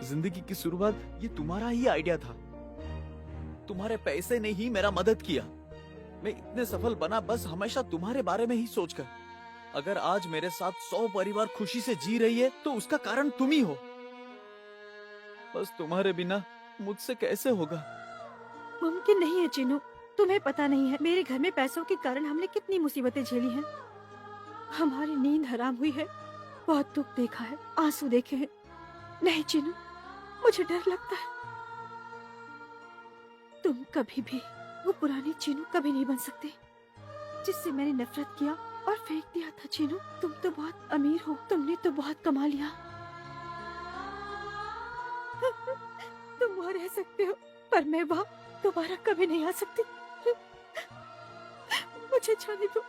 जिंदगी की शुरुआत ये तुम्हारा ही आइडिया था। तुम्हारे पैसे ने ही मेरा मदद किया। मैं इतने सफल बना बस हमेशा तुम्हारे बारे में ही सोचकर। अगर आज मेरे साथ 100 परिवार खुशी से जी रही है तो उसका कारण तुम ही हो। बस तुम्हारे बिना मुझसे कैसे होगा? मुमकिन नहीं है चीनू, तुम्हें पता नहीं है मेरे घर में पैसों के कारण हमने कितनी मुसीबतें झेली हैं। हमारी नींद हराम हुई है, बहुत दुख देखा है, आंसू देखे हैं। नहीं चीनू, मुझे डर लगता है। तुम कभी भी वो पुरानी चीनू कभी नहीं बन सकते जिससे मैंने नफरत किया और फेंक दिया था। चीनू, तुम तो बहुत अमीर हो, तुमने तो बहुत कमा लिया। तुम वहाँ रह सकते हो पर मैं वहाँ दोबारा कभी नहीं आ सकती। मुझे जाने दो।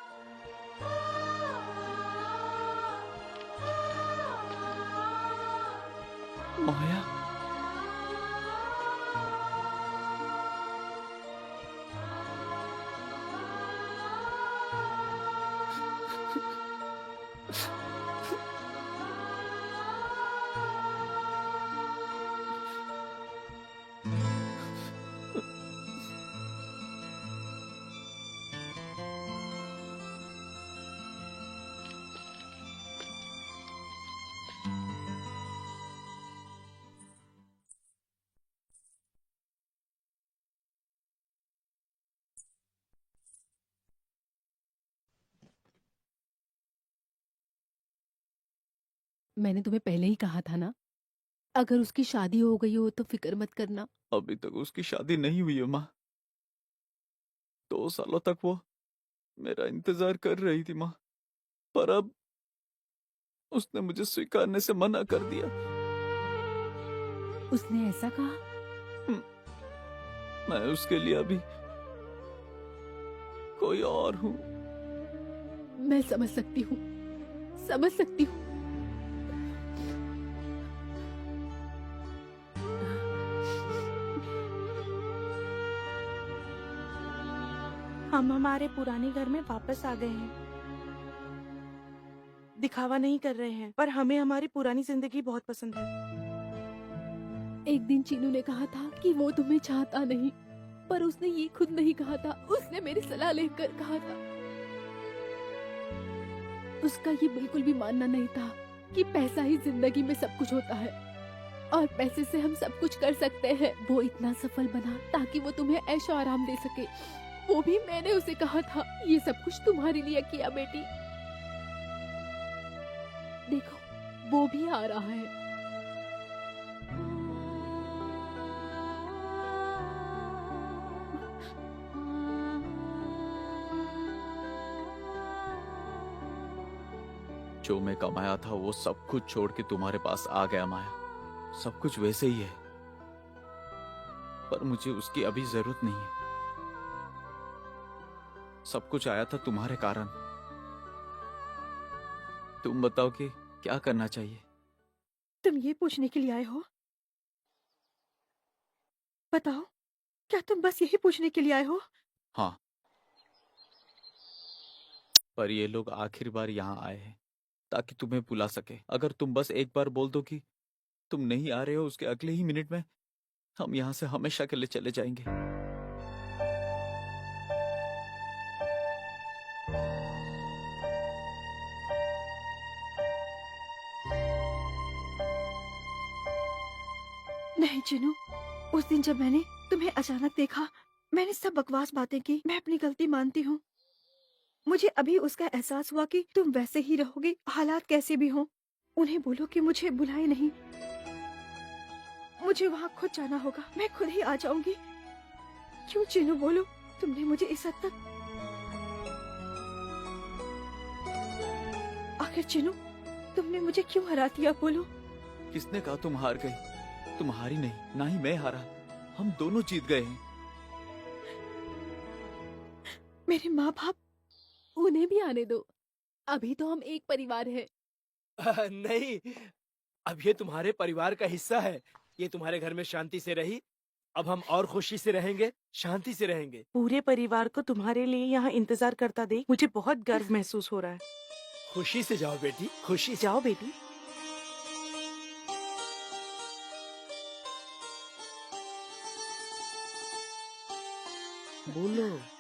माया, मैंने तुम्हें पहले ही कहा था ना, अगर उसकी शादी हो गई हो तो फिक्र मत करना। अभी तक उसकी शादी नहीं हुई है माँ। 2 सालों तक वो मेरा इंतजार कर रही थी माँ, पर अब उसने मुझे स्वीकारने से मना कर दिया। उसने ऐसा कहा? मैं उसके लिए अभी कोई और हूँ। मैं समझ सकती हूँ, समझ सकती हूँ। हम हमारे पुराने घर में वापस आ गए हैं। दिखावा नहीं कर रहे हैं, पर हमें हमारी पुरानी जिंदगी बहुत पसंद है। एक दिन चीनू ने कहा था कि वो तुम्हें चाहता नहीं, पर उसने ये खुद नहीं कहा था, उसने मेरी सलाह लेकर कहा था। उसका ये बिल्कुल भी मानना नहीं था कि पैसा ही जिंदगी में सब कुछ होता है और पैसे से हम सब कुछ कर सकते हैं। वो इतना सफल बना ताकि वो तुम्हें ऐशो आराम दे सके। वो भी मैंने उसे कहा था, ये सब कुछ तुम्हारे लिए किया बेटी। देखो, वो भी आ रहा है। जो मैं कमाया था वो सब कुछ छोड़ के तुम्हारे पास आ गया माया। सब कुछ वैसे ही है, पर मुझे उसकी अभी जरूरत नहीं है। सब कुछ आया था तुम्हारे कारण। तुम बताओ कि क्या करना चाहिए? तुम ये पूछने के लिए आए हो? बताओ, क्या तुम बस यही पूछने के लिए आए हो? हाँ, पर ये लोग आखिरी बार यहाँ आए हैं ताकि तुम्हें बुला सके। अगर तुम बस एक बार बोल दो कि तुम नहीं आ रहे हो, उसके अगले ही मिनट में हम यहाँ से हमेशा के लिए चले जाएंगे। नहीं चिनू, उस दिन जब मैंने तुम्हें अचानक देखा, मैंने सब बकवास बातें की। मैं अपनी गलती मानती हूँ। मुझे अभी उसका एहसास हुआ कि तुम वैसे ही रहोगे, हालात कैसे भी हों। उन्हें बोलो कि मुझे बुलाए नहीं। मुझे वहाँ खुद जाना होगा, मैं खुद ही आ जाऊंगी। क्यों चिनू, बोलो, तुमने मुझे इस हद तक। आखिर चिनू, तुमने मुझे क्यों हरा दिया, बोलो। किसने कहा तुम हार गए? तुम हारी नहीं, ना ही मैं हारा, हम दोनों जीत गए हैं। मेरे माँ बाप, उन्हें भी आने दो, अभी तो हम एक परिवार है। नहीं, अब ये तुम्हारे परिवार का हिस्सा है। ये तुम्हारे घर में शांति से रही, अब हम और खुशी से रहेंगे, शांति से रहेंगे। पूरे परिवार को तुम्हारे लिए यहाँ इंतजार करता देख मुझे बहुत गर्व महसूस हो रहा है। खुशी से जाओ बेटी, खुशी से। जाओ बेटी। बोलो।